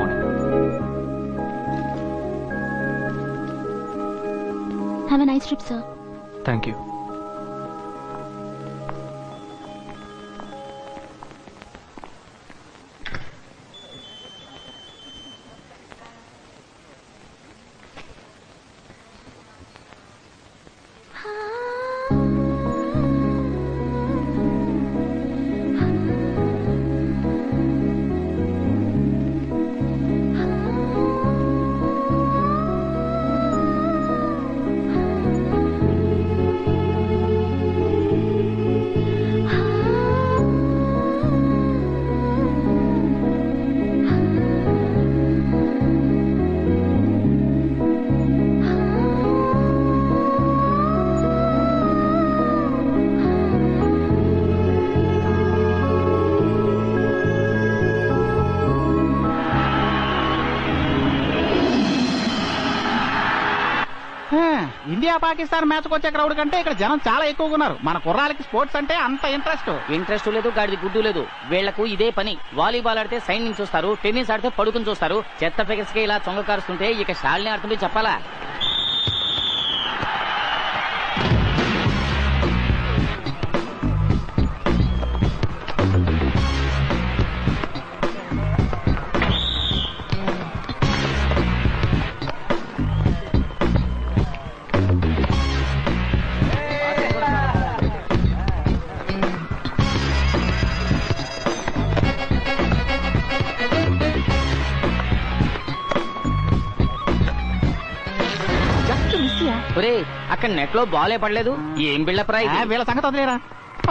Morning. Have a nice trip sir. Thank you. India Pakistan match వచ్చే crowd కంటే ఇక్కడ జనం చాలా ఎక్కువగా ఉన్నారు. మన కుర్రాలకి స్పోర్ట్స్ అంటే అంత ఇంట్రెస్ట్ లేదు, గాడిది గుడ్డు లేదు. వీళ్లకు ఇదే పని. వాలీబాల్ ఆడితే సైన్ నుంచి చూస్తారు, టెన్నిస్ ఆడితే పడుకుని చూస్తారు. చెత్త ఫిగర్స్ కి ఇలా చొంగ కారుస్తుంటే ఇక షాల్ని ఆడుతుంటే చెప్పాలా? అక్కడ నెట్ లో బాలే పడలేదు. ఏం బిళ్ళపరా వీళ్ళ సంగతి వదిలేరా.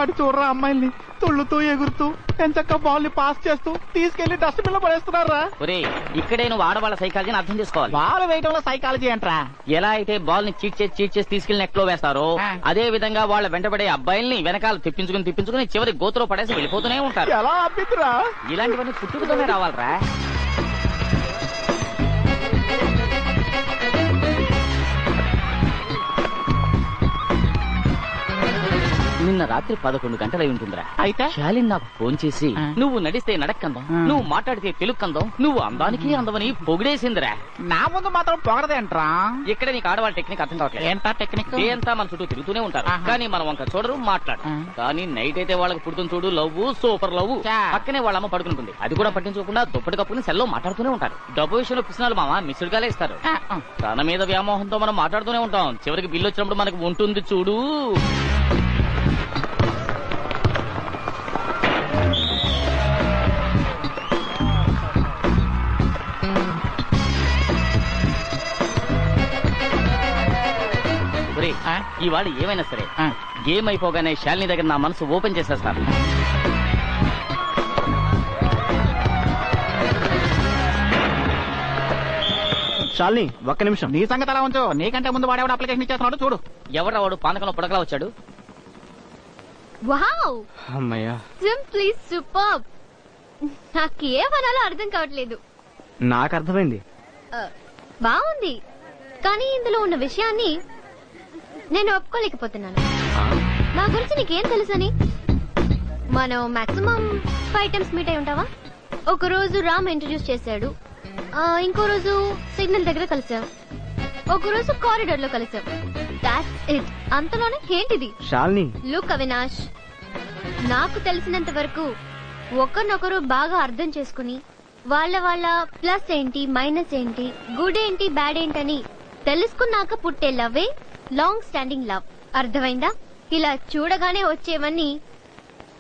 అటు చూడరా, అమ్మాయిల్ని తుళ్ళుతూ ఎగురుతూ ఎంచక్క బాల్ ని పాస్ చేస్తూ తీసుకెళ్లి డస్ట్ బిన్ లో పడేస్తున్నారా. ఒరే, ఇక్కడే నువ్వు ఆడవాళ్ళ సైకాలజీని అర్థం చేసుకోవాలి. బాల్ వేయడంలో సైకాలజీ అంటరా. ఎలా అయితే బాల్ ని చీట్ చేసి తీసుకెళ్లి నెట్ లో వేస్తారో అదే విధంగా వాళ్ళ వెంటబడే అబ్బాయిల్ని వెనకాల తిప్పించుకుని చివరి గోతులో పడేసి వెళ్ళిపోతూనే ఉంటారు. ఎలా అబ్బిద్దిరా? ఇలాంటివన్నీ పుట్టుకతోనే రావాలరా. నిన్న రాత్రి 11 గంటలై ఉంటుందిరా. అయితే శాలిన్ నాకు ఫోన్ చేసి నువ్వు నడిస్తే నడక్కందం, నువ్వు మాట్లాడితే తెలుక్కందం, నువ్వు అందానికి అందమని పొగిడేసిందిరా. నా ముందు మాత్రం పొగడదేంట్రా. ఇక్కడ నీకు ఆడవాళ్ళ టెక్నిక్ అర్థం కావట్లేదు. ఏంటా టెక్నిక్? ఏంతా మన చుట్టూ తిరుగుతూనే ఉంటారు కానీ మనం వంక చూడరు, మాట్లాడు. కానీ నైట్ అయితే వాళ్ళకి పుడుతుంది చూడు లవ్, సూపర్ లవ్. పక్కనే వాళ్ళ అమ్మ పడుకుంటుంది, అది కూడా పట్టించుకోకుండా దుప్పటి కప్పుకుని సెల్లో మాట్లాడుతూనే ఉంటారు. డబ్బు విషయంలో పిసినాలు మామ మిస్డ్ గాలే ఇస్తారు. తన మీద వ్యామోహంతో మనం మాట్లాడుతూనే ఉంటాం. చివరికి బిల్లు వచ్చినప్పుడు మనకు ఉంటుంది చూడు. ఇవాళ ఏమైనా సరే గేమ్ అయిపోగానే శాలిని దగ్గర నా మనసు ఓపెన్ చేసేస్తాను. శాలిని ఒక్క నిమిషం. నీ సంగతి అలా ఉంచు. నీకంటే ముందు వాడేవాడు అప్లికేషన్ ఇచ్చేస్తున్నాడు చూడు. ఎవరా వాడు పానకంలో పొడకలా వచ్చాడు? వావ్, అమ్మయ్యా, సింప్లీ సూపర్బ్. నాకు ఏమనాలో అర్థం కావట్లేదు. నాకు అర్థమైంది. బాగుంది, కానీ ఇందులో ఉన్న విషయాన్ని నేను ఒప్పుకోలేకపోతున్నాను. నా గురించి నీకేం తెలుసని? మనం మాక్సిమం 5 టైమ్స్ మీట్ అయి ఉంటావా? ఒక రోజు రామ్ ఇంట్రడ్యూస్ చేశాడు, ఇంకో రోజు సిగ్నల్ దగ్గర కలిసాం, ఒక రోజు కారిడార్ లో కలిసాం. That's it. అంతలోనే ఏంటిది? శాలిని, లుక్ అవినాష్, నాకు తెలిసినంత వరకు ఒకరినొకరు బాగా అర్థం చేసుకుని వాళ్ళ ప్లస్ ఏంటి, మైనస్ ఏంటి, గుడ్ ఏంటి, బ్యాడ్ ఏంటని తెలుసుకున్నాక పుట్టే లవ్వే లాంగ్ స్టాండింగ్ లవ్. అర్థమైందా? ఇలా చూడగానే వచ్చేవన్నీ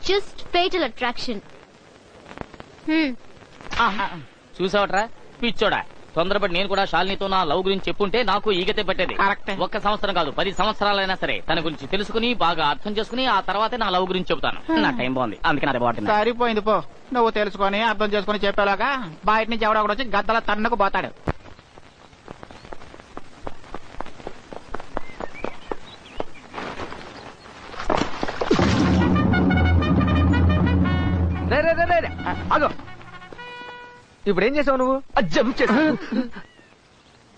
జస్ట్ ఫేటల్ అట్రాక్షన్. చూసావట్రా పిచ్చోడా, తొందరపడి నేను కూడా శాలినితో నా లవ్ గురించి చెప్పుంటే నాకు ఈగతే పట్టేది. ఒక్క సంవత్సరం కాదు 10 సంవత్సరాలైనా సరే తన గురించి తెలుసుకుని బాగా అర్థం చేసుకుని ఆ తర్వాతే నా లవ్ గురించి చెబుతాను. నా టైం బాగుంది, అందుకే నా బాగుంటుంది. సరిపోయింది పో. నువ్వు తెలుసుకొని అర్థం చేసుకుని చెప్పేలాగా బయట నుంచి ఎవడొకడు వచ్చి గద్దల తన్నుకు పోతాడు. ఇప్పుడు ఏం చేసావు నువ్వు? జంప్ చేసావు.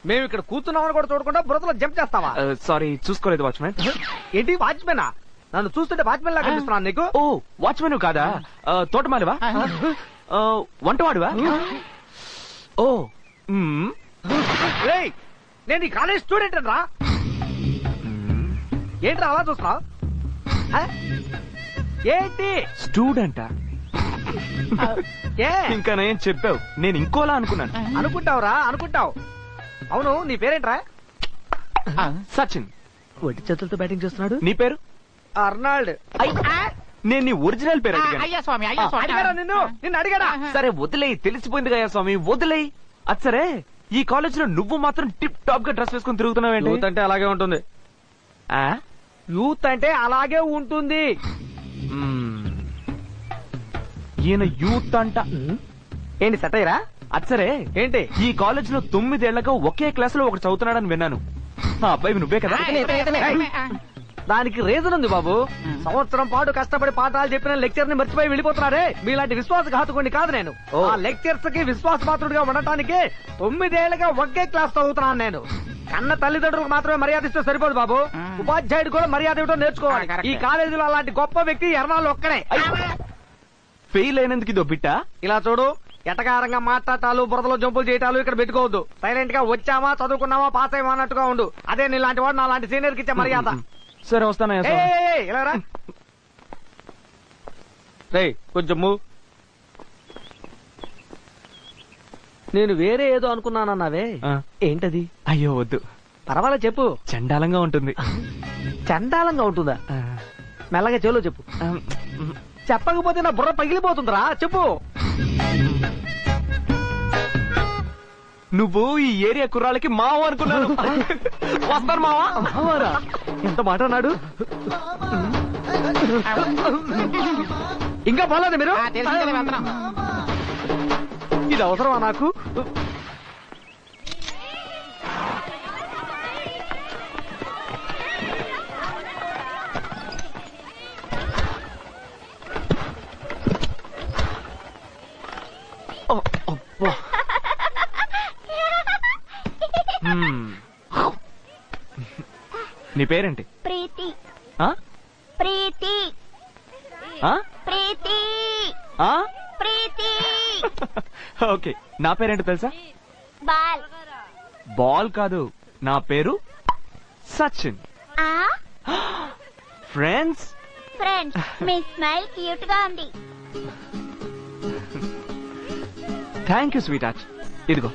మేము ఇక్కడ కూర్చున్నామని కూడా చూడకుండా బురదలో జంప్ చేస్తావా? సారీ, చూసుకోలేదు వాచ్మెన్. ఏంటి వాచ్మెనా? నన్ను చూస్తుంటే వాచ్మెన్ లాగా కనిపిస్తున్నాను నీకు. ఓ, వాచ్మెన్ కాదా? తోటమాలివా? వంటవాడివా? ఓ రేయ్, నేను ఈ కాలేజ్ స్టూడెంట్ రా. ఏంట్రా అలా చూస్తున్నావు? ఏంటి స్టూడెంటా? ఏ ఇంకా నేను చెప్పావు, నేను ఇంకోలా అనుకున్నాను. అనుకుంటావురా అనుకుంటావు. అవును నీ పేరేంట్రా? సచిన్. ఒట్టి చేతులతో బ్యాటింగ్ చేస్తున్నాడు. నీ పేరు? అర్నాల్డ్. నేను నీ ఒరిజినల్ పేరు అడిగాను. అయ్యా స్వామి అయ్యా అడిగారా స్వామి నిన్ను అడిగారా? సరే వదిలేయి, తెలిసిపోయింది కదా స్వామి, వదిలేయి. అది సరే, ఈ కాలేజ్ లో నువ్వు మాత్రం టిప్ టాప్ గా డ్రెస్ వేసుకుని తిరుగుతున్నావేంటి? యూత్ అంటే అలాగే ఉంటుంది. ఆ? యూత్ అంటే అలాగే ఉంటుంది. మ్మ్. ఈయన యూత్ అంట. ఏంటి సెట్ అయ్యరా? అది సరే, ఏంటి ఈ కాలేజ్ లో 9 ఏళ్లగా ఒకే క్లాస్ లో ఒకటి చదువుతున్నాడని విన్నాను. ఆ అబ్బాయి నువ్వే కదా? దానికి రీజన్ ఉంది బాబు. సంవత్సరం పాటు కష్టపడి పాఠాలు చెప్పిన లెక్చర్ ని మర్చిపోయి వెళ్ళిపోతున్నారే, మీలాంటి విశ్వాసఘాతకుడిని కాదు నేను. ఆ లెక్చర్స్ కి విశ్వాసపాత్రుడిగా ఉండటానికి 9 ఏళ్లుగా ఒకే క్లాస్ చదువుతున్నాను నేను. కన్న తల్లిదండ్రులకు మాత్రమే మర్యాద ఇస్తే సరిపోదు బాబు, ఉపాధ్యాయుడు కూడా మర్యాద ఇవ్వడం నేర్చుకోవాలి. ఈ కాలేజీలో అలాంటి గొప్ప వ్యక్తి ఎర్నాళ్ళు ఒక్కడే. ఫెయిల్ అయినందుకు ఇదో బిట్టా? ఇలా చూడు, ఎటకారంగా మాట్లాడటాలు, బురదలో జంపులు చేయటాలు ఇక్కడ పెట్టుకోవద్దు. సైలెంట్ గా వచ్చామా, చదువుకున్నామా, పాస్ అయ్యమా అన్నట్టుగా ఉండు. అదే నీలాంటి వాడు నాలాంటి సీనియర్ కి ఇచ్చే మర్యాద. సరే వస్తానయ్యా స్వామి. ఏయ్, ఇలా రా. రేయ్, కొంచెం మూవ్. నేను వేరే ఏదో అనుకున్నానన్నావే, ఆ. ఏంటది? అయ్యో వద్దు, పర్వాలేదు చెప్పు. చండాలంగా ఉంటుంది. చండాలంగా ఉంటుందా? ఆ, మెల్లగా చెవులో చెప్పు. ఆ, చెప్పకపోతే నా బుర్ర పగిలిపోతుందిరా, చెప్పు. నువ్వు ఈ ఏరియా కుర్రాళ్ళకి మావ అనుకున్నాను. వస్తాను మావా. మావారా? ఎంత మాట అన్నాడు. ఇంకా పోలేదు మీరు? తెలిసిందే వెళ్తున్నాం. ఇది అవసరమా నాకు? అబ్బా. మ్మ్. నీ పేరేంటి? ప్రీతి. ఆ? ప్రీతి. ఆ? ప్రీతి. ఆ? ప్రీతి. ఓకే, నా పేరేంటో తెలుసా? బాల్. బాల్ కాదు, నా పేరు సచిన్. ఆ ఫ్రెండ్స్. ఫ్రెండ్స్, మీ స్మైల్ క్యూట్ గా ఉంది. Thank you sweetheart. ఇదిగో.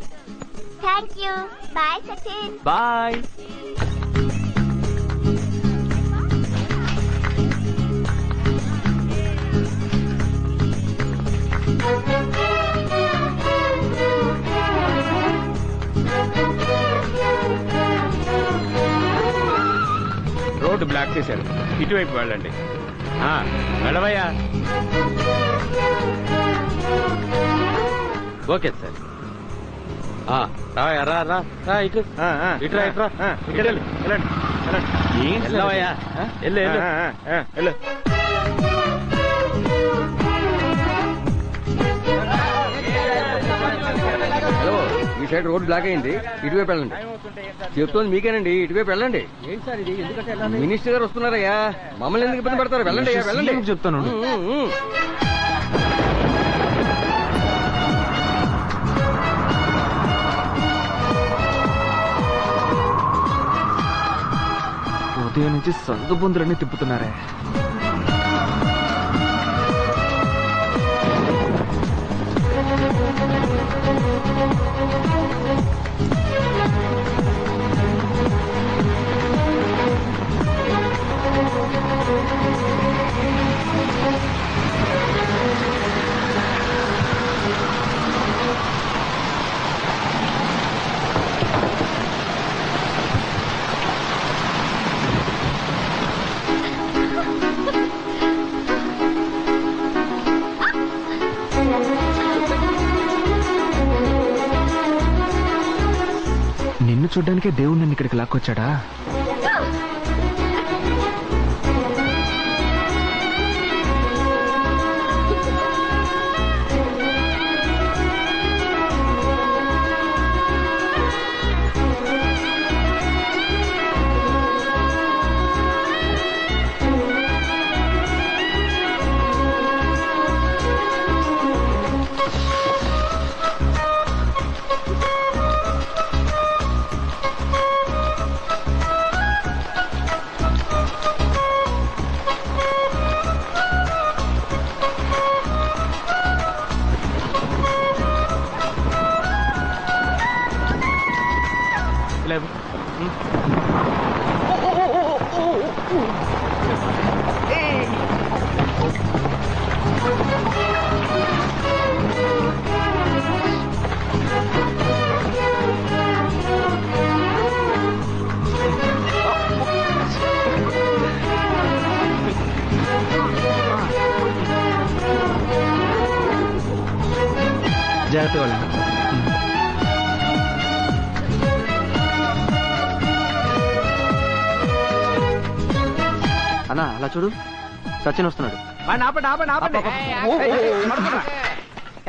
Thank you. Bye Sachin. Bye. Road block చేశారు, ఇటువైపు వెళ్ళండి. వెళ్ళవయ్యా. Okay sir. రా రా రా, ఇటు ఇటురా ఇటురా, ఇక్కడ వెళ్ళండి. ఏంటి వెళ్ళవయ్యా, వెళ్ళు వెళ్ళు. హలో, ఈ సైడ్ రోడ్ బ్లాక్ అయింది, ఇటువైపు వెళ్ళండి. చెప్తోంది మీకేనండి, ఇటువైపు వెళ్ళండి. మినిస్టర్ గారు వస్తున్నారయ్యా, మమ్మల్ని ఎందుకు ఇబ్బంది పడతారు? వెళ్ళండి అయ్యా, వెళ్ళండి. చెప్తాను. ఉదయం నుంచి సందు బొందులన్నీ తిప్పుతున్నారే. నిన్ను చూడ్డానికే దేవుడు నన్ను ఇక్కడికి లాక్కొచ్చాడా? లేవు జాగ్రత్త వాళ్ళ అన్నా అలా చూడు సచిన్ వస్తున్నాడు ఆపండి ఆపండి ఆపండి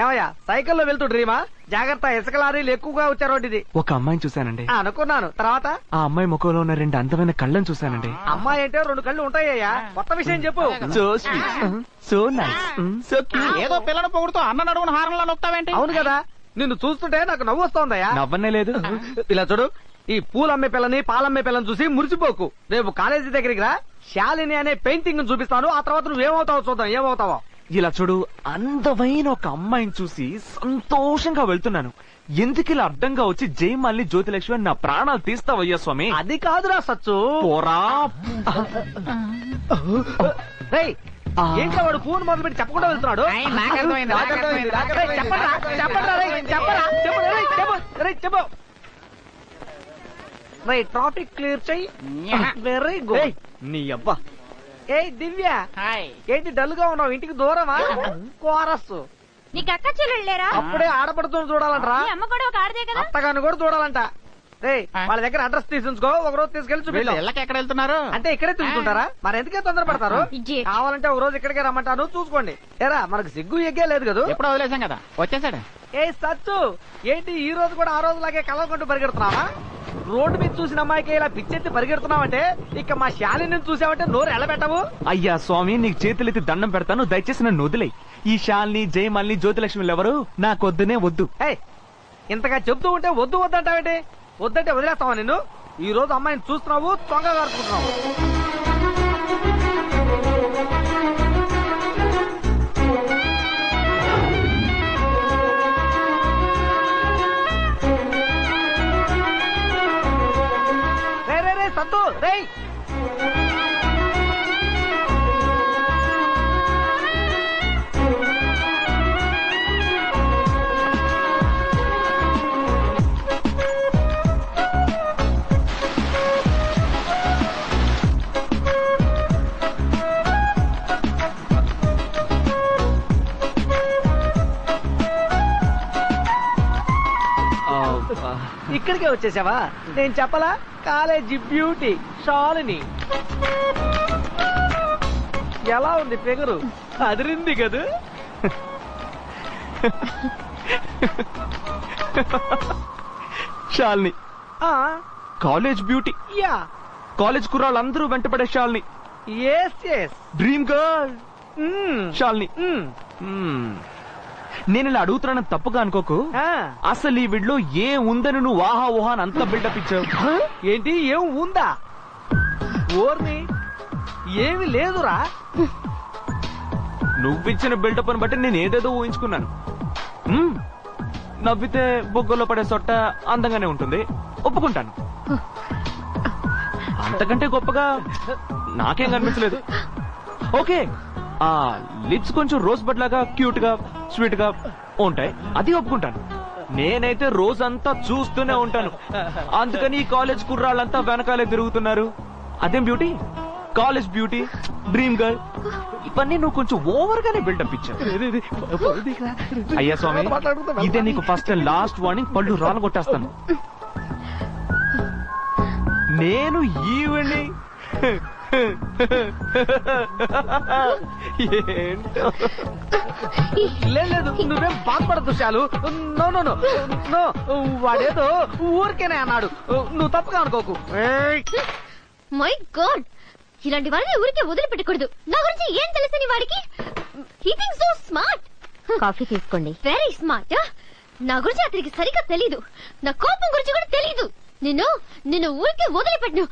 ఏమయ్యా సైకిల్లో వెళ్తూ డ్రీమా జాగ్రత్త ఇసుక లారీలు ఎక్కువగా వచ్చారు ఇది ఒక అమ్మాయిని చూశానండి అనుకున్నాను తర్వాత ఆ అమ్మాయి ముఖంలో ఉన్న 2 అందమైన కళ్ళని చూశానండి. అమ్మాయి అంటే 2 కళ్ళు ఉంటాయ్యా కొత్త విషయం చెప్పు so sweet so nice so cute. ఏదో పిల్లని పొగుడుతూ అన్న నడువున హారంలో నొక్తావేంటి? అవును కదా నిన్ను చూస్తుంటే నాకు నవ్వు వస్తోందయ్యా. నవ్వనే లేదు. ఇలా చూడు ఈ పూలమ్మే పిల్లని పాలమ్మే పిల్లని చూసి మురిసిపోకు. రేపు కాలేజీ దగ్గరికి రా శాలిని అనే పెయింటింగ్ చూపిస్తాను. ఆ తర్వాత నువ్వేమవుతావో చూద్దాం ఏమవుతావో. ఇలా చూడు అందమైన ఒక అమ్మాయిని చూసి సంతోషంగా వెళ్తున్నాను. ఎందుకు ఇలా అడ్డంగా వచ్చి జయమాలిని జ్యోతిలక్ష్మి అని నా ప్రాణాలు తీస్తావయ్యా స్వామి. అది కాదురా సచ్చు పోరా. రేయ్, ఏంటో వాడు ఫోన్ మొదలు పెట్టి చెప్పకుండా వెళ్తున్నాడు. ట్రాఫిక్ క్లియర్ చెయ్యి. Very good. నీ అబ్బా ఏ దివ్య ఏంటి డల్ గా ఉన్నావు? ఇంటికి దూరమా? కోరస్ నీకు అక్క చెల్లెళ్ళు లేరా? అప్పుడే ఆడపడుతుని చూడాలంటరా? మీ అమ్మ కూడా ఒక ఆడదే కదా. అత్తగాని కూడా చూడాలంట. రేయ్ వాళ్ళ దగ్గర అడ్రస్ తీసుకుంచుకో, ఒక రోజు తీసుకెళ్లి చూపిస్తాం. ఇళ్ళకి ఎక్కడ వెళ్తున్నారు? అంటే ఇక్కడే చూసుకుంటారా? మరి ఎందుకే తొందరపడతారు? ఇజ్జే. కావాలంటే ఒక రోజు ఇక్కడికే రమ్మంటాను చూసుకోండి. ఏరా మనకు సిగ్గు ఎగ్గే లేదు కదా. ఎప్పుడు వదిలేసాం కదా వచ్చేసాడు. ఏ సచ్చు ఏంటి ఈ రోజు కూడా ఆ రోజులాగే కలవకుంటూ పరిగెడుతున్నావా? రోడ్డు మీద చూసిన అమ్మాయికి ఇలా పిచ్చెత్తి పరిగెడుతున్నావంటే ఇక మా శాలిని చూసావంటే నోరు ఎలబెట్టవు. అయ్యా స్వామి నీకు చేతులెత్తి దండం పెడతాను, దయచేసి నన్ను వదిలేయ్. ఈ శాలిని జయమాలిని జ్యోతిలక్ష్మి ఎవరు నాకొద్దునే వద్దు. ఏయ్ ఇంతగా చెప్తూ ఉంటే వద్దు వద్దంటావేంటి? వద్దంటే వదిలేస్తావా నిన్ను? ఈ రోజు అమ్మాయిని చూస్తున్నావు తొంగ గారుకుంటున్నావు. రే రే రే సంతు రేయ్ ఇక్కడికే వచ్చేసావా? నేను చెప్పలా కాలేజీ బ్యూటీ శాలిని. ఎలా ఉంది ఫిగరు? అదిరింది కదా. Shalini college beauty, yeah college కుర్రాళ్ళందరూ వెంటపడే Shalini, yes yes dream girl Shalini. నేను ఇలా అడుగుతున్నానని తప్పుగా అనుకోకు. అసలు ఈ వీడిలో ఏ ఉందని నువ్వు వాహా ఊహా అని అంత బిల్డప్ ఇచ్చావు. ఏంటి ఏం ఉందా? ఓర్ని ఏమి లేదురా. నువ్విచ్చిన బిల్డప్ అని బట్టి నేను ఏదేదో ఊహించుకున్నాను. నవ్వితే బొగ్గలో పడే సొట్ట అందంగానే ఉంటుంది, ఒప్పుకుంటాను. అంతకంటే గొప్పగా నాకేం కనిపించలేదు. ఓకే ఆ లిప్స్ కొంచెం రోజ్ బడ్ లాగా క్యూట్ గా స్వీట్ గా ఉంటాయి, అది ఒప్పుకుంటాను. నేనైతే రోజంతా చూస్తూనే ఉంటాను. అందుకని ఈ కాలేజ్ కుర్రాళ్ళంతా వెనకాలే తిరుగుతున్నారు. అదేం beauty, college beauty, dream girl, ఇవన్నీ నువ్వు కొంచెం ఓవర్ గానే బిల్డప్ ఇచ్చావు. అయ్యా స్వామి ఇదే నీకు ఫస్ట్ అండ్ లాస్ట్ వార్నింగ్, పళ్ళు రాలగొట్టేస్తాను. నేను ఈవిని ఏంటో లేదు నువ్వేం బాధపడద్దు చాలు. నో నో నో నో వాడేదో ఊరికేనే అన్నాడు, నువ్వు తప్పుగా అనుకోకు. మై గాడ్ ఇలాంటి వాళ్ళని ఊరికే వదిలిపెట్టకూడదు. నా గురించి ఏం తెలుసని వాడికి? He thinks so smart. Coffee తీసుకోండి. Very smart. నా గురించి అతనికి సరిగ్గా తెలీదు, నా కోపం గురించి కూడా తెలీదు. నిన్ను ఊరికే వదిలిపెట్టు.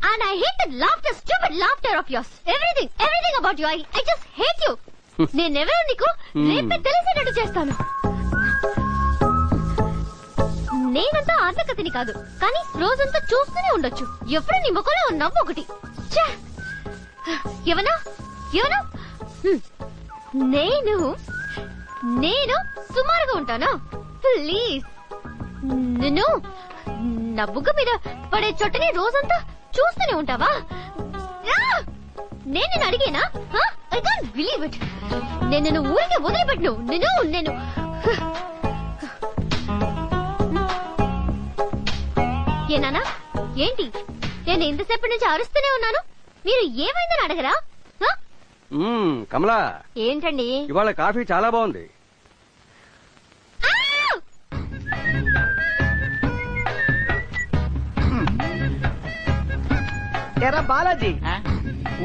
And I hate that laughter, stupid laughter of yours. Everything about you. I just hate you. నేనెవరో నీకు రేపే తెలిసేటట్టు చేస్తాను. నేనంతా ఆర్థకతిని కాదు, కానీ రోజంతా చూస్తూనే ఉండొచ్చు. ఎప్పుడు నీ ముఖంలో నవ్వు ఒకటి. ఛే! ఎవనా ఎవనా నేను నేను సుమారుగా ఉంటానా? ప్లీజ్, నిన్ను నా బుగ్గ మీద పడే చొట్టని రోజంతా చూస్తూనే ఉంటావా? నేను నిన్ను అడిగేనా? I can't believe it. నేను నిన్ను ఊరికే వదిలిపెట్టను. నేను ఏనానా ఏంటి? నేను ఇంతసేపటి నుంచి అరుస్తూనే ఉన్నాను, మీరు ఏమైందని అడగరా? కమలా, ఏంటండి? ఇవాళ కాఫీ చాలా బాగుంది. ఎరా బాలాజీ,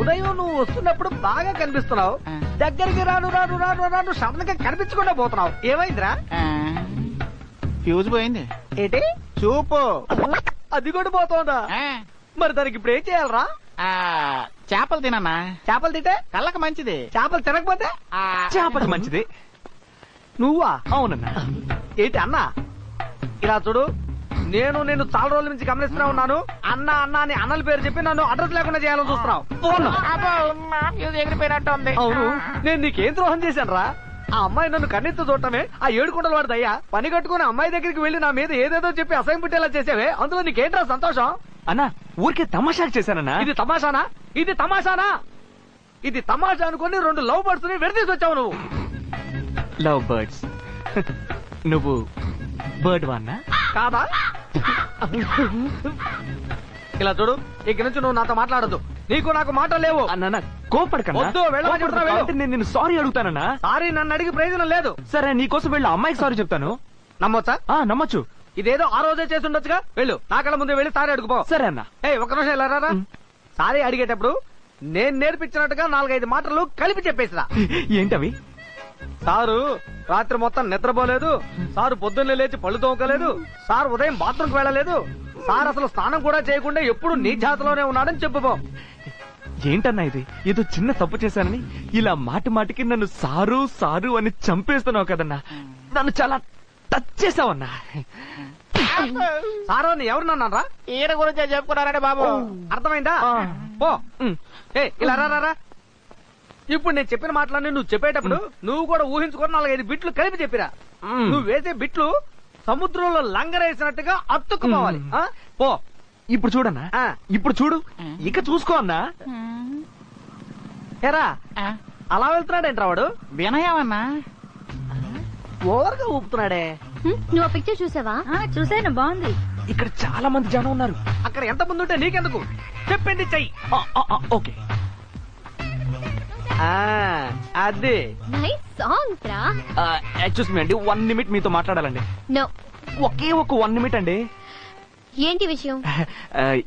ఉదయం నువ్వు వస్తున్నప్పుడు బాగా కనిపిస్తున్నావు. దగ్గరికి రాను రాను రాను రాను సడన్ గా కనిపించకుండా పోతున్నావు. ఏమైందిరా? ఫ్యూజ్ పోయింది. ఏంటి చూపు. అది కూడా పోతుందా? మరి దానికి ఇప్పుడు ఏం చేయాలరా? చేపలు తినన్నా. చేపలు తింటే కళ్ళకి మంచిది. చేపలు తినకపోతే చేపలు మంచిది. నువ్వా? అవునన్నా. ఏంటి అన్నా? ఇలా చూడు, నేను చాలా రోజుల నుంచి గమనిస్తూనే ఉన్నాను. అన్న అన్న అని అన్నల పేరు చెప్పి నన్ను అడ్రస్ లేకుండా చేయాలని చూస్తున్నావు. ఎగిరిపోయినట్టు ఉంది. అవును, నేను నీకేం ద్రోహం చేశాను రా? ఆ అమ్మాయి నన్ను కన్నెత్తి చూడటమే ఆ 7 కుంటల వాడిదయ్యా. పని కట్టుకుని అమ్మాయి దగ్గరికి వెళ్లి నా మీద ఏదేదో చెప్పి అసహ్యం పుట్టేలా చేసావే, అందులో నీకేంట్రా సంతోషం? అన్నా, ఊరికే తమాషాకి చేశానన్నా. ఇది తమాషానా? ఇది తమాషానా? ఇది తమాషా అనుకుని 2 లవ్ బర్డ్స్ ని విడదీసి వచ్చావు నువ్వు. Love birds. నువ్వు బర్డ్ వన్నా కాదా? ఇలా చూడు, ఇక్కడి నుంచి నువ్వు నాతో మాట్లాడద్దు. నీకు నాకు మాట లేవు. అన్న కోపడకన్నా. వద్దు, వెళ్ళమంటున్నా, వెళ్ళు. నేను సారీ అడుగుతానన్నా. సారీ నన్ను అడిగి ప్రయోజనం లేదు. సరే, నీకోసం వెళ్ళి అమ్మాయికి సారీ చెప్తాను. నమ్మొచ్చా? నమ్మొచ్చు. ఇదేదో ఆ రోజే చేసి ఉండొచ్చుగా. వెళ్ళు, నాకన్నా ముందే వెళ్ళి సారీ అడుగుపో. సరే అన్న. ఒక్క నిమిషం ఇలా రారా. సారీ అడిగేటప్పుడు నేను నేర్పించినట్టుగా 4-5 మాటలు కలిపి చెప్పేసిరా. ఏంటవి? సారు రాత్రి మొత్తం నిద్రపోలేదు, సారు పొద్దున్నే లేచి పళ్ళు తోకలేదు, సార్ ఉదయం బాత్రూమ్కి వెళ్ళలేదు, సార్ అసలు స్నానం కూడా చేయకుండా ఎప్పుడు నీ జాతలోనే ఉన్నాడని చెప్పుకో. ఏంటన్నా ఇది? ఏదో చిన్న తప్పు చేశానని ఇలా మాటి మాటికి నన్ను సారు సారు అని చంపేస్తున్నావు కదన్నా. నన్ను చాలా టచ్ చేసావన్నా. సారు అని ఎవరినన్నారా? ఈయన గురించి చెప్పుకున్నారండి బాబు. అర్థమైందా? పో. ఇలా రా. ఇప్పుడు నేను చెప్పిన మాటలన్నీ నువ్వు చెప్పేటప్పుడు నువ్వు కూడా ఊహించుకొని 4-5 బిట్లు కలిపి చెప్పిరా. నువ్వు వేసే బిట్లు సముద్రంలో లంగరేసినట్టుగా అత్తుకుపోవాలి. పో. ఇప్పుడు చూడన్నా, ఇప్పుడు చూడు, ఇక చూసుకో అన్నా. ఎరా అలా వెళ్తున్నాడేంట్రా వాడు? వినయమన్నా ఓవర్గా ఊపుతున్నాడే. నువ్వు ఆ పిక్చర్ చూసావా? చూసాను, బాగుంది. ఇక్కడ చాలా మంది జనం ఉన్నారు. అక్కడ ఎంత మంది ఉంటే నీకెందుకు? చెప్పింది చెయ్యి. ఓకే. అదే నైస్ సాంగ్ రా. ఎక్స్క్యూజ్ మీ అండి, 1 నిమిట్ మీతో మాట్లాడాలండి. నో. ఒకే ఒక 1 నిమిట్ అండి. ఏంటి విషయం?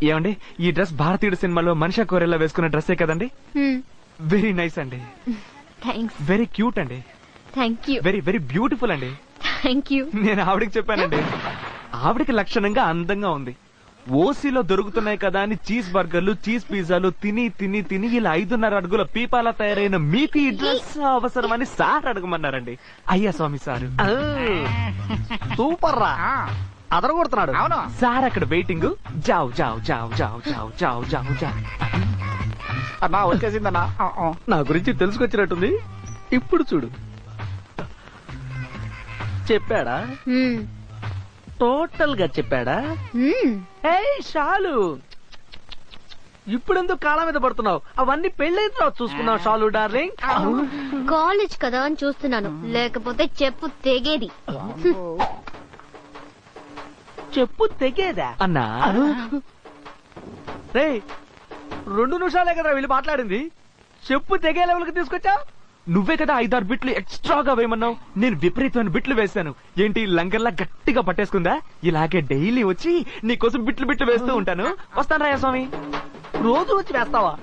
ఏమండి, ఈ డ్రెస్ భారతీయుడు సినిమాలో మనిషా కోరెలా వేసుకున్న డ్రెస్సే కదండి? వెరీ నైస్ అండి. థ్యాంక్స్. వెరీ క్యూట్ అండి. Thank you. Very very beautiful అండి. Thank you. నేను ఆవిడకి చెప్పానండి. ఆవిడకి లక్షణంగా అందంగా ఉంది. ఓసీలో దొరుకుతున్నాయి కదా అని చీజ్ బర్గర్లు, చీజ్ పిజ్జాలు తిని తిని తిని ఇలా 5.5 అడుగుల పీపాలా తయారైన మీకు ఈ డ్రెస్ అవసరమని సార్ అడగమన్నారండి. అయ్యా స్వామి సారు. సూపర్ రా, అదరగొడుతున్నాడు. అవును సార్ అక్కడ వెయిటింగ్. జావ్ జావ్ జావ్ జావ్ జావ్ జావ్ జావ్ జావ్. అన్నా వచ్చేసిందన్నా. నా గురించి తెలుసుకొచ్చినట్టుంది. ఇప్పుడు చూడు. చెప్పాడా? టోటల్ గా చెప్పాడా? షాలు, ఇప్పుడెందుకు కాళ్ళ మీద పడుతున్నావు? అవన్నీ పెళ్ళైన తర్వాత చూసుకున్నావు షాలు డార్లింగ్. కాలేజ్ కదా అని చూస్తున్నాను, లేకపోతే చెప్పు తెగేది. చెప్పు తెగేదా? అన్నా రే 2 నిమిషాలే కదా వీళ్ళు మాట్లాడింది, చెప్పు తెగే లెవెల్ కి తీసుకొచ్చా. నువ్వే కదా 5-6 బిట్లు ఎక్స్ట్రాగా వేయమన్నావు. నేను విపరీతమైన బిట్లు వేశాను. ఏంటి లంగర్లా గట్టిగా పట్టేసుకుందా? ఇలాగే డైలీ వచ్చి నీకోసం బిట్లు బిట్లు వేస్తూ ఉంటాను. వస్తాను రాయ స్వామి. రోజు వచ్చి వేస్తావా?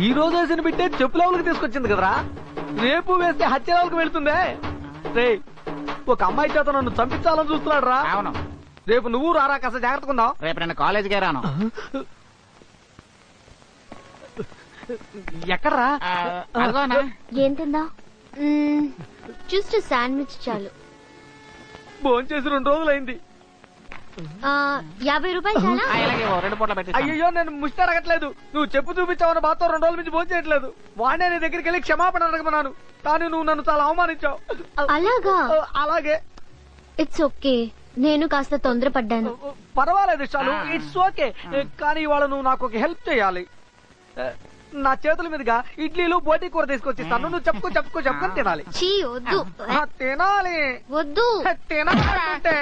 ఈ రోజు వేసిన బిట్టే చెప్పు లెవెల్ కి తీసుకొచ్చింది కదరా. రేపు వేస్తే హత్య లెవెల్ కి వెళ్తుందే. రే, ఒక అమ్మాయి చేత నన్ను చంపించాలని చూస్తున్నాడు రా. అవును, రేపు నువ్వు రారా, కాస్త జాగ్రత్తగా ఉందాం. రేపు నేను కాలేజీకే రాను. ఎక్కడ్రా? అదిగోనా. ఏం తిందా? జస్ట్ శాండ్విచ్ చాలు. భోంచేసి 2 రోజులైంది. 50 రూపాయలు చాలా? ఇలాగే 2 పూట్ల పెట్టి అయ్యో నేను ముష్టి అడగట్లేదు. నువ్వు చెప్పు చూపించావని బాతో 2 రోజుల నుంచి భోజనం చేయట్లేదు. వాడే నీ దగ్గరికి వెళ్ళి క్షమాపణ అడగమన్నాను, కానీ నువ్వు నన్ను చాలా అవమానించావు. అలాగా? అలాగే. ఇట్స్ ఓకే, నేను కాస్త తొందరపడ్డాను. పర్వాలేదు చాలు, ఇట్స్ ఓకే. కానీ ఇవాళ నువ్వు నాకు ఒక హెల్ప్ చేయాలి. నా చేతుల మీదుగా ఇడ్లీలు బోటి కూర తీసుకొచ్చిస్తాను. నువ్వు చెప్పుకొని తినాలి. చీ వద్దు. తినాలి వద్దు. తినాలంటే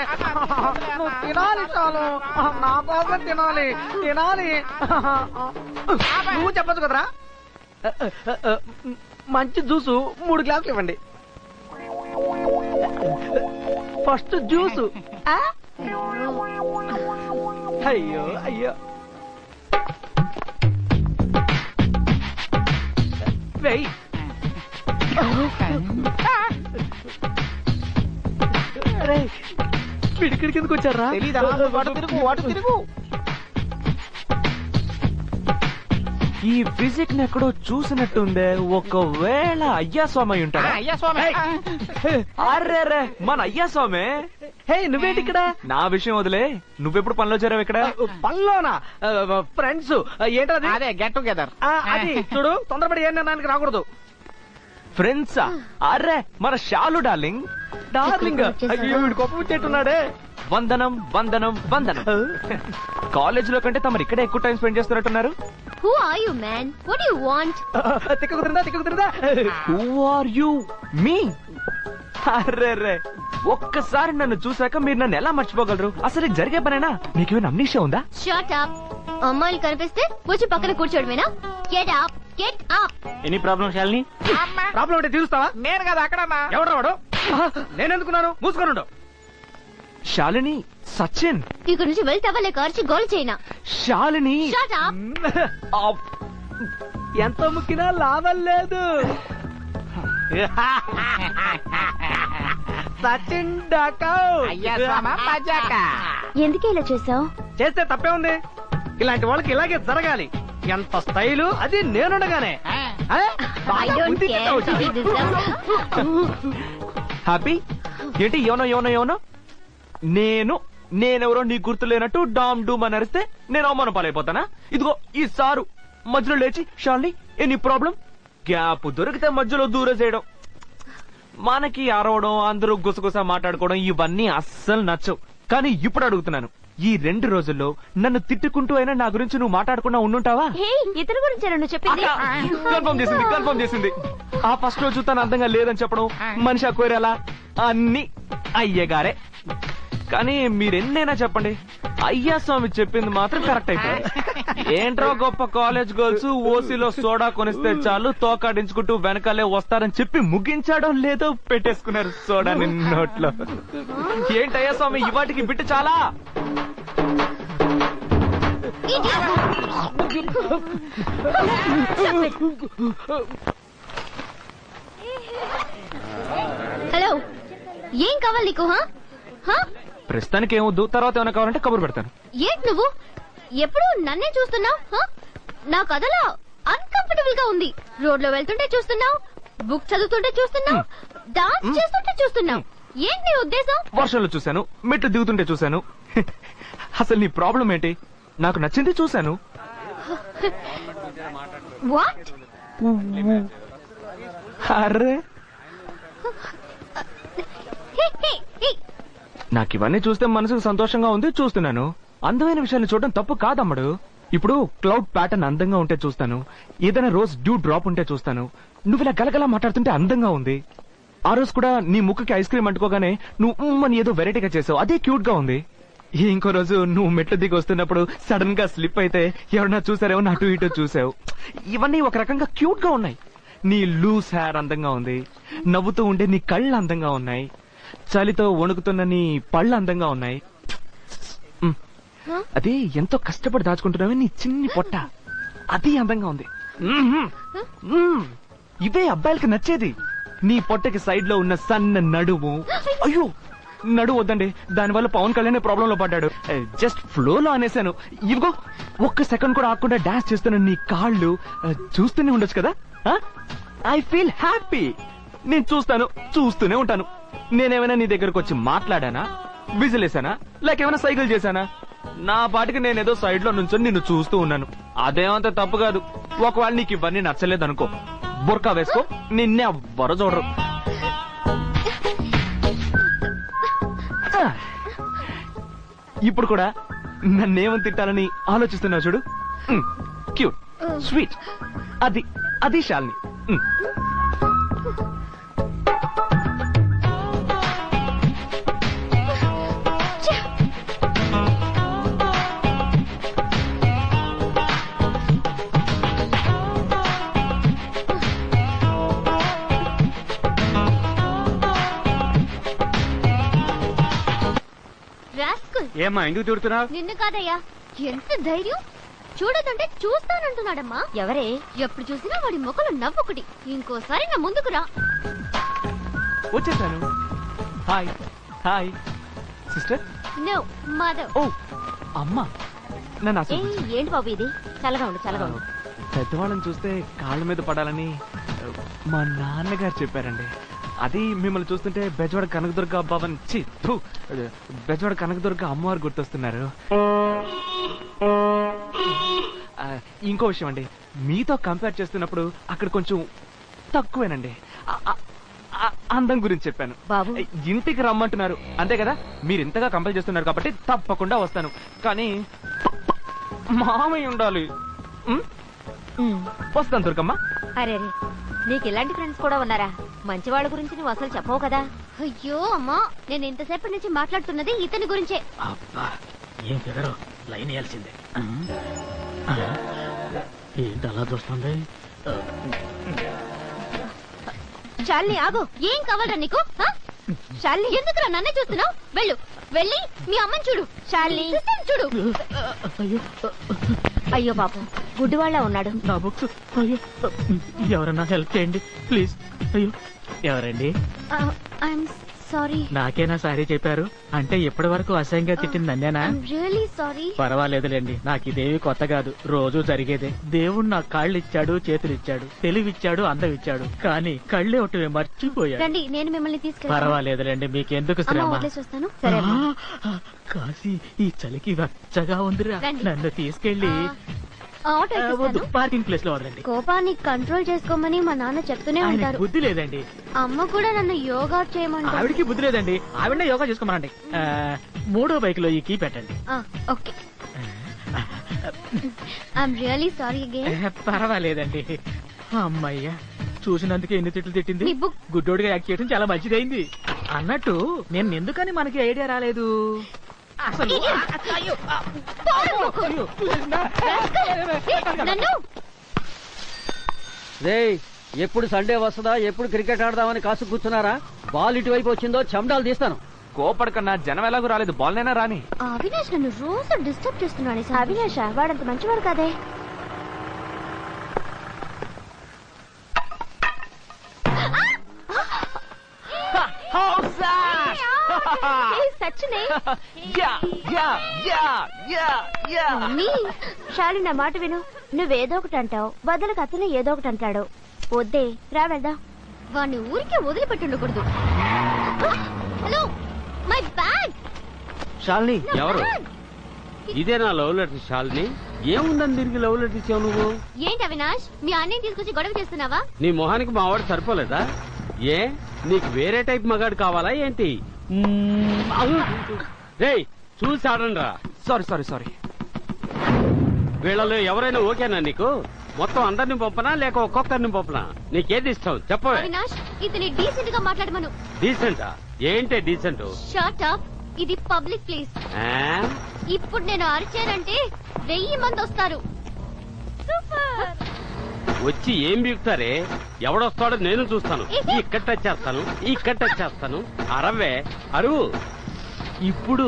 నువ్వు తినాలి చాలు. నా కోసం తినాలి. నువ్వు చెప్పచ్చు కదరా. మంచి జ్యూసు 3 గ్లాసులు ఇవ్వండి. First juice. అయ్యో వెయ్యి. పిడికిడి కిందకు వచ్చారా? తెలీదా? వాటు తిరుగు. ఈ ఫిజిక్ ఎక్కడో చూసినట్టుందే. ఒకవేళ అయ్యా స్వామి ఉంటాడా? అయ్యా స్వామి. అర్రే మన అయ్యా స్వామి. హే నువ్వేంటి ఇక్కడ? నా విషయం వదిలే, నువ్వెప్పుడు పనిలో చేరావు ఇక్కడ? పనిలోనా? ఫ్రెండ్స్ ఏంటది? అదే గెట్ టుగెదర్. అది చూడు, తొందరపడి ఏ నిర్ణయానికి రాకూడదు. ఫ్రెండ్సా? అర్రే మన షాలు డార్లింగ్. అయ్యో వీడు గొప్ప ముచ్చేట్టున్నాడే. వందనం కాలేజ్ లో కంటే తమరు ఇక్కడే ఎక్కువ టైం స్పెండ్ చేస్తున్నట్టున్నారు. Who are you, man? What do you want? తిక్క కుదిరిందా? Who are you? Me? అర్రే ఒక్కసారి నన్ను చూసాక మీరు నన్ను ఎలా మర్చిపోగలరు? అసలు ఇది జరిగే పనేనా? మీకేమైనా అమ్నీషియా ఉందా? Shut up. అమ్మాయిలు కనిపిస్తే వచ్చి పక్కన కూర్చోడమేనా? Get up. Any problem Shalini? Problem అంటే తీరుస్తావా? నేను కదా అక్కడన్నా. ఎవడ్రా వాడు? నేనెందుకున్నాను? మూసుకొని. శాలిని, సచిన్. ఇక్కడ నుంచి వెళ్తావా లేక అరిచి గోల్ చేయనా? శాలిని. Shut up. ఎంత ముక్కినా లాభం లేదు. సచిన్ అయ్యా స్వామి మజాక. ఎందుకే ఇలా చేసావు? చేస్తే తప్పే ఉంది. ఇలాంటి వాళ్ళకి ఇలాగే జరగాలి. ఎంత స్టైలు, అది నేనుండగానే. I don't care. You deserve. Happy ఏంటి? యోనో నేనెవరో నీ గుర్తు లేనట్టు డామ్ డూమ్ అని అరిస్తే నేను అవమానం పాలైపోతానా? ఇదిగో ఈ సారు మధ్యలో లేచి షాలిని ఎనీ ప్రాబ్లం, గ్యాప్ దొరికితే మధ్యలో దూరేసేయడం. మనకి అరవడం, అందరూ గుసగుస మాట్లాడుకోవడం ఇవన్నీ అస్సలు నచ్చవు. కానీ ఇప్పుడు అడుగుతున్నాను, ఈ 2 రోజుల్లో నన్ను తిట్టుకుంటూ అయినా నా గురించి నువ్వు మాట్లాడకుండా ఉండుంటావా? ఇతని గురించి నువ్వు చెప్పింది. కన్ఫర్మ్ చేసింది. ఆ ఫస్ట్ రోజు తను అందంగా లేదని చెప్పడం, మనిషి అక్వేరేలా అన్ని అయ్యగారే. కానీ మీరెన్నైనా చెప్పండి, అయ్యా స్వామి చెప్పింది మాత్రం కరెక్ట్ అయిపోయింది. ఏంట్రో గొప్ప కాలేజ్ గర్ల్స్ ఓసీలో సోడా కొనిస్తే చాలు తోకాడించుకుంటూ వెనకాలే వస్తారని చెప్పి ముగించాడో లేదో పెట్టేసుకున్నారు సోడా నోట్లో. ఏంటయ్యా స్వామి ఇవాటికి బిట్టు చాలా? హలో, ఏం కావాలి నీకు? ప్రస్తుతానికి ఏమొద్దు, తర్వాత ఏమైనా కావాలంటే కబురు పెడతాను. ఏంటి నువ్వు ఎప్పుడు నన్నే చూస్తున్నావు? నా కథలో అన్కంఫర్టబుల్ గా ఉంది. రోడ్ లో వెళ్తుంటే చూస్తున్నావు, బుక్ చదువుతుంటే చూస్తున్నావు, డాన్స్ చేస్తుంటే చూస్తున్నావు. ఏంటి నీ ఉద్దేశం? వర్షంలో చూశాను, మెట్లు దిగుతుంటే చూశాను. అసలు నీ ప్రాబ్లం ఏంటి? నాకు నచ్చింది చూశాను. వాట్? అర్రే నాకు ఇవన్నీ చూస్తే మనసుకు సంతోషంగా ఉంది, చూస్తున్నాను. అందమైన విషయాన్ని చూడడం తప్పు కాదమ్మడు. ఇప్పుడు క్లౌడ్ ప్యాటర్న్ అందంగా ఉంటే చూస్తాను, ఏదైనా రోజ్ డ్యూ డ్రాప్ ఉంటే చూస్తాను. నువ్వు ఇలా గలగలా మాట్లాడుతుంటే అందంగా ఉంది. ఆ రోజు కూడా నీ ముక్కుకి ఐస్ క్రీమ్ అంటుకోగానే నువ్వు ఏదో వెరైటీగా చేసావు, అదే క్యూట్ గా ఉంది. ఇంకో రోజు నువ్వు మెట్లు దిగి వస్తున్నప్పుడు సడన్ గా స్లిప్ అయితే ఎవరన్నా చూసారేమో అటు ఇటు చూసావు. ఇవన్నీ ఒక రకంగా క్యూట్ గా ఉన్నాయి. నీ లూస్ హెయిర్ అందంగా ఉంది, నవ్వుతూ ఉండే నీ కళ్ళు అందంగా ఉన్నాయి, చలితో వణుకుతున్న నీ పళ్ళు అందంగా ఉన్నాయి. అది ఎంతో కష్టపడి దాచుకుంటున్నావే నీ చిన్ని పొట్ట, అది అందంగా ఉంది. ఇవే అబ్బాయిలకి నచ్చేది. నీ పొట్టకి సైడ్ లో ఉన్న సన్న నడుము. అయ్యో నడువు వద్దండి, దానివల్ల పవన్ కళ్యాణ్ ప్రాబ్లం లో పడ్డాడు. జస్ట్ ఫ్లో లో అనేసాను. ఇదిగో ఒక్క సెకండ్ కూడా ఆకుండా డాన్స్ చేస్తున్న నీ కాళ్ళు చూస్తూనే ఉండొచ్చు కదా. I feel happy. నేను చూస్తూనే ఉంటాను. నేనేమైనా నీ దగ్గరకు వచ్చి మాట్లాడానా? విజిలేసానా లేక ఏమైనా సైకిల్ చేశానా? నా పాటికి నేనేదో సైడ్ లో నుంచొని నిన్ను చూస్తూ ఉన్నాను. అదేమంత తప్పు కాదు. ఒకవేళ నీకు ఇవన్నీ నచ్చలేదు అనుకో, బుర్కా వేసుకో, నిన్నే ఎవ్వరు చూడరు. ఇప్పుడు కూడా నన్నేమని తిట్టాలని ఆలోచిస్తున్నావు చూడు. క్యూట్, స్వీట్, అది శాలిని. ఏమ్మా ఎందుకు తిడుతున్నావు? నిన్ను కాదయ్యా, ఎంత ధైర్యం! చూడదంటే చూస్తానంటున్నాడమ్మా. ఎవరే? ఎప్పుడు చూసినా వాడి మొక్కలు నవ్వుకుడి. ఇంకోసారి నా ముందుకు రా. వచ్చేసాను. Hi hi sister. No mother. ఓ అమ్మా, నన్ను అసలు ఏంటి బాబు ఇది? చల్లగా ఉండు, చల్లగా ఉండు. పెద్దవాళ్ళని చూస్తే కాళ్ళ మీద పడాలని మా నాన్నగారు చెప్పారండి. అది మిమ్మల్ని చూస్తుంటే బెజవాడ కనకదుర్గ భవన్ బెజవాడ కనకదుర్గ అమ్మవారు గుర్తొస్తున్నారు. ఇంకో విషయం అండి, మీతో కంపేర్ చేస్తున్నప్పుడు అక్కడ కొంచెం తక్కువేనండి. అందం గురించి చెప్పాను. బాబు ఇంటికి రమ్మంటున్నారు అంతే కదా, మీరు ఇంతగా కంపేర్ చేస్తున్నారు కాబట్టి తప్పకుండా వస్తాను. కానీ మామయ్య ఉండాలి. వస్తాను దుర్గమ్మ. అరే నీకు ఇలాంటి ఫ్రెండ్స్ కూడా ఉన్నారా? మంచి వాళ్ళ గురించి నువ్వు అసలు చెప్పవు కదా. అయ్యో అమ్మా, నేను ఇంతసేపటి నుంచి మాట్లాడుతున్నది ఇతని గురించే. అబ్బా ఏం ఫిగరు, లైన్ వేయాల్సిందే. ఏంటి అలా చూస్తుంది? శాలిని ఆగు. ఏం కావాలరా నీకు? శాలిని ఎందుకురా నన్నే చూస్తున్నావు? వెళ్ళు, వెళ్ళి మీ అమ్మని చూడు. శాలిని చూడు. అయ్యో పాపం, గుడ్డివాళ్ళ ఉన్నాడు. నా బుక్స్. అయ్యో ఎవరన్నా హెల్ప్ చేయండి ప్లీజ్. అయ్యో ఎవరండి? I'm sorry. నాకేనా సారీ చెప్పారు? అంటే ఇప్పటి వరకు అసహ్యంగా తిట్టింది నన్నేనా? Really sorry. పర్వాలేదులేండి, నాకు ఇదేవి కొత్త కాదు, రోజు జరిగేదే. దేవుడు నాకు కాళ్ళు ఇచ్చాడు, చేతులు ఇచ్చాడు, తెలివిచ్చాడు, అందం ఇచ్చాడు, కానీ కళ్ళే ఒకటి మర్చిపోయాడు. రండి, నేను మిమ్మల్ని తీసుకెళ్తాను. పర్వాలేదులేండి, మీకెందుకు శ్రమ. వస్తాను. సరే కాశీ ఈ చలికి వెచ్చగా ఉందిరా, నన్ను తీసుకెళ్లి ఆటో ఎక్కిస్తాను. పార్కింగ్ ప్లేస్ లో వదలండి. కోపాన్ని కంట్రోల్ చేసుకోమని మా నాన్న చెప్తూనే ఉంటారు. బుద్ధి లేదండి. అమ్మ కూడా నన్ను యోగా చేయమంటారు. ఆవిడికి బుద్ధి లేదండి, ఆవిడనే యోగా చేసుకోమనండి. 3వ బైక్ లో ఈ కీ పెట్టండి. Okay. I'm really sorry again. పర్వాలేదండి. అమ్మయ్యా, చూసినందుకే ఎన్ని తిట్లు తిట్టింది. నీ బుక్. గుడ్డోడిగా యాక్ట్ చేయడం చాలా మంచిదైంది. అన్నట్టు నేను ఎందుకని మనకి ఐడియా రాలేదు అసలు? రేయ్, ఎప్పుడు సండే వస్తుందా, ఎప్పుడు క్రికెట్ ఆడదామని కాసు కూర్చున్నారా? బాల్ ఇటువైపు వచ్చిందో చెమటాలు తీస్తాను. కోపడకన్నా, జనం ఎలాగో రాలేదు, బాల్ నైనా రాని. అవినాష్ నన్ను రోజు డిస్టర్బ్ చేస్తున్నాడు. అవినాష్ వాడంత మంచివాడు కాదే. షాలి, నా మాట విను. నువ్వేదో ఒకటి అంటావు, బదులకు అతను ఏదో ఒకటి అంటాడు. వద్దే, రా వెళ్దాం. వాడిని ఊరికే వదిలిపెట్టుండకూడదు. Hello, my bag. శాలిని ఎవరు? ఇదే నా లవ్ లెటర్ శాలిని. ఏముందని తిరిగి లవ్ లెటర్ ఇచ్చావు నువ్వు? ఏంటి అవినాష్, మీ అన్నయ్య తీసుకొచ్చి గొడవ చేస్తున్నావా? నీ మొహానికి మా వాడు సరిపోలేదా? ఏ, నీకు వేరే టైప్ మగాడు కావాలా ఏంటి? రేయ్, చూసి ఆడండి రా. సారీ. వీళ్ళలో ఎవరైనా ఓకేనా నీకు? మొత్తం అందరిని పంపనా లేక ఒక్కొక్కరిని పంపనా? నీకేది ఇష్టం చెప్పవే. అవినాష్, ఇతని డీసెంట్ గా మాట్లాడమను. డీసెంటా? ఏంటే డీసెంట్? షట్ అప్, ఇది పబ్లిక్ ప్లేస్. ఇప్పుడు నేను అరిచానంటే 1000 మంది వస్తారు. వచ్చి ఏం బీగుతారే? ఎవడొస్తాడో నేను చూస్తాను. ఇక్కడ టచ్ చేస్తాను, ఇక్కడ టచ్ చేస్తాను. అరవే అరువు. ఇప్పుడు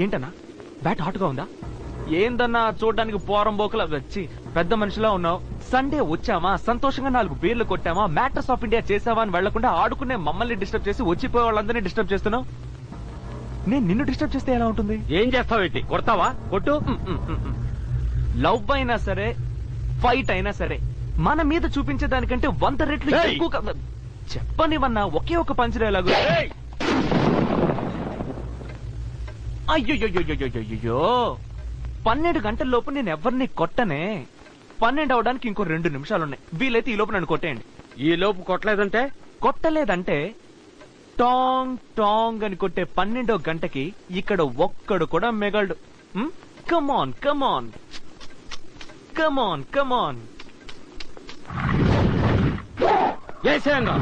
ఏంటన్నా, బ్యాట్ హాట్ గా ఉందా? ఏందన్నా చూడడానికి పోరం బోకలా వచ్చి పెద్ద మనిషిలా ఉన్నావు. సండే వచ్చామా, సంతోషంగా 4 బీర్లు కొట్టామా, మ్యాటర్స్ ఆఫ్ ఇండియా చేసావా అని వెళ్లకుండా ఆడుకునే మమ్మల్ని డిస్టర్బ్ చేసి వచ్చిపోయే వాళ్ళందరినీ డిస్టర్బ్ చేస్తున్నావు. నేను నిన్ను డిస్టర్బ్ చేస్తే ఎలా ఉంటుంది? ఏం చేస్తావేంటి? కొడతావా? కొట్టు. లవ్ అయినా సరే, ఫైట్ అయినా సరే, మన మీద చూపించే దానికంటే 100 రెట్లు ఎక్కువ. చెప్పనివన్నా ఒకే ఒక పంచ్ డైలాగు. అయ్యో 12 గంటల లోపు నేను ఎవరిని కొట్టనే. 12 అవడానికి ఇంకో 2 నిమిషాలున్నాయి. వీలైతే ఈ లోపు నన్ను కొట్టేయండి. ఈ లోపు కొట్టలేదంటే కొట్టలేదంటే టాంగ్ టాంగ్ అని కొట్టే 12వ గంటకి ఇక్కడ ఒక్కడు కూడా మిగలడు. కమాన్ కమాన్ కమాన్ కమాన్. ఏసేయండి.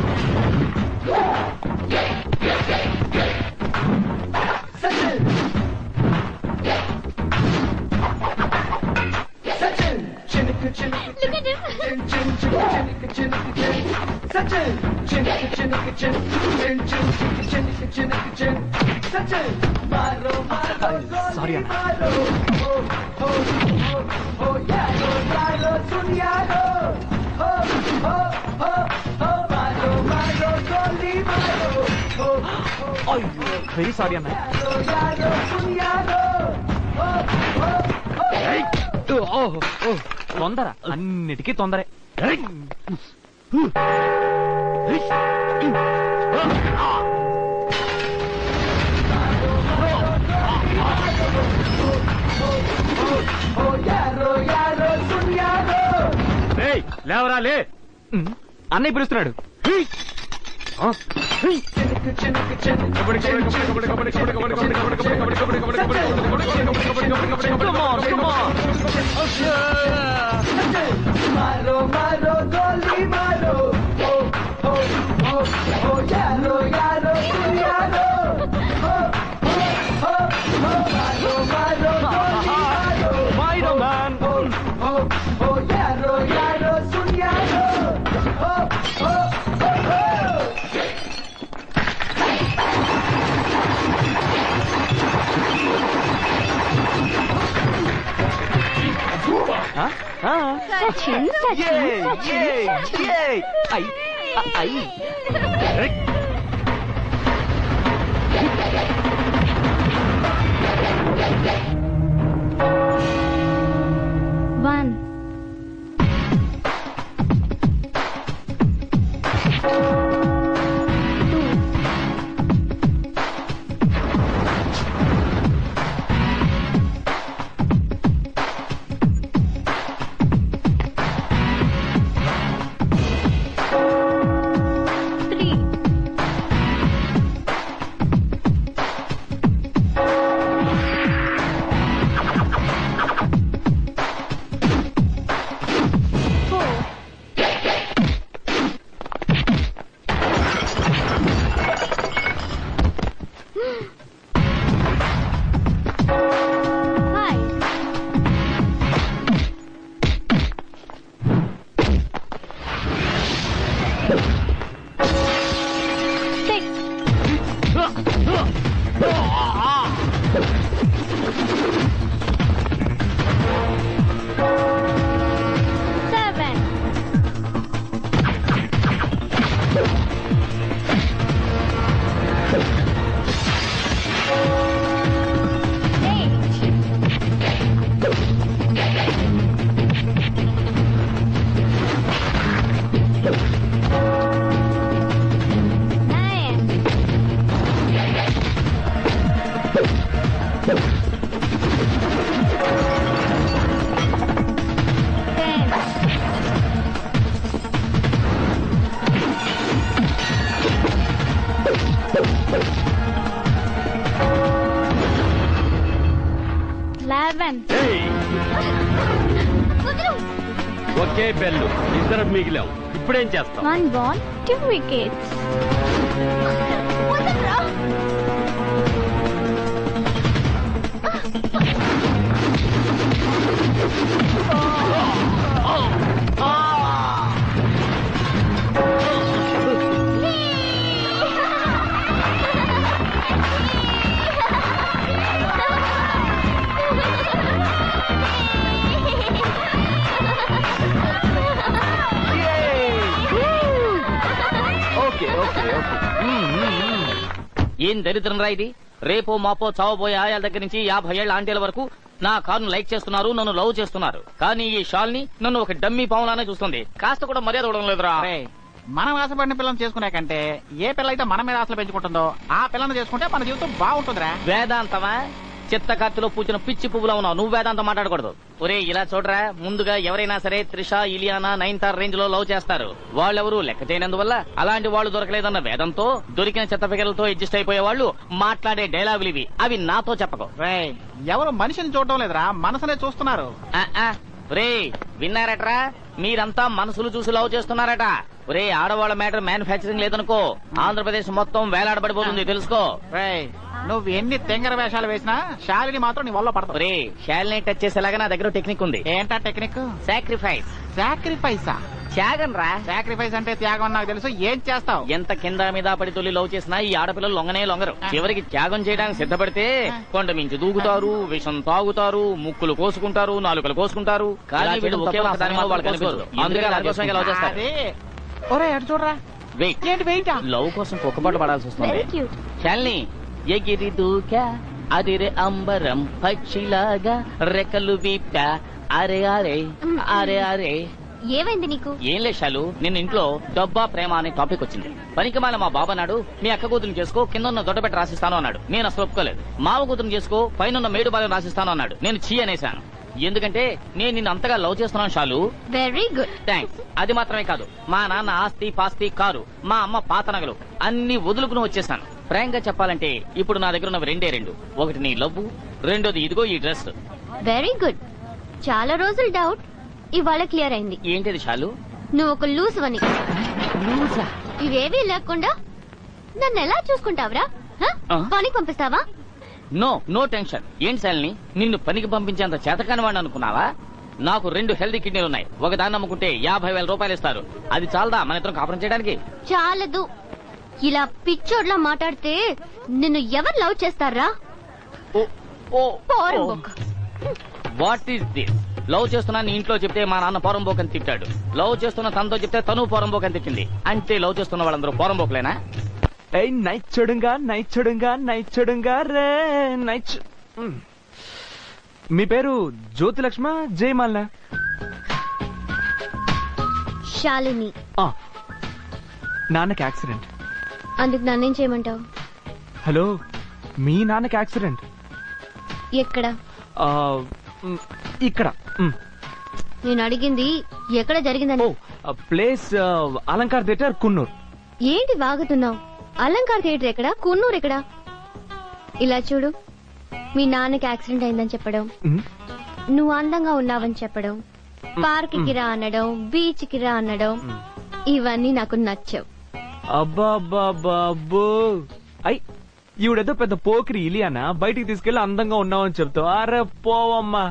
Look at him. సారీ అన్న. వెరీ సారీ అన్న. తొందర, అన్నిటికీ తొందరే. లేవరా లే. అన్నయ్య పిలుస్తున్నాడు. Sachin, Sachin, Sachin. One. ఒకే బెల్లు, ఇద్దరం మిగిలాం. ఇప్పుడేం చేస్తాం? 1 ball, 2 wickets. ఏం దరిద్రం రా ఇది. రేపో మాపో చావబోయే ఆయాల దగ్గర నుంచి 50 ఏళ్ల ఆంటీల వరకు నా కారును లైక్ చేస్తున్నారు, నన్ను లవ్ చేస్తున్నారు. కానీ ఈ షాల్ని నన్ను ఒక డమ్మీ పావులానే చూస్తుంది. కాస్త కూడా మర్యాద ఇవ్వడం లేదురా. మనం ఆశపడిన పిల్లని చేసుకునే కంటే ఏ పిల్ల అయితే మన మీద ఆశలు పెంచుకుంటుందో ఆ పిల్లని చేసుకుంటే మన జీవితం బాగుంటుందిరా. వేదాంతమా? చిత్తకత్తిలో పూచిన పిచ్చి పువ్వులో ఉన్నావు. నువ్వు వేదాంతం మాట్లాడకూడదు. ఒరే ఇలా చూడరా, ముందుగా ఎవరైనా సరే త్రిష, ఇలియానా, నైన్తార్ రేంజ్ లో లవ్ చేస్తారు. వాళ్ళెవరూ లెక్క చేయనందువల్ల అలాంటి వాళ్ళు దొరకలేదన్న వేదంతో దొరికిన చెత్త ఫిగర్లతో అడ్జస్ట్ అయిపోయే వాళ్ళు మాట్లాడే డైలాగులు ఇవి. అవి నాతో చెప్పకు. రేయ్, ఎవరు మనిషిని చూడటం లేదురా, మనసునే చూస్తున్నారు. రే విన్నారట్రా, మీరంతా మనసులు చూసి లవ్ చేస్తున్నారట. ఒరే ఆడవాళ్ళ మ్యాటర్ మ్యానుఫ్యాక్చరింగ్ లేదనుకో, ఆంధ్రప్రదేశ్ మొత్తం వేలాడబడిపోతుంది తెలుసుకో. రేయ్, నువ్వు ఎన్ని తెంగర వేషాలు వేసినా శాలిని మాత్రం నీ వల్ల పడతావు. ఒరే శాలిని టచ్ చేసేలాగా నా దగ్గర టెక్నిక్ ఉంది. ఏంటా టెక్నిక్? సాక్రిఫైస్. సాక్రిఫైసా? త్యాగం రా. సాక్రిఫైస్ అంటే త్యాగం నాకు తెలుసు. ఏం చేస్తావు? ఎంత కింద మీద పడి తొలి లవ్ చేసినా ఈ ఆడపిల్లలు లొంగనే లొంగరు. చివరికి త్యాగం చేయడానికి సిద్ధపడితే కొండ మించి దూకుతారు, విషం తాగుతారు, ముక్కులు కోసుకుంటారు, నాలుకలు కోసుకుంటారు. కానీ వీళ్ళు ఒకే ఒక్క దాని మీద వాళ్ళు కనిపించరు. అందుకే దానికోసం లవ్ చేస్తారు. అదే. ఒరే అటు చూడరా. వెయిట్. ఏంటి వెయిట్? లవ్ కోసం కుక్కపాటు పడాల్సి వస్తుంది. Very cute. శాలిని ఎగిరి దూకా అదిరే అంబరం పక్షిలాగా రెక్కలు వీపా అరే అరే అరే అరే. ఏమైంది నీకు? ఏం లేదు శాలు, నిన్న ఇంట్లో డబ్బా ప్రేమ అనే టాపిక్ వచ్చింది. పనికిమాల మా బాబా నాడు మీ అక్క కూతురు చేసుకో, కింద ఉన్న దొడ్డబెట్ట రాసిస్తాను అన్నాడు. నేను అసలు ఒప్పుకోలేదు. మావ కూతురు చేసుకో, పైన మేడు బాగా రాసిస్తాను అన్నాడు. నేను చీ అనేశాను. ఎందుకంటే నేను నిన్ను అంతగా లవ్ చేస్తున్నాను శాలు. Very good. థ్యాంక్స్. అది మాత్రమే కాదు, మా నాన్న ఆస్తి పాస్తి కారు, మా అమ్మ పాత నగలు అన్ని వదులుకుని వచ్చేసాను. ఫ్రాంక్ గా చెప్పాలంటే ఇప్పుడు నా దగ్గర ఉన్నవి రెండే రెండు. ఒకటి నీ లవ్, రెండోది ఇదిగో ఈ డ్రెస్. Very good. చాలా రోజులు డౌట్ ఇవాళ క్లియర్ అయింది. ఏంటిది శాలు? నువ్వు ఒక లూస్ అని. ఇవేవీ లేకుండా నన్ను ఎలా చూసుకుంటావురా? పనికి పంపిస్తావా? No no tension. ఏంటి శాలిని, నిన్ను పనికి పంపించేంత చేతకాని వాడిని అనుకున్నావా? నాకు 2 హెల్దీ కిడ్నీలు ఉన్నాయి. ఒక దాన్ని అమ్ముకుంటే 50,000 రూపాయలు ఇస్తారు. అది చాలదా మన ఇద్దరం కాపురం చేయడానికి? చాలదు. ఇలా పిచ్చోడ్లా మాట్లాడితే నిన్ను ఎవరు లవ్ చేస్తారా? What is this? లవ్ చేస్తున్నా నీ ఇంట్లో చెప్తే మా నాన్న పోరంబోకని తిట్టాడు. లవ్ చేస్తున్న తనతో చెప్తే తను పోరంబోకని తిట్టింది. అంటే లవ్ చేస్తున్న వాళ్ళందరూ పోరంబోకులేనా? నైట్ చూడుగా రే నైట్. మీ పేరు జ్యోతిలక్ష్మ జయమాల? శాలిని. నాన్నకి యాక్సిడెంట్. అందుకు నన్నేం చేయమంటావు? హలో, మీ నాన్నకి యాక్సిడెంట్. ఎక్కడ? ఇక్కడ. నేను అడిగింది ఎక్కడ జరిగిందని. Place Alankar theatre, Coonoor. ఏంటి వాగుతున్నావు? అలంకార్ థియేటర్ ఎక్కడ, కున్నూరు ఎక్కడ? ఇలా చూడు, మీ నాన్నకి యాక్సిడెంట్ అయిందని చెప్పడం, నువ్వు అందంగా ఉన్నావని చెప్పడం, పార్క్ కి రా అనడం, బీచ్ కి రా అనడం, ఇవన్నీ నాకు నచ్చవు. అబ్బాబ్బాబ్బో, అయ్ ఈవిడేదో పెద్ద పోకిరి ఇలియానా బయటికి తీసుకెళ్లి అందంగా ఉన్నావని చెప్తావు. అరే పోవమ్మా,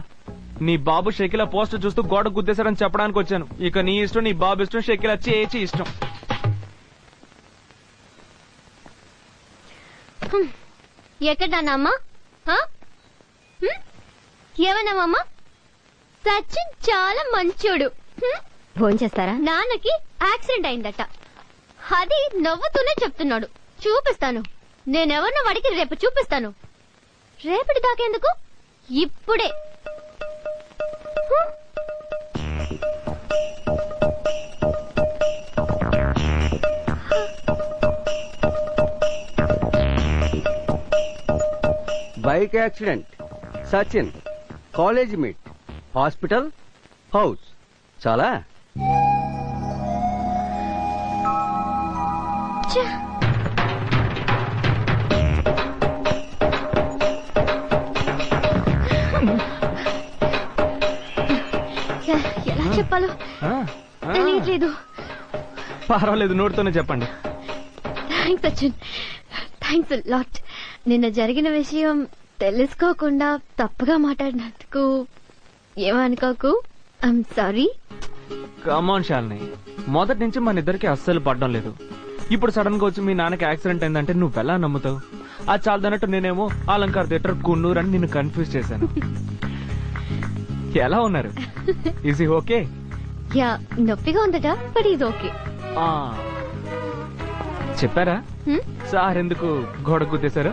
నీ బాబు షకిలా పోస్టర్ చూస్తూ గోడ గుద్దేశాడని చెప్పడానికి వచ్చాను. ఇక నీ ఇష్టం, నీ బాబు ఇష్టం, షకిలా చేచి ఇష్టం. ఎక్కడన్నామ్మా? ఏమన్నామమ్మా? సచిన్ చాలా మంచోడు. ఫోన్ చేస్తారా? నాన్నకి యాక్సిడెంట్ అయిందట. అది నవ్వుతూనే చెప్తున్నాడు. చూపిస్తాను. నేనెవరినో వాడికి రేపు చూపిస్తాను. రేపటి దాకేందుకు, ఇప్పుడే. Bike accident, Sachin, college meet, hospital, house. చాలా ఎలా చెప్పాలో తెలియట్లేదు. పర్వాలేదు, నోటితోనే చెప్పండి. Thanks Sachin, thanks lot. నిన్న జరిగిన విషయం తెలుసుకోకుండా తప్పుగా మాట్లాడినందుకు ఏమనుకోకు. I'm sorry. కమాన్ శాలిని, మొదటి నుంచి మన ఇద్దరికి అస్సలు పడడం లేదు. ఇప్పుడు సడన్ గా వచ్చి మీ నాన్నకి యాక్సిడెంట్ అయిందంటే నువ్వెలా నమ్ముతావు? అది చాలదన్నట్టు నేనేమో అలంకార్ థియేటర్, కున్నూరు అని నిన్ను కన్ఫ్యూజ్ చేశాను. ఎలా ఉన్నారు? Is he okay? యా, నొప్పిగా ఉందట, బట్ ఈజ్ ఓకే. చెప్పారా సార్ ఎందుకు గోడ గుద్దేశారు?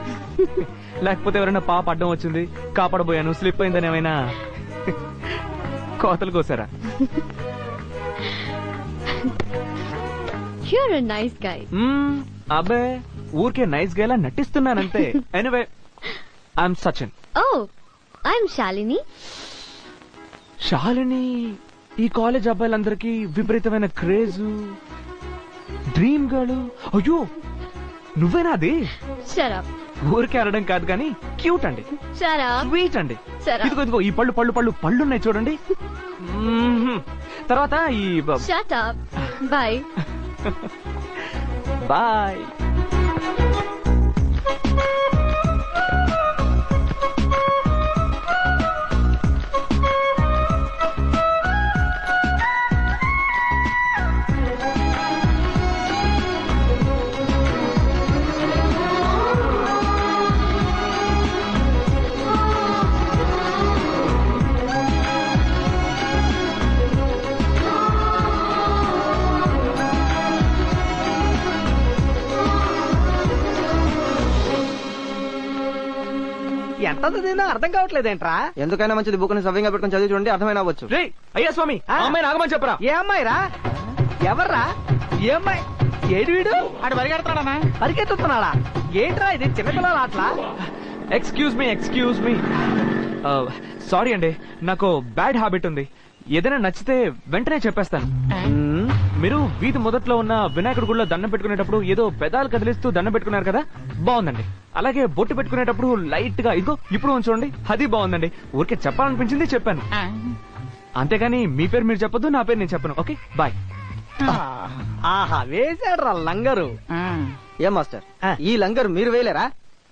లేకపోతే ఎవరైనా పాప అడ్డం వచ్చింది, కాపాడబోయాను, స్లిప్ అయిందని ఏమైనా కోతలు కోసారా? You're a nice guy. అబ్బే ఊరికే నైస్ గేలా నటిస్తున్నానంతే. Anyway I'm Sachin. Oh I'm Shalini. Shalini, ఈ కాలేజ్ అబ్బాయిలందరికీ విపరీతమైన క్రేజ్, డ్రీమ్ గర్ల్. అయ్యో నువ్వేనా అది? Shut up. ఊరికే అనడం కాదు కానీ క్యూట్ అండి, షట్ అప్. స్వీట్ అండి. Shut up. ఇదిగో ఈ పళ్ళు ఉన్నాయి చూడండి. తర్వాత ఈ షట్ అప్. బై. బాయ్. ఎంత చదివినా అర్థం కావట్లేదేంట్రా? ఎందుకైనా మంచిది బుక్ ని సవ్యంగా పెట్టుకుని చదివి చూడండి, అర్థమైనా అవ్వచ్చు. రే అయ్యా స్వామి, ఆ అమ్మాయిని ఆగమని చెప్పరా. ఏ అమ్మాయిరా? ఎవర్రా? ఏ అమ్మాయి? ఏడు వీడు ఆడు పరిగెడతాడనా? పరిగెత్తుతున్నాడా? ఏంట్రా ఇది చిన్నపిల్లల ఆటలా? Excuse me. సారీ అండి, నాకు బ్యాడ్ హ్యాబిట్ ఉంది. ఏదైనా నచ్చితే వెంటనే చెప్పేస్తాను. మీరు వీధి మొదట్లో ఉన్న వినాయకుడి గుడిలో దండం పెట్టుకునేటప్పుడు ఏదో పెదాలు కదిలిస్తూ దండం పెట్టుకున్నారు కదా, బాగుందండి. అలాగే బొట్టు పెట్టుకునేటప్పుడు లైట్ గా ఇదిగో ఇప్పుడు చూడండి, అది బాగుందండి. ఊరికే చెప్పాలనిపించింది చెప్పాను, అంతేగాని మీ పేరు మీరు చెప్పొద్దు, నా పేరు నేను చెప్పను. Okay bye. ఆహా వేసాడు రా లంగరు. ఏం మాస్టర్, ఈ లంగర్ మీరు వేయలేరా?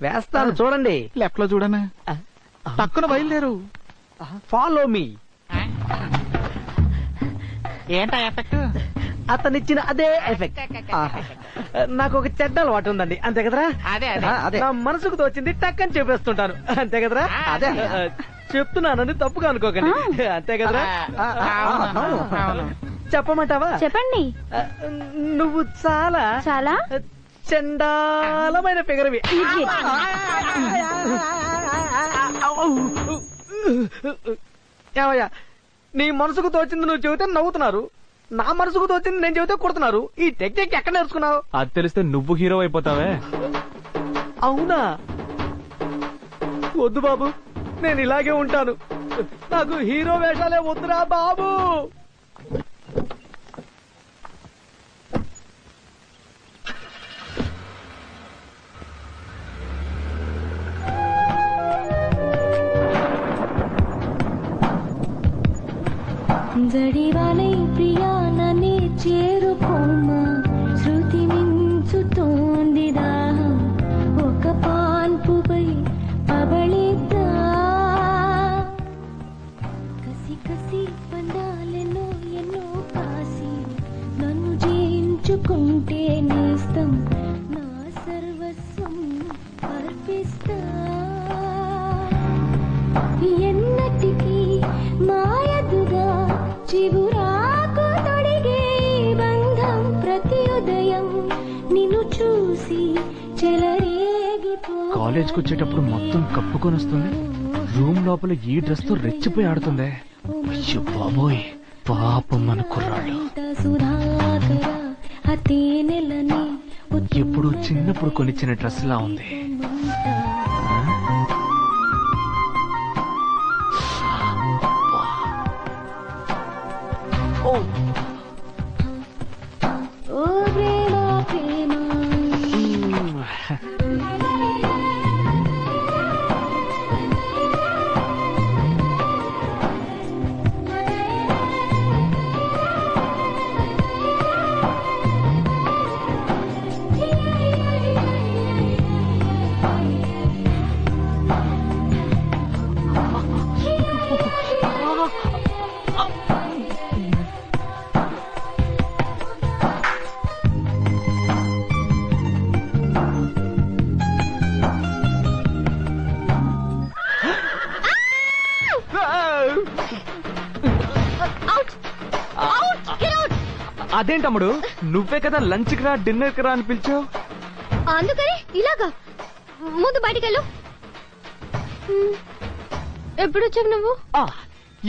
వేస్తాను చూడండి. లెఫ్ట్ లో చూడనా? పక్కన బయలుదేరు. Follow me. ఏంటా ఎఫెక్ట్? అతనిచ్చిన అదే ఎఫెక్ట్. నాకు ఒక చెడ్డ అలవాటు ఉందండి, అంతే కదరా? అదే నా మనసుకు తోచింది టక్కని చెప్పేస్తుంటాను, అంతే కదరా? అదే. చెప్తున్నానని తప్పుగా అనుకోకండి, అంతే కదరా? చెప్పమంటావా? చెప్పండి. నువ్వు చాలా చాలా చండాలమైన ఫిగర్వి. ఏమయ్యా, నీ మనసుకు తోచింది నువ్వు చెబితే నవ్వుతున్నారు, నా మనసుకు తోచింది నేను చెబితే కుడుతున్నారు. ఈ టెక్నిక్ ఎక్కడ నేర్చుకున్నావు? అది తెలిస్తే నువ్వు హీరో అయిపోతావే. అవునా? వద్దు బాబు, నేను ఇలాగే ఉంటాను. నాకు హీరో వేషాలే వద్దురా బాబు. జడివాలై ప్రియాననే చేరుకోమా, శృతి మించుతోంది దాహం, ఒక పాన్పుపై పబళిద్దా, కసి కసి పండాలెన్నో ఎన్నో కాసి, నన్ను జయించుకుంటే నేస్తం, నా సర్వస్వం అర్పిస్తా, ఎన్నటికీ మాయదుగా చిగురాకు తొడిగే బంధం, ప్రతి ఉదయం నిన్ను చూసి చెలరేగిపో. కాలేజ్కి వచ్చేటప్పుడు మొత్తం కప్పుకొని వస్తుంది, రూమ్ లోపల ఈ డ్రెస్ తో రెచ్చిపోయి ఆడుతుంది. అయ్యో బాబోయ్, పాపం మన కుర్రాళ్ళు. సుధాకర అతే నెలని ఎప్పుడు చిన్నప్పుడు కొనిచ్చిన డ్రెస్ లా ఉంది. ఓ ప్రేమ ప్రేమ. అదేంటమ్ముడు, నువ్వే కదా లంచ్ కి రా డిన్నర్ కి రా అని పిలిచావు. అందుకని ఇలాగా ముందు బయటికెళ్ళు. ఎప్పుడు వచ్చావు నువ్వు?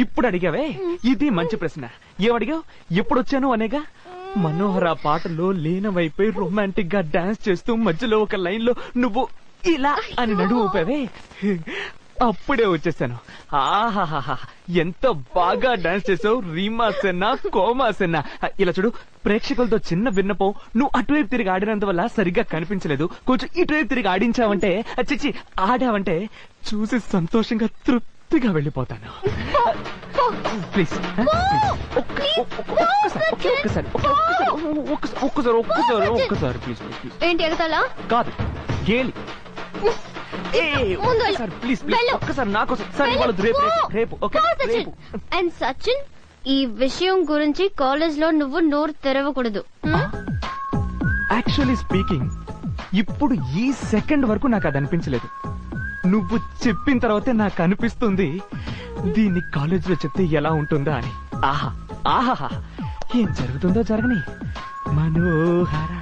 ఇప్పుడు అడిగావే, ఇది మంచి ప్రశ్న. ఏమడిగావు? ఎప్పుడు వచ్చాను అనేగా. మనోహర పాటలో లీనమైపోయి రొమాంటిక్ గా డాన్స్ చేస్తూ మధ్యలో ఒక లైన్ లో నువ్వు ఇలా అని నడువు ఊపావే, అప్పుడే వచ్చేసాను. ఆహాహా ఎంత బాగా డాన్స్ చేసావు రీమా సెన్నా కోమా సెన్నా. ఇలా చూడు, ప్రేక్షకులతో చిన్న విన్నపం, నువ్వు అటువైపు తిరిగి ఆడినందువల్ల సరిగ్గా కనిపించలేదు. కొంచెం ఇటువైపు తిరిగి ఆడించావంటే, చిచ్చి ఆడావంటే చూసి సంతోషంగా తృప్తిగా వెళ్ళిపోతాను. ప్లీజ్ ఒక్కసారి ప్లీజ్ ప్లీజ్. ఏంటి ఎగతాలా? కాదు గేలి. ముందు వెళ్ళు. ప్లీజ్ వెళ్ళు. ఒక్కసారి నా కోసం. సరే వాళ్ళు రేపు రేపు రేపు ఓకే Go, Sachin. రేపు. And Sachin, ఈ విషయం గురించి కాలేజ్ లో నువ్వు నోరు తెరవకూడదు. యాక్చువల్లీ స్పీకింగ్, ఇప్పుడు ఈ సెకండ్ వరకు నాకు అది అనిపించలేదు. నువ్వు చెప్పిన తర్వాతే నాకు అనిపిస్తుంది దీన్ని కాలేజీలో చెప్తే ఎలా ఉంటుందా అని. ఆహా ఆహా ఏం జరుగుతుందో జరగని. మనోహర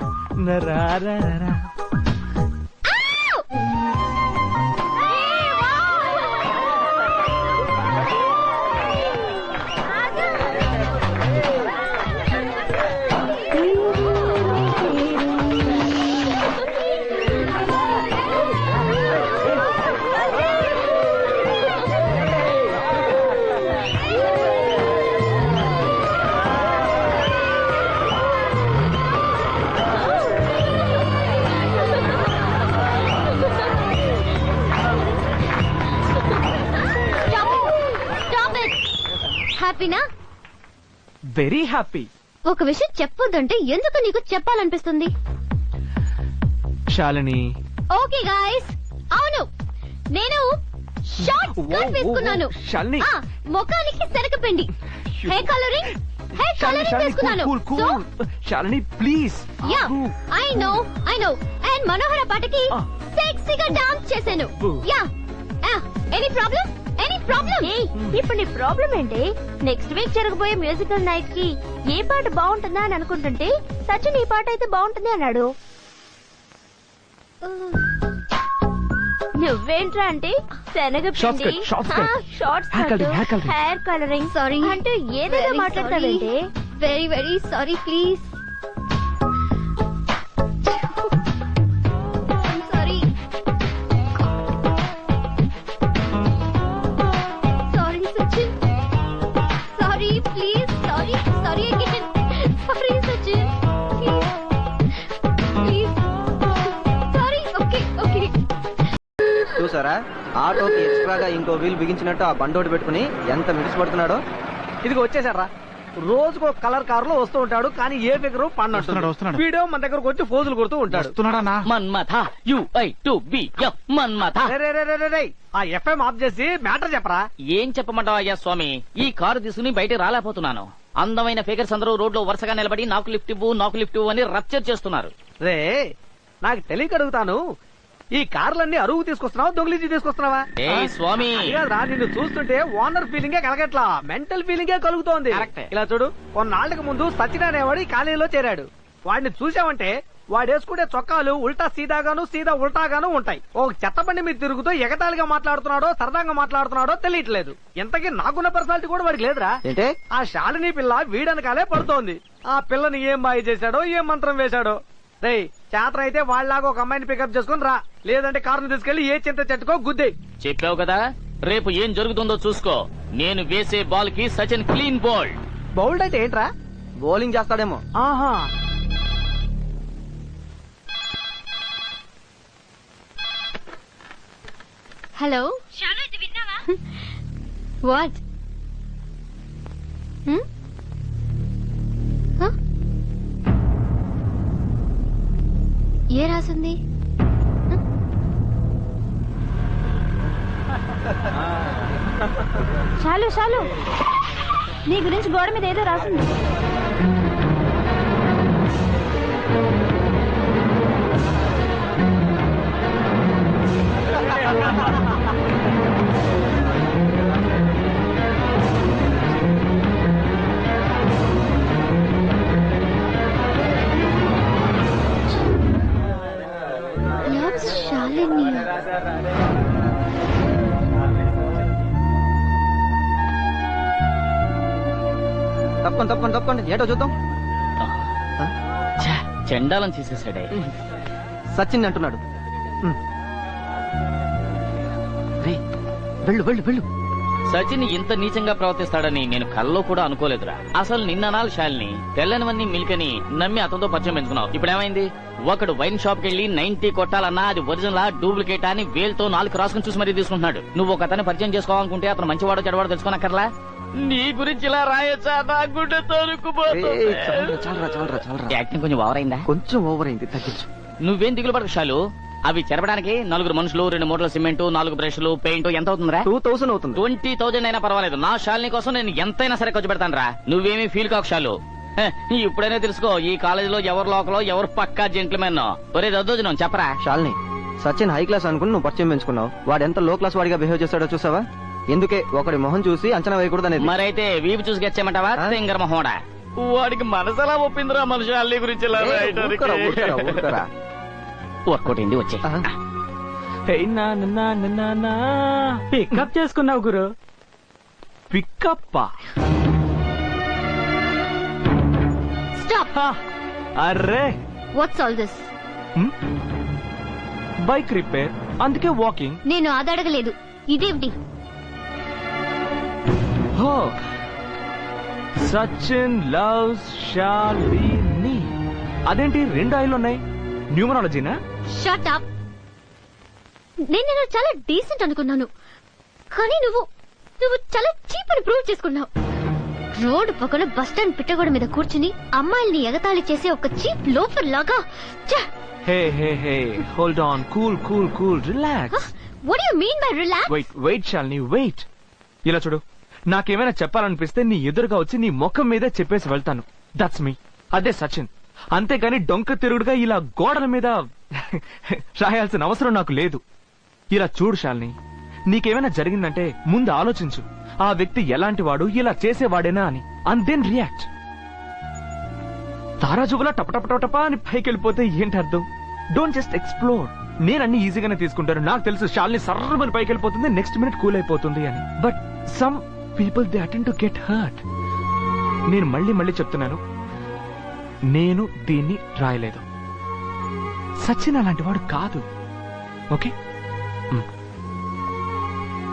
నరారా. హ్యాపీనా? Very happy. ఒక విషయం చెప్పొద్దంటే ఎందుకు నీకు చెప్పాలనిపిస్తుంది? శాలిని, ఓకే గాయ్స్, అవును నేను షార్ట్ స్కర్ట్ వేసుకున్నాను. శాలిని, ఆ, ముఖానికి సెరకపిండి, హెయిర్ కలరింగ్ వేసుకున్నాను. So, Shalini please. Yeah I know and Manohara పాటకి సెక్సీగా డాన్స్ చేశాను. Yeah any problem? ఇప్పుడు నీ ప్రాబ్లం ఏంటి? నెక్స్ట్ వీక్ జరగబోయే మ్యూజికల్ నైట్ కి ఏ పాట బాగుంటుందా అని అనుకుంటుంటే సచిన్ ఈ పాట అయితే బాగుంటుంది అన్నాడు. నువ్వేంట్రా అంటే శనగపిండి, షార్ట్ హెయిర్ కలరింగ్ సారీ అంటే ఏదేదో మాట్లాడతావేంటి? Very very sorry please. Sorry sorry Sachin, sorry please, sorry sorry again, sorry Sachin please please sorry. Okay okay. చూసారా, ఆటోకి ఎక్స్ట్రాగా ఇంకో వీల్ బిగించినట్టు ఆ బండోటి పెట్టుకుని ఎంత మిడిసిపడుతున్నాడో. ఇదిగో వచ్చేసాడు రా. రోజుకో కలర్ కారులో వస్తూ ఉంటాడు, కానీ ఏ ఫిగర్ పండు వీడియో మన దగ్గరకు వచ్చి ఫోజులు కొడుతూ ఉంటాడు. మన్మథ UITBF మన్మథ. ఆ ఎఫ్ఎం ఆఫ్ చేసి మ్యాటర్ చెప్పరా. ఏం చెప్పమంటావా అయ్యా స్వామి, ఈ కారు తీసుకుని బయట రాలేకపోతున్నాను. అందమైన ఫిగర్స్ అందరూ రోడ్లో వరుసగా నిలబడి నాకు లిఫ్ట్ ఇవ్వు అని రప్చర్ చేస్తున్నారు. రే నాకు తెలియక అడుగుతాను, ఈ కార్లన్నీ అరువు తీసుకొస్తున్నావా దొంగిలించి తీసుకొస్తున్నావా? ఏ స్వామి, రా, నిన్ను చూస్తుంటే ఓనర్ ఫీలింగే కలగట్లా, మెంటల్ ఫీలింగే కలుగుతోంది. కరెక్టే. ఇలా చూడు, కొన్నాళ్లకు ముందు సచిన్ అనేవాడు ఈ కాలేజీలో చేరాడు. వాడిని చూసావంటే వాడు వేసుకుంటే చొక్కాలు ఉల్టా సీదాగాను సీదా ఉల్టాగాను ఉంటాయి. ఒక చెత్త బండి మీద తిరుగుతూ ఎగతాళిగా మాట్లాడుతున్నాడో సరదాగా మాట్లాడుతున్నాడో తెలియట్లేదు. ఇంతకీ నాకున్న పర్సనాలిటీ కూడా వాడికి లేదురా. ఆ శాలిని పిల్ల వీడనకాలే పడుతోంది. ఆ పిల్లని ఏం మాయ చేశాడో ఏం మంత్రం వేశాడో. రే చేత అయితే వాళ్ళలాగా ఒక అమ్మాయిని పికప్ చేసుకుని రా, లేదంటే కారును తీసుకెళ్లి ఏ చింత చెట్టుకో గుద్దే. చెప్పావు కదా, రేపు ఏం జరుగుతుందో చూసుకో. నేను వేసే బాల్ కి సచిన్ క్లీన్ బౌల్డ్. బౌల్డ్ అంటే ఏంట్రా? బౌలింగ్ చేస్తాడేమో. ఆహా, హలో వాట్? ఏ రాసింది? చాలు నీ గురించి గోడ మీద ఏదో రాసింది. శాలిని. తప్పండి ఏటో చూద్దాం. చెండాలం చేసేసాడే. సచిన్ అంటున్నాడు. రేయ్, వెళ్ళు వెళ్ళు వెళ్ళు. సచిన్ ఇంత నీచంగా ప్రవర్తిస్తాడని నేను కల్లో కూడా అనుకోలేదురా. అసలు నిన్ననాలు శాలిని తెల్లనివన్నీ మిల్కని నమ్మి అతనితో పరిచయం పెంచుకున్నావు. ఇప్పుడు ఏమైంది? ఒకడు వైన్ షాప్ కెళ్లి 90 కొట్టాలన్నా అది ఒరిజినల్ డూప్లికేట్ అని వేలుతో 4 రాసుకుని చూసి మరీ తీసుకుంటున్నాడు. నువ్వు ఒక అతన్ని పరిచయం చేసుకోవాలనుకుంటే అతను మంచివాడో చెడవాడో తెలుసుకోనక్కర్లా. నీ గురించి ఇలా రాయొచ్చా? నా గుండె తరుక్కుపోతుంది. యాక్టింగ్ కొంచెం ఓవర్ అయిందా? కొంచెం ఓవర్ అయింది, తగ్గించు. నువ్వేం దిగులు పడకు షాలు. అవి చెరపడానికి 4 మనుషులు, 2 మూటల సిమెంట్, 4 బ్రష్లు, పెయింట్ ఎంత అవుతుందిరా? 2000 అవుతుంది. 20,000 అయినా పర్వాలేదు. నా శాలిని కోసం నేను ఎంతైనా సరే ఖర్చు పెడతాను రా. నువ్వేమీ ఫీల్ కాకు షాలు. ఇప్పుడైనా తెలుసుకో ఈ కాలేజీలో ఎవరు లోకలో ఎవరు పక్కా జెంట్లమెన్. ఒరే దద్దోజనం చెప్పరా. శాలిని, సచిన్ హై క్లాస్ అనుకుని నువ్వు పరిచయం పెంచుకున్నావు. వాడు ఎంత లో క్లాస్ వాడిగా బిహేవ్ చేస్తాడో చూసావా? ఎందుకే ఒకటి మొహం చూసి అంచనా వేయకూడదు అనేది. మరైతే వీపు చూసి గెచ్చేయమంటావా? తెంగర మొహోడా. వాడికి మనసలా ఒప్పిందిరా మన శాలిని గురించి. ఒక్కోటి వచ్చే పికప్ చేసుకున్నావు గురు. పికప్? స్టాప్. అర్రే, what's all this? Bike repair, అందుకే వాకింగ్. నేను అది అడగలేదు. ఇదేమిటి? సచిన్ లవ్స్ శాలిని. అదేంటి 2 ఐలు ఉన్నాయి? న్యూమరాలజీనా? Shut up. నేను చాలా డీసెంట్ అనుకున్నాను, కానీ నువ్వు చాలా చీప్ అని ప్రూవ్ చేసుకున్నావు. రోడ్డు పక్కన బస్ స్టాండ్ పిట్టగోడ మీద కూర్చుని అమ్మాయిల్ని ఎగతాళి చేసే ఒక చీప్ లోఫర్ లాగా. Hey hey hey, hold on, cool cool cool, relax. What you mean by relax? Wait Shalini, wait. ఇలా చూడు, నాకేమైనా చెప్పాలనిపిస్తే నీ ఎదురుగా వచ్చి నీ ముఖం మీదే చెప్పేసి వెళ్తాను. That's me. అదే సచిన్. అంతేగాని డొంక తిరుగుడుగా ఇలా గోడల మీద రాయాల్సిన అవసరం నాకు లేదు. ఇలా చూడు శాలిని, నీకేమైనా జరిగిందంటే ముందు ఆలోచించు, ఆ వ్యక్తి ఎలాంటి వాడు, ఇలా చేసేవాడేనా అని. And then react. తారాజుబులా టపటపటపా అని పైకి వెళ్ళిపోతే ఏంటి అర్థం? Don't just explore. నేనన్ని ఈజీగానే తీసుకుంటాను. నాకు తెలుసు శాలిని సర్రమని పైకి వెళ్ళిపోతుంది, నెక్స్ట్ మినిట్ కూల్ అయిపోతుంది అని. But some people they attend to get hurt. నేను మళ్ళీ చెప్తున్నాను, నేను దీన్ని రాయలేదు. సచిన్ అలాంటి వాడు కాదు. ఓకే,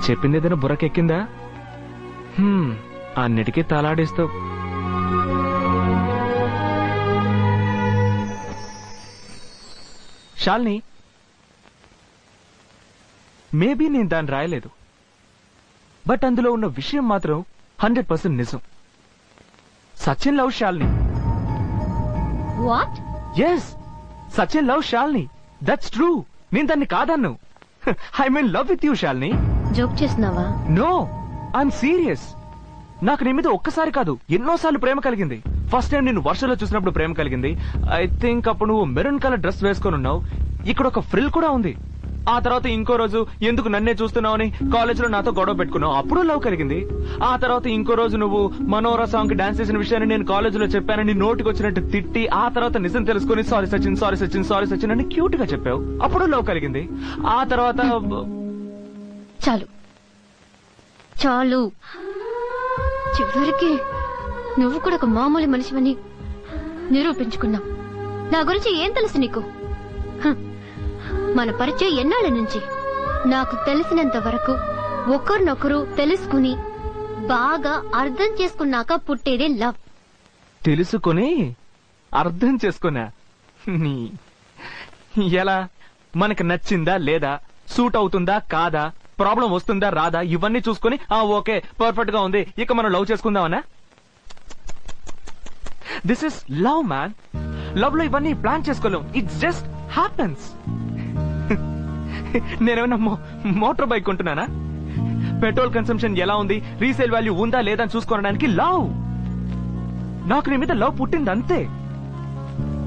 చెప్పింది ఏదైనా బుర్రకెక్కిందా? అన్నిటికీ తలాడిస్తావు. శాలిని, మేబీ నేను దాన్ని రాయలేదు, బట్ అందులో ఉన్న విషయం మాత్రం 100% నిజం. Sachin love Shalini. What? Yes, Sachin love Shalini. That's true. నేను దాన్ని కాదన్ను. I mean love with you Shalini. Joke చేస్తున్నావా? No, I'm serious. నాకు నీ మీద ఒక్కసారి కాదు ఎన్నోసార్లు ప్రేమ కలిగింది. ఫస్ట్ టైం నేను వర్షంలో చూసినప్పుడు ప్రేమ కలిగింది. ఐ థింక్ అప్పుడు నువ్వు మెరూన్ కలర్ డ్రెస్ వేసుకొని ఉన్నావు. ఇక్కడ ఒక ఫ్రిల్ కూడా ఉంది. ఆ తర్వాత ఇంకో రోజు ఎందుకు నన్నే చూస్తున్నావు అని కాలేజ్ లో నాతో గొడవ పెట్టుకున్నావు, అప్పుడు లవ్ కలిగింది. ఆ తర్వాత ఇంకో రోజు నువ్వు మనోరా సాంగ్ కి డాన్స్ చేసిన విషయాన్ని నేను కాలేజ్ లో చెప్పానని నోటికి వచ్చినట్టు తిట్టి, ఆ తర్వాత నిజం తెలుసుకుని sorry Sachin sorry Sachin sorry Sachin అని క్యూట్ గా చెప్పావు, అప్పుడు లవ్ కలిగింది. ఆ తర్వాత చాలు చాలు, చివరికి నువ్వు కూడా ఒక మామూలు మనిషివని నిరూపించుకున్నావు. నా గురించి ఏం తెలుసు నీకు? మన పరిచయం ఎన్నాళ్ళ నుంచి? నాకు తెలిసినంత వరకు ఒకరినొకరు తెలుసుకుని బాగా అర్థం చేసుకున్నాక పుట్టేదే లవ్. తెలుసుకుని అర్థం చేసుకున్నా? ఎలా? మనకు నచ్చిందా లేదా, సూట్ అవుతుందా కాదా, ప్రాబ్లం వస్తుందా రాదా, ఇవన్నీ చూసుకుని ఓకే పర్ఫెక్ట్ గా ఉంది, ఇక మనం లవ్ చేసుకుందామనా? This is love man. Love లో ఇవన్నీ ప్లాన్ చేసుకోలేం. It's just happens. నేనేమన్నా మోటార్ బైక్ కొంటున్నానా? పెట్రోల్ కన్సంప్షన్ ఎలా ఉంది, రీసేల్ వాల్యూ ఉందా లేదా అని చూసుకోవడానికి లవ్. నాకు నీ మీద లవ్ పుట్టింది అంతే.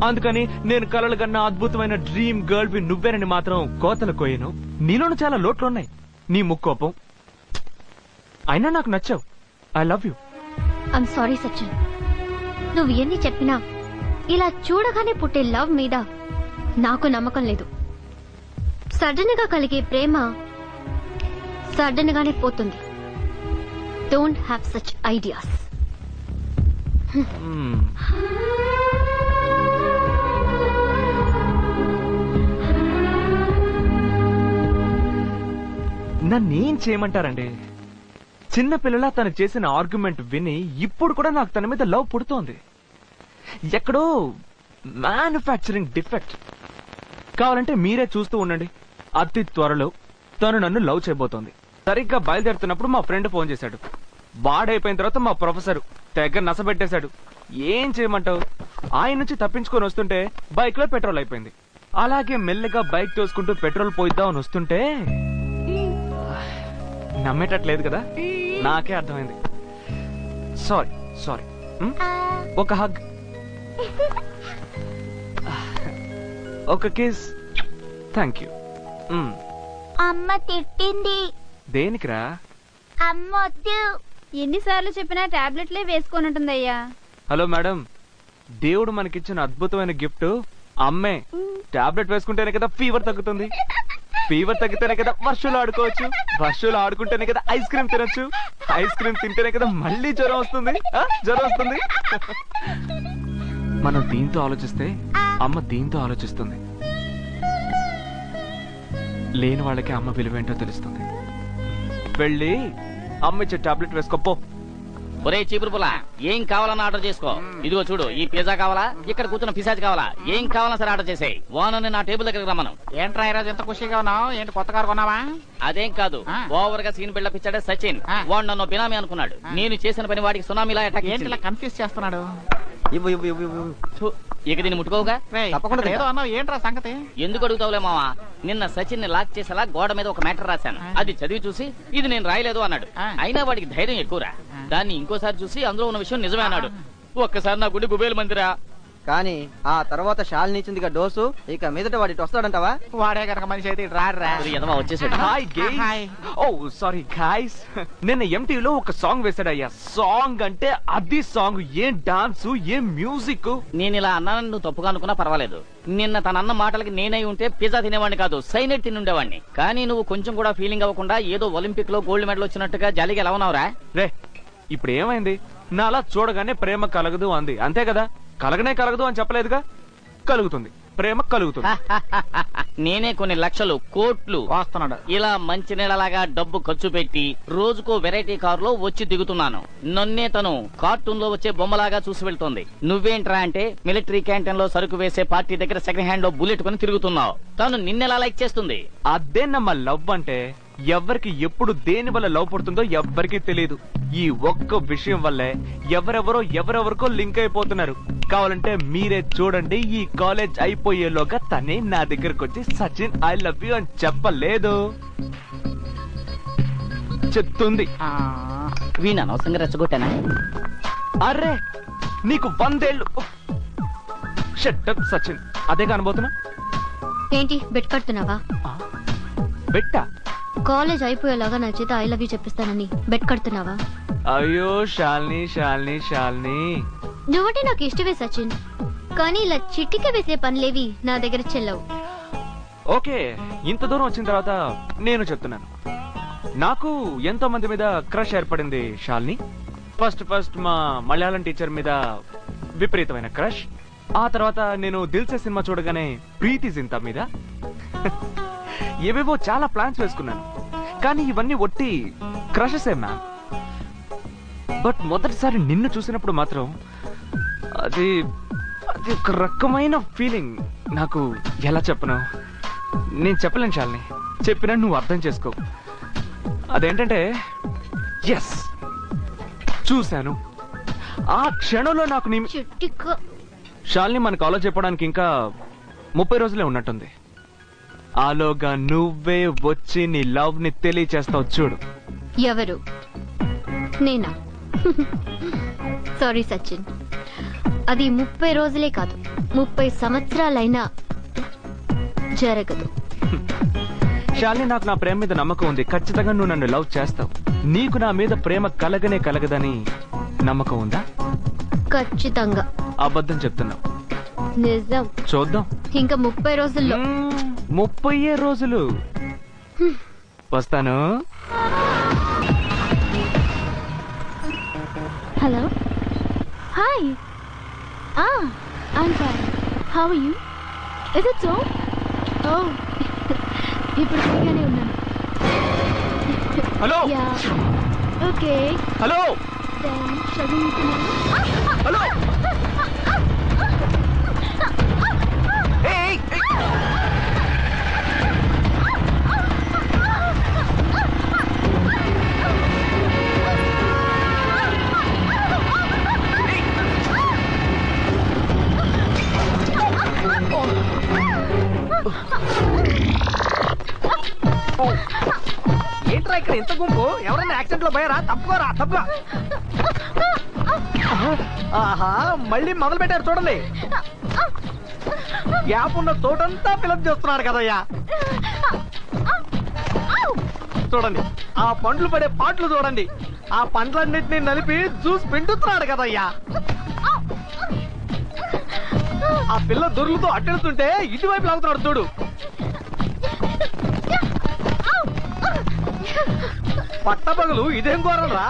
అందుకని నేను కలలు కన్నా అద్భుతమైన డ్రీమ్ గర్ల్ వి నువ్వేనని మాత్రం కోతలు కోయను. నీలోను చాలా లోట్లున్నాయి, నీ ముక్కోపం. అయినా నాకు నచ్చావు. I love you. I'm sorry Sachin, నువ్వు ఎన్ని చెప్పినా ఇలా చూడగానే పుట్టే లవ్ మీద నాకు నమ్మకం లేదు. సడన్ గా కలిగే ప్రేమ సడన్ గానే పోతుంది. Don't have such ideas. నన్నేం చేయమంటారండి? చిన్న పిల్లల తను చేసిన ఆర్గ్యుమెంట్ విని ఇప్పుడు కూడా నాకు తన మీద లవ్ పుడుతోంది. ఎక్కడో మ్యానుఫ్యాక్చరింగ్ డిఫెక్ట్. కావాలంటే మీరే చూస్తూ ఉండండి, అతి త్వరలో తను నన్ను లవ్ చేయబోతోంది. సరిగ్గా బయలుదేరుతున్నప్పుడు మా ఫ్రెండ్ ఫోన్ చేశాడు. బాడైపోయిన తర్వాత మా ప్రొఫెసర్ తెగ నసబెట్టేశాడు. ఏం చేయమంటావు? ఆయన నుంచి తప్పించుకొని వస్తుంటే బైక్ లో పెట్రోల్ అయిపోయింది. అలాగే మెల్లగా బైక్ తోసుకుంటూ పెట్రోల్ పోయిద్దామని వస్తుంటే నమ్మేటట్లేదు కదా, నాకే అర్థమైంది. Sorry sorry. ఒక హగ్, ఒక కిస్. Thank you. అమ్మ తిట్టింది. దేనికిరా? అమ్మొద్దు. ఎన్నిసార్లు చెప్పినా టాబ్లెట్లే వేసుకోనుంటుందయ్యా. హలో మేడం, దేవుడు మనకిచ్చిన అద్భుతమైన గిఫ్ట్ అమ్మే. టాబ్లెట్ వేసుకుంటేనే కదా ఫీవర్ తగ్గుతుంది. ఫీవర్ తగ్గితేనే కదా వర్షంలో ఆడుకోవచ్చు. వర్షంలో ఆడుకుంటేనే కదా ఐస్ క్రీమ్ తినొచ్చు. ఐస్ క్రీమ్ తింటేనే కదా మళ్ళీ జ్వరం వస్తుంది. జ్వరం వస్తుంది. మనం దీంతో ఆలోచిస్తే అమ్మ దీంతో ఆలోచిస్తుంది. లేని వాళ్ళకి అమ్మ విలువేంటో తెలుస్తుంది. వెళ్ళి అమ్మ ఇచ్చే టాబ్లెట్ వేసుకోపో. ఒరే చీపురు పుల్ల, ఏం కావాలన్నా ఆర్డర్ చేసుకో. ఇదిగో చూడు, ఈ పిజ్జా కావాలా, ఇక్కడ కూర్చున్న పిశాజ్ కావాలా, ఏం కావాలన్నా సరే ఆర్డర్ చేసేయి. వానని నా టేబుల్ దగ్గరికి రమ్మను. ఏంట్రా ఈరోజు ఎంత ఖుషిగా ఉన్నావు? ఏంటి కొత్త కారు కొన్నావా? అదేం కాదు, ఓవర్ గా సీన్ బిల్డప్ ఇచ్చాడే సచిన్. వాడు నన్ను బినామీ అనుకున్నాడు. నేను చేసిన పని వాడికి సునామీలా అటాక్. ఏంటి ఇలా కన్ఫ్యూజ్ చేస్తున్నాడు? ఇవ్వు ఇవ్వు ఇవ్వు ఇవ్వు. ఇక దీన్ని ముట్టుకోవుగా. తప్పకుండా ఏదో అన్నావు, ఏంట్రా సంగతి? ఎందుకు అడుగుతావులే మావా, నిన్న సచిన్ ని లాక్ చేసేలా గోడ మీద ఒక మ్యాటర్ రాశాను. అది చదివి చూసి ఇది నేను రాయలేదు అన్నాడు. అయినా వాడికి ధైర్యం ఎక్కువరా. దాన్ని ఇంకోసారి చూసి అందులో ఉన్న విషయం నిజమే అన్నాడు. ఒక్కసారి నా గుడి గుబేలు మందిరా. కానీ ఆ తర్వాత శాలిని ఇచ్చిందిగా డోసు. ఇక మీదట వాడి వస్తాడంటావా? వాడే కనుక మనిషి అయితే రారా. ఎదవా వచ్చేసాడు. Hi guys. Oh sorry guys, నిన్న ఎంటీవీలో ఒక సాంగ్ వేసాడయ్యా. సాంగ్ అంటే అది సాంగ్. ఏం డాన్స్, ఏం మ్యూజిక్. నేను ఇలా అన్నానని నువ్వు తప్పుగా అనుకున్నా పర్వాలేదు. నిన్న తన అన్న మాటలకి నేనై ఉంటే పిజ్జా తినేవాడిని కాదు, సైనెట్ తిని ఉండేవాడిని. కానీ నువ్వు కొంచెం కూడా ఫీలింగ్ అవ్వకుండా ఏదో ఒలింపిక్ లో గోల్డ్ మెడల్ వచ్చినట్టుగా జాలీగా ఎలా ఉన్నావురా? రే, ఇప్పుడు ఏమైంది? నా అలా చూడగానే ప్రేమ కలగదు అంది, అంతే కదా? కలగనే కలగదు అని చెప్పలేదుగా. కలుగుతుంది, ప్రేమ కలుగుతుంది. నేనే కొన్ని లక్షలు కోట్లు వస్తున్నాడు. ఇలా మంచి నీళ్ళలాగా డబ్బు ఖర్చు పెట్టి రోజుకో వెరైటీ కారులో వచ్చి దిగుతున్నాను. నన్నే తను కార్టూన్ లో వచ్చే బొమ్మలాగా చూసి వెళ్తోంది. నువ్వేంట్రా అంటే మిలిటరీ క్యాంటీన్ లో సరుకు వేసే పార్టీ దగ్గర సెకండ్ హ్యాండ్ లో బుల్లెట్ కొని తిరుగుతున్నావు. తను నిన్నెలా లైక్ చేస్తుంది? అదేనమ్మా లవ్ అంటే. ఎవరికి ఎప్పుడు దేని వల్ల లవ్ పడుతుందో ఎవ్వరికీ తెలియదు. ఈ ఒక్క విషయం వల్లే ఎవరెవరికో లింక్ అయిపోతున్నారు. కావాలంటే మీరే చూడండి, ఈ కాలేజ్ అయిపోయేలోగా తనే నా దగ్గరకు వచ్చి సచిన్ ఐ లవ్ యూ అని చెప్పలేదు, చెప్తుంది. వీణ అనవసరంగా రెచ్చగొట్టానా? అరే నీకు 100 ఏళ్ళు. షట్ సచిన్, అదే కనబోతున్నా. ఏంటి బెట్ కడుతున్నావా? బెట్టా? కాలేజ్ అయిపోయేలాగా నా చేత ఐ లవ్ యూ చెప్పిస్తానని బెట్ కడుతున్నావా? అయ్యో శాలిని శాలిని శాలిని, నువ్వంటే నాకు ఇష్టమే సచిన్, కానీ ఇలా చిట్టిక వేసే పనులేవి నా దగ్గర చెల్లవు. ఓకే, ఇంత దూరం వచ్చిన తర్వాత నేను చెప్తున్నాను. నాకు ఎంతో మంది మీద క్రష్ ఏర్పడింది శాలిని. ఫస్ట్ మా మలయాళం టీచర్ మీద విపరీతమైన క్రష్. ఆ తర్వాత నేను దిల్సే సినిమా చూడగానే ప్రీతి జింతా మీద. ఏవేవో చాలా ప్లాన్స్ వేసుకున్నాను, కానీ ఇవన్నీ ఒట్టి క్రషెసే మ్యామ్. బట్ మొదటిసారి నిన్ను చూసినప్పుడు మాత్రం అది ఒక రకమైన ఫీలింగ్. నాకు ఎలా చెప్పను, నేను చెప్పలేను శాలిని. చెప్పినా నువ్వు అర్థం చేసుకో. అదేంటంటే ఎస్, చూశాను ఆ క్షణంలో నాకు నీ చిట్టిక. శాలిని మన కాలేజ్ చెప్పడానికి ఇంకా 30 రోజులే ఉన్నట్టుంది. ఆలోగా నువ్వే వచ్చి నీ లవ్ ని తెలియచేస్తావు చూడు. ఎవరు? నేనా? సారీ సచిన్, అది 30 రోజులే కాదు 30 సంవత్సరాలైనా జరగదు. శాలిని, నాకు నా ప్రేమ మీద నమ్మకం ఉంది. ఖచ్చితంగా నువ్వు నన్ను లవ్ చేస్తావు. నీకు నా మీద ప్రేమ కలగనే కలగదని నమ్మకం ఉందా? ఖచ్చితంగా. అబద్ధం చెప్తున్నావు. నిజం. చూద్దాం. ఇంకా 30 రోజుల్లో. 30 రోజులు. వస్తాను. Hello, hi. I'm fine. How are you? Is it so? Oh, ఇప్పుడు ఫ్రీగానే ఉన్నాను. హలో ఓకే హలో హలో ఏయ్, ఏయ్. ఏంట్రా ఇక్కడ ఇంత గుంపు? ఎవరైనా యాక్సిడెంట్ లో పోయారా? తప్పుకోరా, తప్పుకో. ఆహా, మళ్ళీ మొదలు పెట్టారు చూడండి. గ్యాప్ ఉన్న తోటంతా ఫిలప్ చేస్తున్నారు కదయ్యా. చూడండి, ఆ పండ్లు పడే పాటలు చూడండి. ఆ పండ్లన్నింటినీ నలిపి జ్యూస్ పిండుతున్నాడు కదయ్యా. ఆ పిల్ల దొర్లుతో అట్టెడుతుంటే ఇటువైపు లాగుతున్నాడు చూడు. పట్టపగలు ఇదేం ఘోరంరా.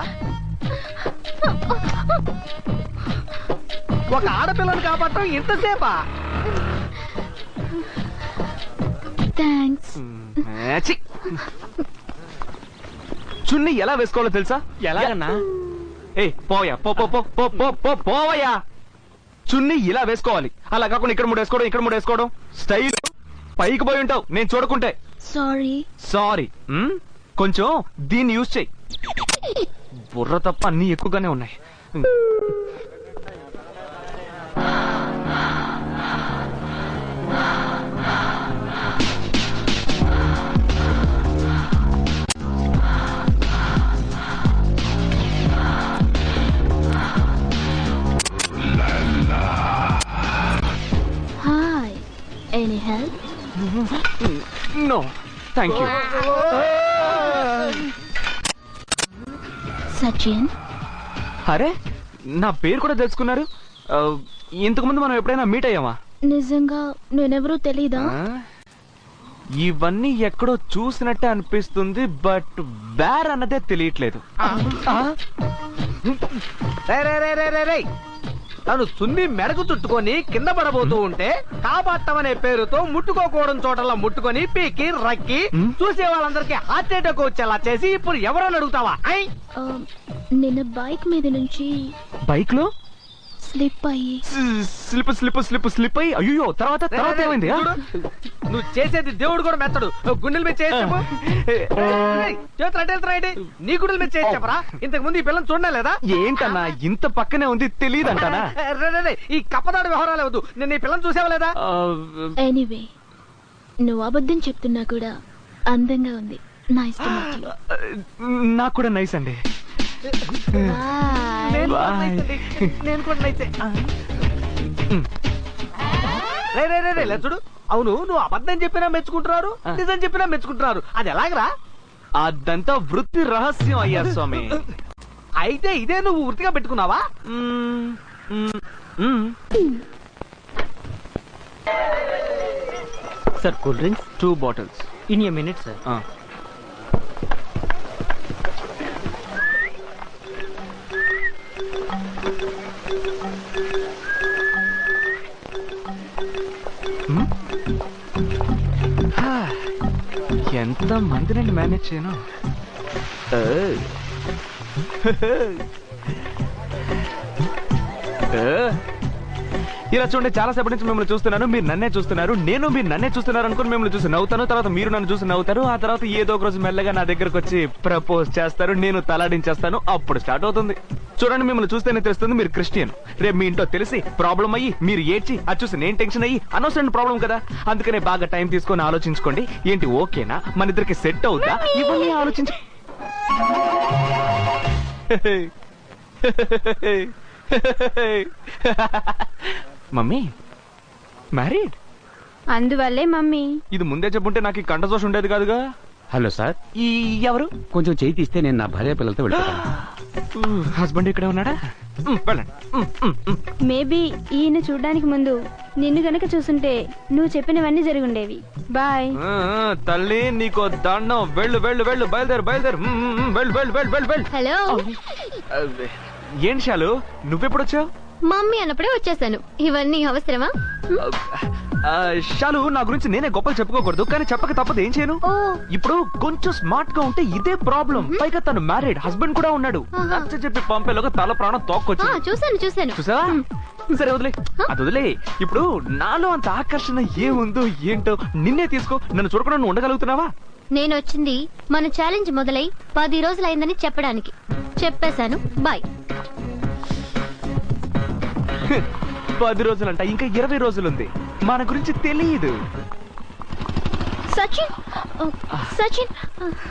ఒక ఆడపిల్లని కాపాడటం ఇంతసేపా? థ్యాంక్స్. ఛీ! చున్నీ ఎలా వేసుకోవాలో తెలుసా? ఎలాగన్నా? ఏ పోయా పో పో పో పో పో పో పోవయ్యా. చున్నీ ఇలా వేసుకోవాలి, అలా కాకుండా ఇక్కడ మూడు వేసుకోవడం, ఇక్కడ మూడు వేసుకోవడం. స్టైల్ పైకి పోయి ఉంటావు నేను చూడకుంటే. సారీ. సారీ. కొంచెం దీన్ని యూజ్ చేయి. బుర్ర తప్ప అన్ని ఎక్కువగానే ఉన్నాయి. Hi, any help? No thank you. Sachin. అరే, నా పేరు కూడా తెలుసుకున్నారు. ఇంతకు ముందు మనం ఎప్పుడైనా మీట్ అయ్యామా? నిజంగా నేనెవరూ తెలీదా? ఇవన్నీ ఎక్కడో చూసినట్టే అనిపిస్తుంది, బట్ వేర్ అన్నదే తెలియట్లేదు. తను సున్ని మెడకు చుట్టుకొని కింద పడబోతూ ఉంటే కాపాడటం అనే పేరుతో ముట్టుకోకూడని చోటలా ముట్టుకొని పీకి రక్కి చూసే వాళ్ళందరికీ హార్ట్ అటాక్ వచ్చేలా చేసి ఇప్పుడు ఎవరని అడుగుతావా? నిన్న బైక్ మీద నుంచి బైక్ లో స్లిప్ అయ్యి స్లిప్ స్లిప్ స్లిప్ స్లిప్ అయ్యి అయ్యో తర్వాత తర్వాత ఏమైంది? నువ్వు చేసేది దేవుడు కూడా మెత్తడు. గుండెల మీద చేసావు, నీ గుండెల మీద చేసావరా? ఇంతకు ముందు ఈ పిల్లని చూడలే లేదా? ఏంటన్నా ఇంత పక్కనే ఉంది తెలియదంటానా? ఈ కప్పదాడు వ్యవహారాలు వద్దు. నేను ఈ పిల్లని చూసావా లేదా? ఎనీవే, నువ్వు అబద్ధం చెప్తున్నా కూడా అందంగా ఉంది. Nice to meet you. నాకు కూడా నైస్ అండి. నేను కూడా నైసే. చూడు, అవును, నువ్వు అబద్ధం చెప్పినా మెచ్చుకుంటున్నారు, నిజం చెప్పినా మెచ్చుకుంటున్నారు. అది ఎలాగరా? అదంతా వృత్తి రహస్యం అయ్యా స్వామి. అయితే ఇదే నువ్వు వృత్తిగా పెట్టుకున్నావా? Sir, cool drinks 2 bottles. In a minute sir. ఎంత మందిని మేనేజ్ చేయను. ఇలా చూడండి, చాలా సేపటి నుంచి మిమ్మల్ని చూస్తున్నాను, మీరు నన్నే చూస్తున్నారు, నేను మీరు నన్నే చూస్తున్నారు అనుకుని మిమ్మల్ని చూసి నవ్వుతాను, తర్వాత మీరు నన్ను చూసి నవ్వుతారు, ఆ తర్వాత ఏదో ఒక రోజు మెల్లగా నా దగ్గరకు వచ్చి ప్రపోజ్ చేస్తారు, నేను తలాడించేస్తాను, అప్పుడు స్టార్ట్ అవుతుంది. చూడండి, మిమ్మల్ని చూస్తేనే తెలుస్తుంది మీరు క్రిస్టియన్. రేపు మీ ఇంట్లో తెలిసి ప్రాబ్లం అయ్యి మీరు ఏడ్చి అది చూసి నేను టెన్షన్ అయ్యి అనవసరం ప్రాబ్లం కదా. అందుకనే బాగా టైం తీసుకొని ఆలోచించుకోండి. ఏంటి ఓకేనా, మన ఇద్దరికి సెట్ అవుతా, ఇవన్నీ ఆలోచించి మమ్మీ మ్యారీడ్. అందువల్లే మమ్మీ. ఇది ముందే చెప్పుంటే నాకు ఈ కంఠదోషం ఉండేది కాదుగా. హలో సార్, ఈ ఎవరు? కొంచెం చేయి తీస్తే నేను నా భార్య పిల్లలతో వెళ్తాను. హస్బెండ్ ఇక్కడే ఉన్నాడా? వెళ్ళండి. మేబీ ఈయన చూడడానికి ముందు నిన్ను గనక చూసుంటే నువ్వు చెప్పినవన్నీ జరుగుండేవి. బాయ్. తల్లి నీకో దండం. వెళ్ళు వెళ్ళు వెళ్ళు, బయలుదేరు బయలుదేరు. వెళ్ళు వెళ్ళు వెళ్ళు వెళ్ళు వెళ్ళు. హలో. ఏంటి శాలు, నువ్వెప్పుడు వచ్చావు? మమ్మీ అన్నప్పుడే వచ్చేసాను. ఇవన్నీ అవసరమా? షాలు, నా గురించి నేనే గొప్పలు చెప్పుకోకూడదు, కానీ చెప్పక తప్పదు. ఏం చేయను? ఓ ఇప్పుడు కొంచెం స్మార్ట్ గా ఉంటే ఇదే ప్రాబ్లం. పైగా తను మ్యారీడ్, హస్బెండ్ కూడా ఉన్నాడు. నచ్చ చెప్పి పంపేలోగా తల ప్రాణం తోక్కొచ్చి. చూసాను చూసా? సరే వదిలే, అది వదిలే. ఇప్పుడు నాలో అంత ఆకర్షణ ఏముందో ఏంటో నిన్నే తీసుకో. నన్ను చూడకుండా నువ్వు ఉండగలుగుతున్నావా? నేను వచ్చింది మన ఛాలెంజ్ మొదలై 10 రోజులైందని చెప్పడానికి. చెప్పేశాను, బాయ్. 10 రోజులంట, ఇంకా 20 రోజులుంది. మన గురించి తెలియదు. సచిన్ సచిన్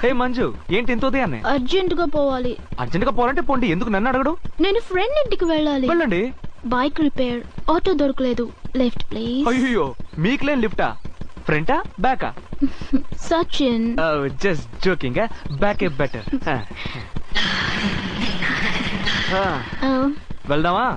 హే మంజు, ఏంటి ఇంత ఉదయాన్నే? అర్జెంట్ గా పోవాలి. అర్జెంట్ గా పోవాలంటే పోండి, ఎందుకు నన్ను అడగడు? నేను ఫ్రెండ్ ఇంటికి వెళ్ళాలి. వెళ్ళండి. బైక్ రిపేర్, ఆటో దొరకలేదు, లిఫ్ట్ ప్లీజ్. అయ్యో, మీకులేం లిఫ్టా? ఫ్రంటా బ్యాకా? Sachin just joking. Back a better. వెళ్దామా?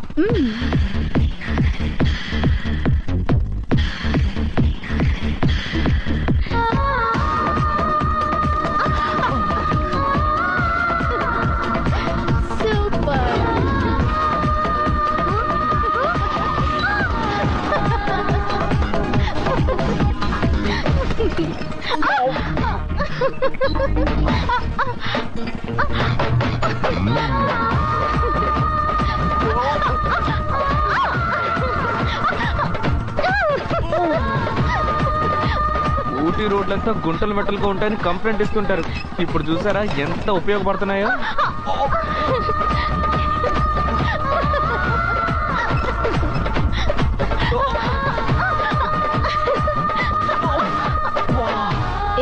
ఊటీ రోడ్లంతా గుంటలు మెట్టలుగా ఉంటాయని కంప్లైంట్ ఇస్తుంటారు. ఇప్పుడు చూసారా ఎంత ఉపయోగపడుతున్నాయో.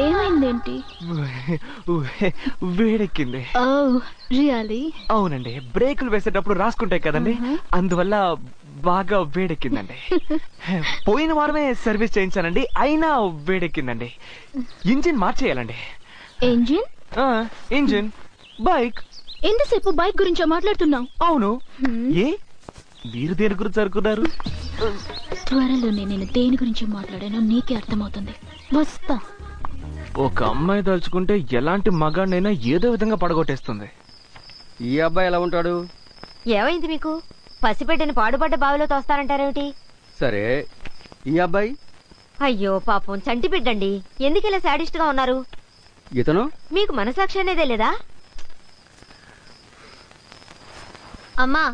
ఏమైందేంటి? వేడెక్కింది. రియలీ? అవునండి, బ్రేకులు వేసేటప్పుడు రాసుకుంటాయి కదండి, అందువల్ల బాగా వేడెక్కిందండి. పోయిన వారమే సర్వీస్ చేయించానండి, అయినా వేడెక్కిందండి. ఇంజిన్ మార్చేయాలండి. ఇంజిన్? Engine bike. ఎంతసేపు బైక్ గురించో మాట్లాడుతున్నావు? అవును. ఏ మీరు దేని గురించి అనుకున్నారు? త్వరలోనే నేను దేని గురించి మాట్లాడానో నీకే అర్థమవుతుంది. వస్తా. ఒక అమ్మాయి తలుచుకుంటే ఎలాంటి మగాడినైనా ఏదో విధంగా పడగొట్టేస్తుంది. ఈ అబ్బాయి ఎలా ఉంటాడు? ఏమైంది మీకు? పసిబిడ్డని పాడుపడ్డ బావిలో తోస్తారంటారేమిటి? సరే, ఈ అబ్బాయి? అయ్యో పాపం, చంటి బిడ్డండి. ఎందుకు ఇలా సాడిస్ట్ గా ఉన్నారు? ఇతను? మీకు మనసాక్షి అనేదే లేదా? అమ్మా,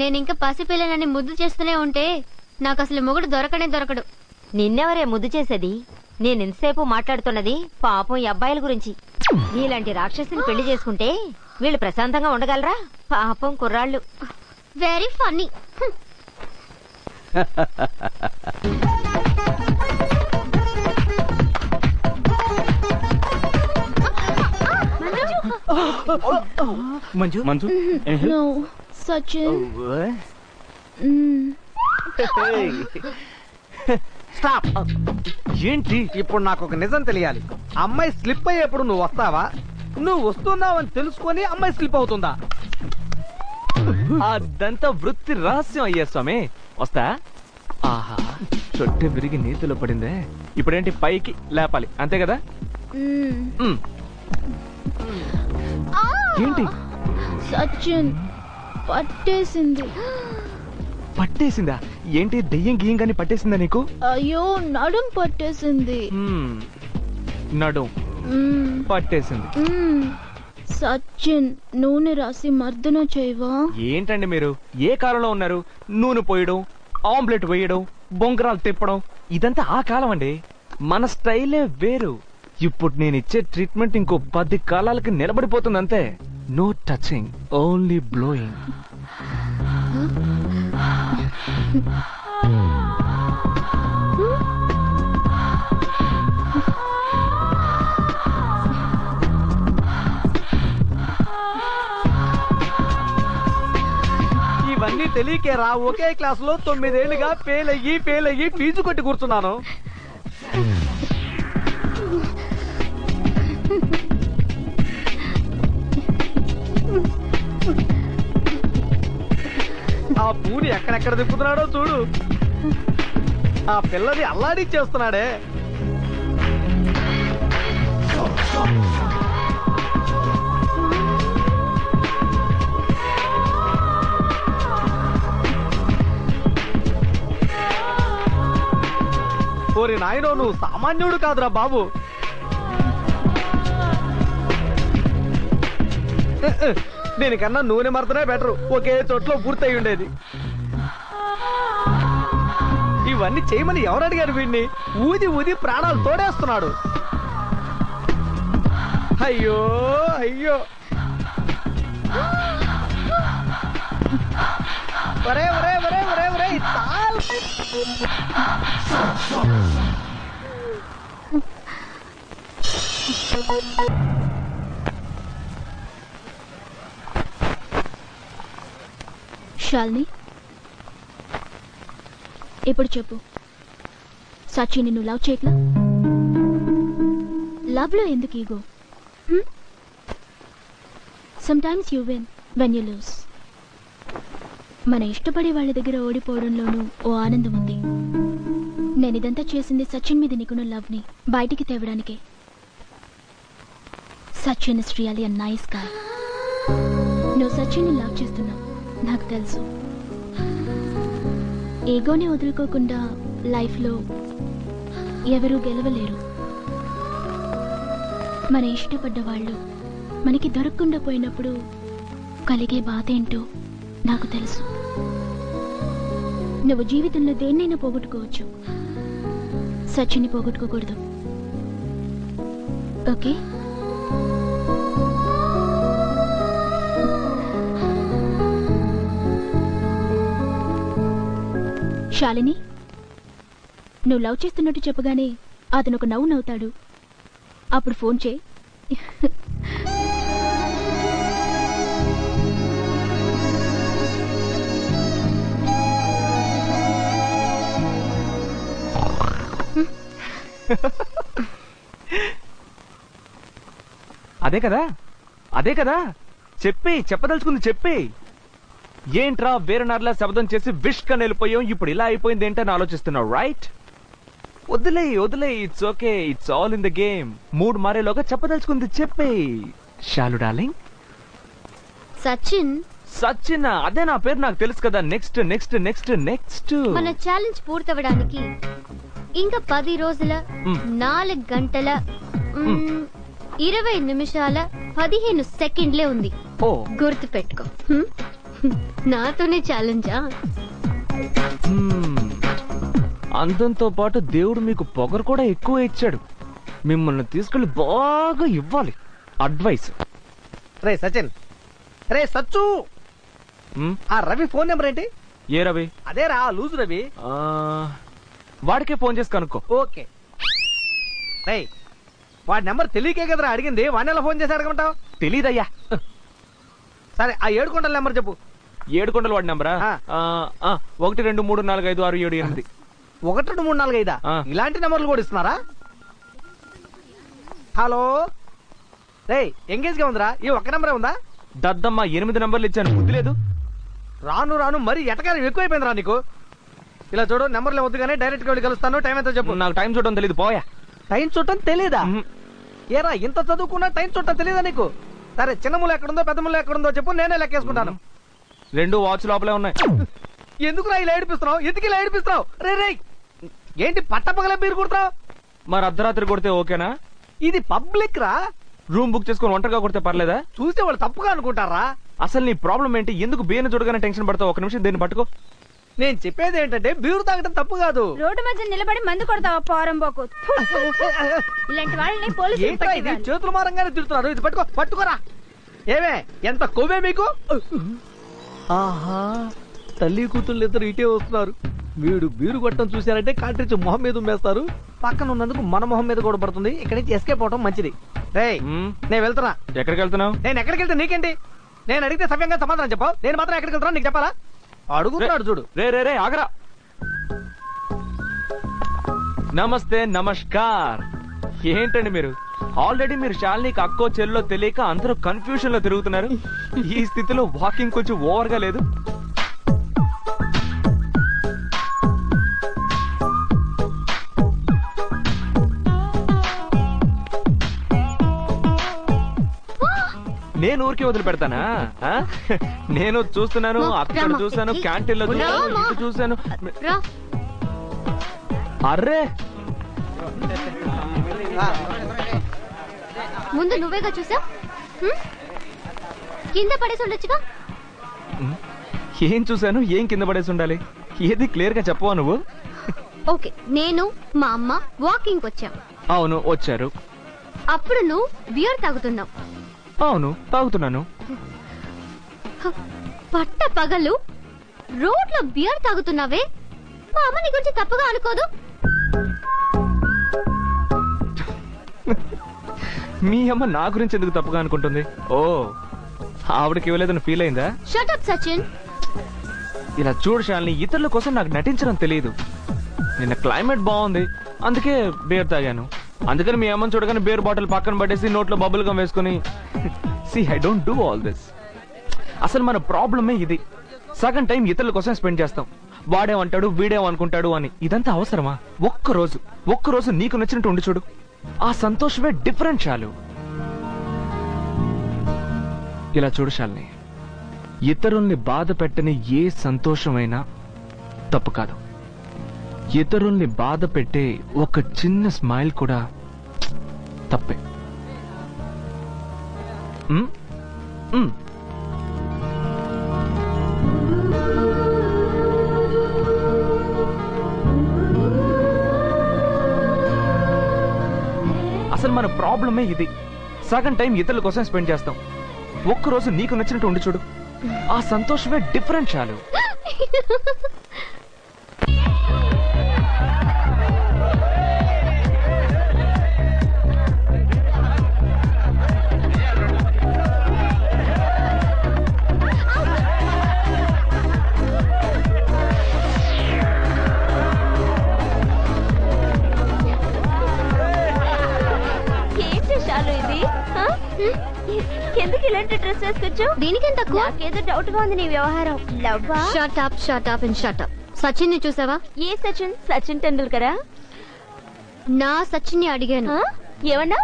నేనింకా పసిపిల్లనని ముద్దు చేస్తూనే ఉంటే నాకు అసలు మొగుడు దొరకడు. నిన్నెవరే ముద్దు చేసేది? నేనెంతసేపు మాట్లాడుతున్నది పాపం ఈ అబ్బాయిల గురించి. నీలాంటి రాక్షసుని పెళ్లి చేసుకుంటే వీళ్ళు ప్రశాంతంగా ఉండగలరా? పాపం కుర్రాళ్ళు. Very funny. Manju Manju No, Sachin. Stop. ఏంటి? ఇప్పుడు నాకు ఒక నిజం తెలియాలి. అమ్మాయి స్లిప్ అయ్యేప్పుడు నువ్వు వస్తావా? నువ్వు వస్తున్నావని తెలుసుకొని అమ్మాయి స్లిప్ అవుతుందా? అదంతా వృత్తి రహస్యం అయ్యా స్వామి. వస్తా. ఆహా, చొట్టె విరిగి నీతిలో పడిందే. ఇప్పుడేంటి, పైకి లేపాలి అంతే కదా? ఏంటి? సచిన్ పట్టేసింది. పట్టేసిందా? ఏంటి, దెయ్యం గియ్యం గాని పట్టేసిందా నీకు? అయ్యో, నడుం పట్టేసింది. నడుం పట్టేసింది. సచిన్, నూనె రాసి మర్దన చేయవా? ఏంటండి మీరు, ఏ కాలంలో ఉన్నారు? నూనె పోయడం, ఆమ్లెట్ వేయడం, బొంగరాలు తిప్పడం, ఇదంతా ఆ కాలం అండి. మన స్టైలే వేరు. ఇప్పుడు నేను ఇచ్చే ట్రీట్మెంట్ ఇంకో 10 కాలాలకి నిలబడిపోతుంది అంతే. No touching, only blowing. ఇవన్నీ తెలియకేరా ఒకే క్లాస్ లో 9 ఏళ్లుగా ఫెయిల్ అయ్యి ఫీజు కొట్టి కూర్చున్నాను. ఆ పూని ఎక్కడెక్కడ తిప్పుతున్నాడో చూడు. ఆ పిల్లది అల్లాడిచ్చేస్తున్నాడే. ఓరి నాయనో నువ్వు సామాన్యుడు కాదురా బాబు. దీనికన్నా నూనె మరతనే బెటరు, ఒకే చోట్లో పూర్తయి ఉండేది. ఇవన్నీ చేయమని ఎవరు అడిగారు వీడిని? ఊది ఊది ప్రాణాలు తోడేస్తున్నాడు. అయ్యో అయ్యో, ఒరే ఒరే ఒరే ఒరే ఒరే చాలు. శాలిని, ఇప్పుడు చెప్పు, సచిన్ నిన్ను లవ్ చేయట్లా? లవ్ లో ఎందుకు ego? Sometimes you win when you loose. మన ఇష్టపడే వాళ్ళ దగ్గర ఓడిపోవడంలోనూ ఓ ఆనందం ఉంది. నేను ఇదంతా చేసింది సచిన్ మీద నీకున్న లవ్ ని బయటికి తేవడానికే. Sachin is really a nice guy. నువ్వు సచిన్ ని లవ్ చేస్తున్నావు నాకు తెలుసు. ఈగోని వదులుకోకుండా లైఫ్లో ఎవరూ గెలవలేరు. మన ఇష్టపడ్డ వాళ్ళు మనకి దొరకకుండా పోయినప్పుడు కలిగే బాధ ఏంటో నాకు తెలుసు. నువ్వు జీవితంలో దేన్నైనా పోగొట్టుకోవచ్చు, సచిన్ని పోగొట్టుకోకూడదు. ఓకే? శాలిని, నువ్వు లవ్ చేస్తున్నట్టు చెప్పగానే అతను ఒక నవ్వు నవ్వుతాడు. అప్పుడు ఫోన్ చేయి. అదే కదా అదే కదా చెప్పదలుచుకుంది చెప్పి. ఏంట్రా వేరే నర్లా శబ్దం చేసి విష్ కని వెళ్ళిపోయాం, ఇప్పుడు ఇలా అయిపోయింది ఏంటని ఆలోచిస్తున్నావు, రైట్? వదిలే it's okay, it's all in the game. మూడ్ మారేలోగా చెప్పదలుచుకుంది చెప్పే. షాలు డార్లింగ్. సచిన్ అదే నా పేరు, నాకు తెలుసు కదా. నెక్స్ట్ నెక్స్ట్ నెక్స్ట్ నెక్స్ట్ మన ఛాలెంజ్ పూర్తవడానికి ఇంకా 10 రోజుల 4 గంటల 20 నిమిషాల 15 సెకండ్లే ఉంది. ఓ గుర్తు పెట్టుకో. నాతోనే ఛాలెంజా? అందంతో పాటు దేవుడు మీకు పొగరు కూడా ఎక్కువ ఇచ్చాడు. మిమ్మల్ని తీసుకెళ్లి బాగా ఇవ్వాలి అడ్వైస్. రే సచిన్, రే సచ్చు, ఆ రవి ఫోన్ నెంబర్ ఏంటి? ఏ రవి? అదేరా లూజు రవి. వాడికే ఫోన్ చేసి కనుక్కో. ఓకే. రే వాడి నెంబర్ తెలియకే కదరా అడిగింది, వాడిని ఎలా ఫోన్ చేసి అడగమంటావు? తెలీదయ్యా. సరే ఆ 7 కొండల నెంబర్ చెప్పు. 7 కొండల వాడి నెంబరా? 1 2 3 4 5 6 7 8. 1 2 3 4 5. ఇలాంటి నెంబర్లు కూడా ఇస్తున్నారా? హలో రే, ఎంగేజ్ గా ఉందిరా, ఈ ఒక్క నెంబరే ఉందా? దద్దమ్మ 8 నెంబర్లు ఇచ్చాను, బుద్ధి లేదు. రాను రాను మరి ఎటకారం ఎక్కువైపోయిందిరా నీకు. ఇలా చూడు, నెంబర్లే వద్దు కానీ డైరెక్ట్ గా వెళ్ళి కలుస్తాను. టైం ఎంతో చెప్పు. నాకు టైం చూడడం తెలీదు, పోయా. టైం చూడటం తెలీదా? ఏరా ఇంత చదువుకున్నా టైం చూడటం తెలీదా నీకు? సరే చిన్న ముళ్ళు ఎక్కడుందో పెద్ద ముళ్ళు ఎక్కడుందో చెప్పు, నేనే లెక్కేసుకుంటాను. 2 వాచ్ లోపలే ఉన్నాయి. ఎందుకురా ఇలా ఏడిపిస్తున్నావు? ఎందుకు ఇలా ఏడిపిస్తున్నావు? రే రే, ఏంటి పట్టపగలే బీరు కుడతావు? మరి అర్ధరాత్రి కొడితే ఓకేనా? ఇది పబ్లిక్ రా. రూమ్ బుక్ చేసుకుని ఒంటరిగా కొడితే పర్లేదా? చూసే వాళ్ళు తప్పుగా అనుకుంటారా? అసలు నీ ప్రాబ్లం ఏంటి? ఎందుకు బియ్యం చూడగానే టెన్షన్ పడతావు? ఒక నిమిషం దీన్ని పట్టుకో. నేను చెప్పేది ఏంటంటే బీరు తాగడం తప్పు కాదు. రోడ్డు మధ్య నిలబడి మందు కొడతావా పోరంబోకు? ఇలాంటి వాళ్ళని ఏంట్రా ఇది? చేతులు మారంగానే తిడుతున్నారు. ఇది పట్టుకో, పట్టుకోరా. ఏమే ఎంత కొవ్వే మీకు? ఆహా, తల్లి కూతుళ్ళు ఇద్దరు ఇటే వస్తున్నారు. వీడు బీరు కొట్టడం చూశారంటే కాట్రిచ్ మొహం మీద ఉమ్మేస్తారు. పక్కన ఉన్నందుకు మన మొహం మీద కూడా పడుతుంది. ఇక్కడి నుంచి ఎస్కేప్ అవడం మంచిది. రే నేను వెళ్తున్నా. ఎక్కడికి వెళ్తున్నావు? నేను ఎక్కడికి వెళ్తే నీకేంటి? నేను అడిగితే సవ్యంగా సమాధానం చెప్పావు. నేను మాత్రం ఎక్కడికి వెళ్తున్నా నీకు చెప్పాలా? అడుగుతున్నాడు చూడు. రే రే రే ఆగరా. నమస్తే నమస్కార్. ఏంటండి మీరు? ఆల్రెడీ మీరు శాలినికి అక్కో చెల్లో తెలియక అందరూ కన్ఫ్యూజన్ లో తిరుగుతున్నారు. ఈ స్థితిలో వాకింగ్ కొంచెం ఓవర్ గా లేదు? నేను ఊరికే వదిలిపెడతానా? నేను చూస్తున్నాను, అక్కడ చూసాను, క్యాంటీన్ లో చూసాను, ఇటు చూసాను. అర్రే ముందు నువ్వేగా చూసా కింద పడేసి ఉండొచ్చుగా. ఏం చూశాను, ఏం కింద పడేసి ఉండాలి? ఏది క్లియర్ గా చెప్పవా నువ్వు? ఓకే, నేను మా అమ్మ వాకింగ్ వచ్చాం. అవును, వచ్చారు. అప్పుడు నువ్వు బియర్ తాగుతున్నావు. అవును, తాగుతున్నాను. పట్ట పగలు రోడ్లో బియర్ తాగుతున్నావే, మా అమ్మ నీ గురించి తప్పుగా అనుకోదు? మీ అమ్మ నా గురించి ఎందుకు తప్పుగా అనుకుంటుంది? ఓ, ఆవిడకి ఇవ్వలేదని ఫీల్ అయిందా? Shut up Sachin. ఇలా చూడు శాలిని, ఇతరుల కోసం నాకు నటించడం తెలియదు. నిన్న క్లైమేట్ బాగుంది, అందుకే బీర్ తాగాను. అందుకని మీ అమ్మని చూడగానే బీర్ బాటిల్ పక్కన పట్టేసి నోట్లో బబుల్ గమ్ వేసుకుని see I don't do all this. అసలు మన ప్రాబ్లమే ఇది. సగం టైం ఇతరుల కోసం స్పెండ్ చేస్తాం. వాడేమంటాడు, వీడేమనుకుంటాడు అని. ఇదంతా అవసరమా? ఒక్కరోజు నీకు నచ్చినట్టు ఉండి చూడు, ఆ సంతోషమే డిఫరెంట్. చాలు. ఇలా చూడు శాలిని, ఇతరుల్ని బాధ పెట్టని ఏ సంతోషమైనా తప్పు కాదు. ఇతరుల్ని బాధ పెట్టే ఒక చిన్న స్మైల్ కూడా తప్పే. అసలు మన ప్రాబ్లమే ఇది. సగం టైం ఇతరుల కోసం స్పెండ్ చేస్తాం. ఒక్కరోజు నీకు నచ్చినట్టు ఉండి చూడు, ఆ సంతోషమే డిఫరెంట్. చాలు. ఏంటి షాలు ఇది? ఎందుకు ఇలాంటి డ్రెస్ వేసుకొచ్చు? దీనికేం తక్కువ? నాకేదో డౌట్ గా ఉంది నీ వ్యవహారం. లవ్వా? Shut up and shut up. Sachin ని చూసావా? ఏ సచిన్? సచిన్ టెండూల్కరా? నా సచిన్ ని అడిగాను. ఏమన్నా?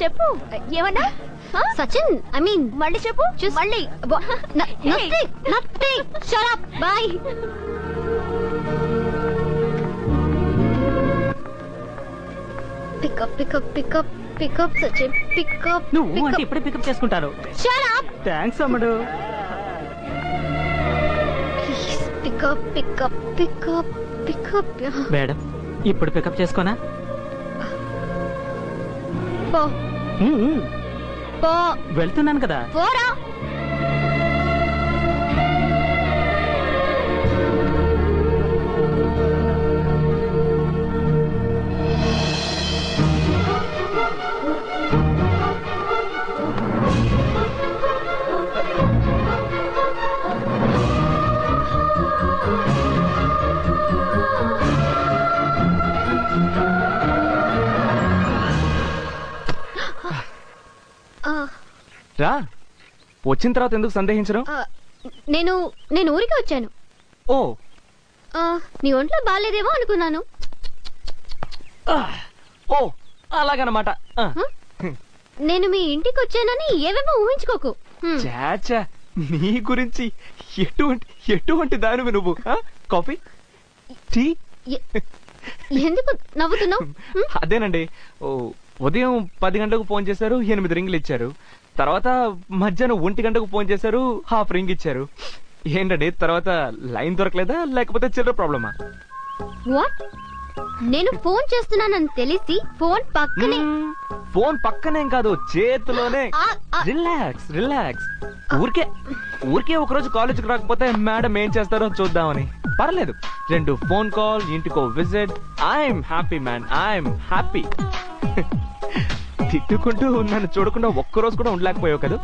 చెప్పు, ఏమన్నా? సచిన్, ఐ మీన్ మళ్ళీ చెప్పు. మళ్ళీ nothing. Shut up. Bye. Pick up Sachin, pick up. నువ్వు అంటే ఇప్పుడే పికప్ చేసుకుంటారు. Shut up. థ్యాంక్స్ అమ్మడు. పికప్. మేడం, ఇప్పుడు పికప్ చేసుకోనా? పో. వెళ్తున్నాను కదా. పోరా. రా, వచ్చిన తర్వాత ఎందుకు సందేహించడం? నేను ఊరికి వచ్చాను. ఓ, నీ ఒంట్లో బాగాలేదేమో అనుకున్నాను. ఓ, అలాగనమాట. నేను మీ ఇంటికి వచ్చానని ఏవేమో ఊహించుకోకు. చాచా, నీ గురించి ఎటువంటి దానివి నువ్వు? Coffee, tea? ఎందుకు నవ్వుతున్నావు? అదేనండి, ఉదయం 10 గంటలకు ఫోన్ చేశారు, 8 రింగులు ఇచ్చారు. తర్వాత మధ్యాహ్నం 1 గంటకు ఫోన్ చేశారు, ½ రింగ్ ఇచ్చారు. ఏంటండి, తర్వాత లైన్ దొరకలేదా, లేకపోతే చిల్లర ప్రాబ్లమా? వాట్? నేను ఫోన్ చేస్తున్నానని తెలిసి ఫోన్ పక్కనేం కాదు, చేతిలోనే. రిలాక్స్. ఊరికే ఒకరోజు కాలేజీకి రాకపోతే మేడం ఏం చేస్తారో చూద్దామని. పర్లేదు, 2 ఫోన్ కాల్, ఇంటికో visit. I'm happy man, I'm happy. తిట్టుకుంటూ నన్ను చూడకుండా ఒక్కరోజు కూడా ఉండలేకపోయావు కదా?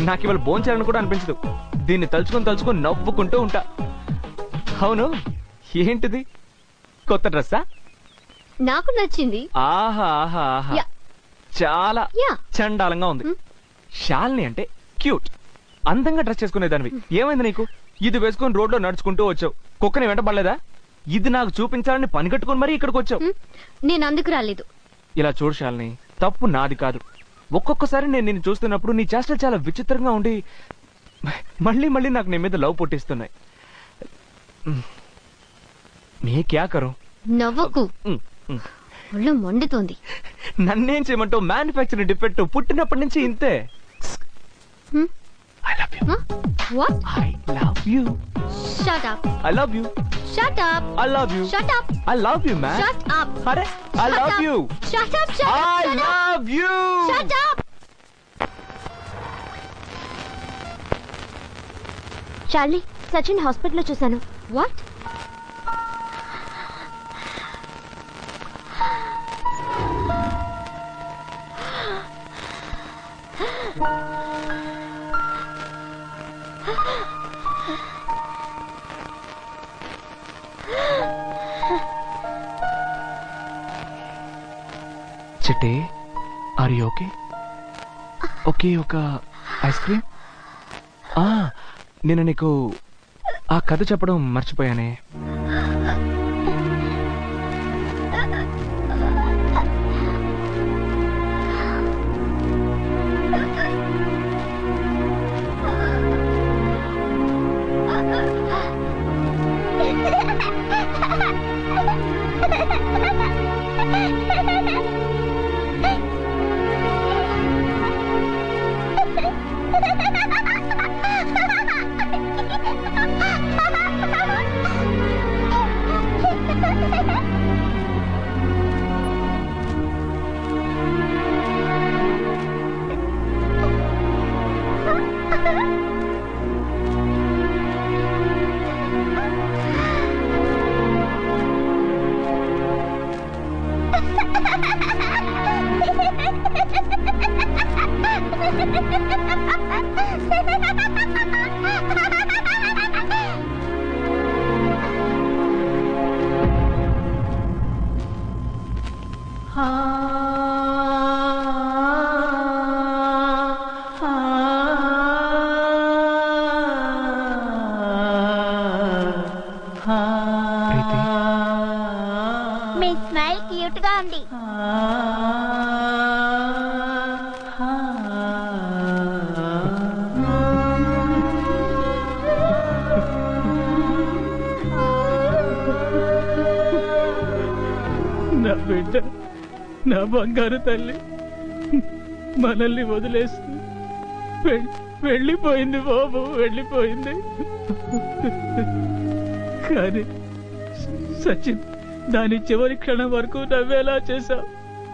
నాకు ఇవాళ భోంచేయాలని కూడా అనిపించదు. దీన్ని తలుచుకొని నవ్వుకుంటూ ఉంటా. అవును, ఏంటిది? కొత్త డ్రెస్సా? నాకు నచ్చింది. ఆహా, చాలా చండాలంగా ఉంది. శాలిని అంటే క్యూట్, అందంగా డ్రెస్ చేసుకునేదానివి. ఏమైంది నీకు? ఇది వేసుకుని రోడ్లో నడుచుకుంటూ వచ్చావు. కుక్కని వెంట పడలేదా? ఇది నాకు చూపించాలని పని కట్టుకుని మరీ ఇక్కడికి వచ్చావు. నేను అందుకు రాలేదు. ఇలా చూడు శాలిని, తప్పు నాది కాదు. ఒక్కొక్కసారి నేను నిన్ను చూస్తున్నప్పుడు నీ చేష్టలు చాలా విచిత్రంగా ఉండి మళ్ళీ మళ్ళీ నాకు నీ మీద లవ్ పుట్టిస్తున్నాయి. మే క్యా కరో? నవ్వకు, ఒళ్ళు మండుతోంది. నన్నేం చేయమంటావు? మ్యానుఫ్యాక్చరింగ్ డిఫెక్ట్, పుట్టినప్పటి నుంచి ఇంతే. I love you. What? I love you. Shut up. I love you. Shut up. I love you. Shut up. I love you, man. Shut up. Arre, I Shut love up. you. Shut up. Shut up. I Shut up. love you. Shut up. Charlie, Sachin హాస్పిటల్లో చూశాను. What? చిట్టి, are you okay? Okay, ఒక ice cream. నేను నీకు ఆ కథ చెప్పడం మర్చిపోయానే. మీ smile cute గా ఉంది. నా బిడ్డ, నా బంగారు తల్లి మనల్ని వదిలేస్తూ వెళ్ళిపోయింది బాబు, వెళ్ళిపోయింది. కానీ సచిన్, దాని చివరి క్షణం వరకు నవ్వేలా చేశావు.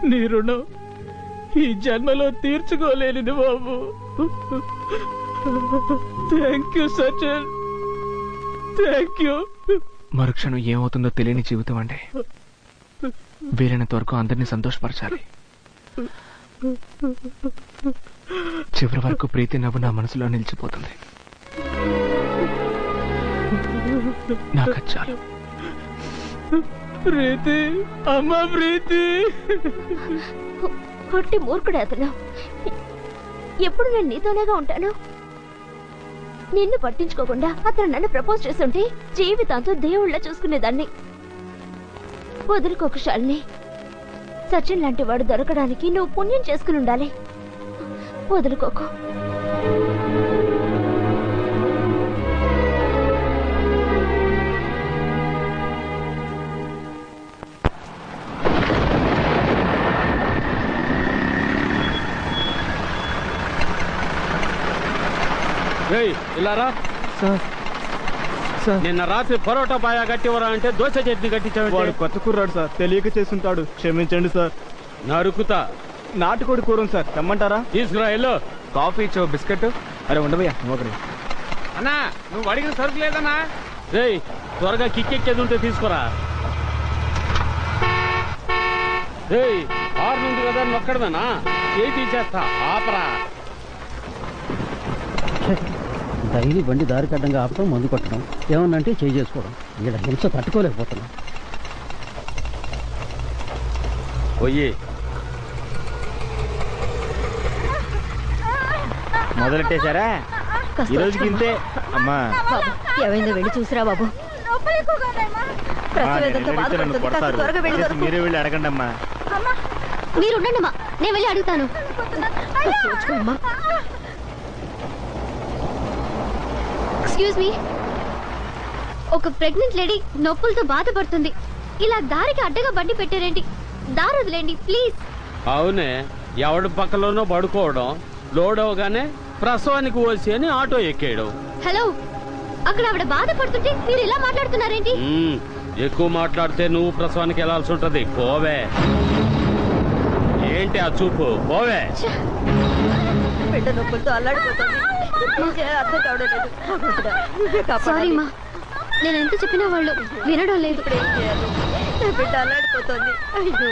నీ రుణం ఈ జన్మలో తీర్చుకోలేనిది బాబు. Thank you Sachin, thank you. మరుక్షణం ఏమవుతుందో తెలియని జీవితం అండి. వీలైనంత వరకు అందరినీ సంతోషపరచాలి. చివరి వరకు ప్రీతి నవ్వు నా మనసులో నిలిచిపోతుంది. నాకు చాలు. ప్రీతి, అమ్మ ప్రీతి. కొట్టి మూర్ఖుడే అతను. ఎప్పుడు నేను నీతోనేగా ఉంటాను. నిన్ను పట్టించుకోకుండా అతను నన్ను ప్రపోజ్ చేస్తుంటే జీవితాంతం దేవుళ్ళ చూసుకునేదాన్ని. వదులుకోకు శాలిని. సచిన్ లాంటి వాడు దొరకడానికి నువ్వు పుణ్యం చేసుకుని ఉండాలి. వదులుకోకు. ఇలారా సార్, సార్, నిన్న రాత్రి పరోటా పాయా కట్టివరా అంటే దోశ చట్నీ కట్టించాడు. కొత్త కుర్రాడు సార్, తెలియక చేసుంటాడు, క్షమించండి సార్. నరుకుతా. నాటుకోడి కూర సార్, తెమ్మంటారా? తీసుకురా ఎల్లో. కాఫీ చో బిస్కెట్. అరే ఉండవయ్యా, ఒకటి. అన్నా, నువ్వు అడిగిన సరుకు లేదన్నా. రేయ్, త్వరగా కిక్కెక్కేది ఉంటే తీసుకురా. రేయ్, ఆరు నుండి కదా నొక్కడమేనా? చేయి తీసేస్తా, ఆపరా. డైలీ బండి దారి కడ్డంగా ఆపటం, మందు కొట్టడం, ఏమన్నంటే చేయి చేసుకోవడం. వీళ్ళ హింస తట్టుకోలేకపోతున్నాం. పోయి మొదలెట్టేశారా? ఈ రోజుకి ఇంతే అమ్మా. ఏమైందో వెళ్ళి చూసిరా బాబు. నన్ను కొడతారు. మీరే వెళ్ళి అడగండి అమ్మా. మీరు ఉండండమ్మా, నేను వెళ్ళి అడుగుతాను. ఎక్స్క్యూజ్ మీ, ఒక ప్రెగ్నెంట్ లేడీ నొప్పులతో బాధపడుతుంది. ఇలా దారికి అడ్డగా బండి పెట్టారేంటి? దారి వదిలేండి ప్లీజ్. అవునే, ఎవడి పక్కలోనో పడుకోవడం, లోడ్ అవగానే ప్రసవానికి వచ్చి అని ఆటో ఎక్కేయడం. హలో, అక్కడ ఆవిడ బాధపడుతుంటే మీరు ఇలా మాట్లాడుతున్నారేంటి? ఎక్కువ మాట్లాడితే నువ్వు ప్రసవానికి వెళ్లాల్సి ఉంటది. పోవే. ఏంటి ఆ చూపు? పోవే. బిడ్డ నొప్పులతో అల్లాడిపోతుంది. అర్థం కావడం లేదు. సారీ మా, నేను ఎంత చెప్పినా వాళ్ళు వినడం లేదు. నా బిడ్డ అల్లాడిపోతుంది. అయ్యో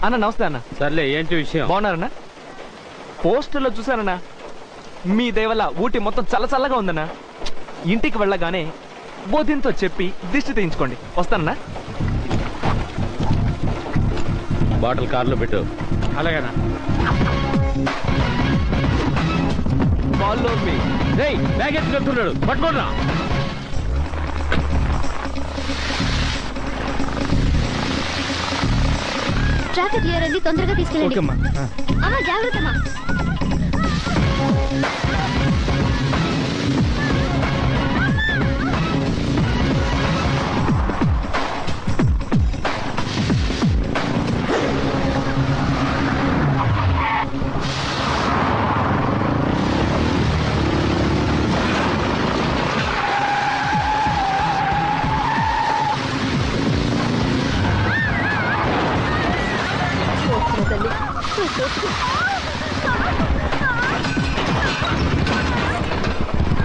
అన్న నమస్తే అన్న. సర్లే, ఏంటి విషయం? బాగున్నారన్నా? పోస్టర్లో చూసానన్నా, మీ దయవల్ల ఊటీ మొత్తం చల్లగా ఉందన్నా. ఇంటికి వెళ్ళగానే బోధింతో చెప్పి దిష్టి తీయించుకోండి. వస్తానన్నా. బాటిల్ కార్లో పెట్టు. అలాగేనా? Follow me. రేయ్, బ్యాగ్ ఎత్తుకెళ్తున్నాడు, పట్టుకోరా. ట్రాఫిక్ క్లియర్ అండి, తొందరగా తీసుకెళ్ళండి. ఓకేమ్మా. అమ్మా జాగ్రత్తమ్మా.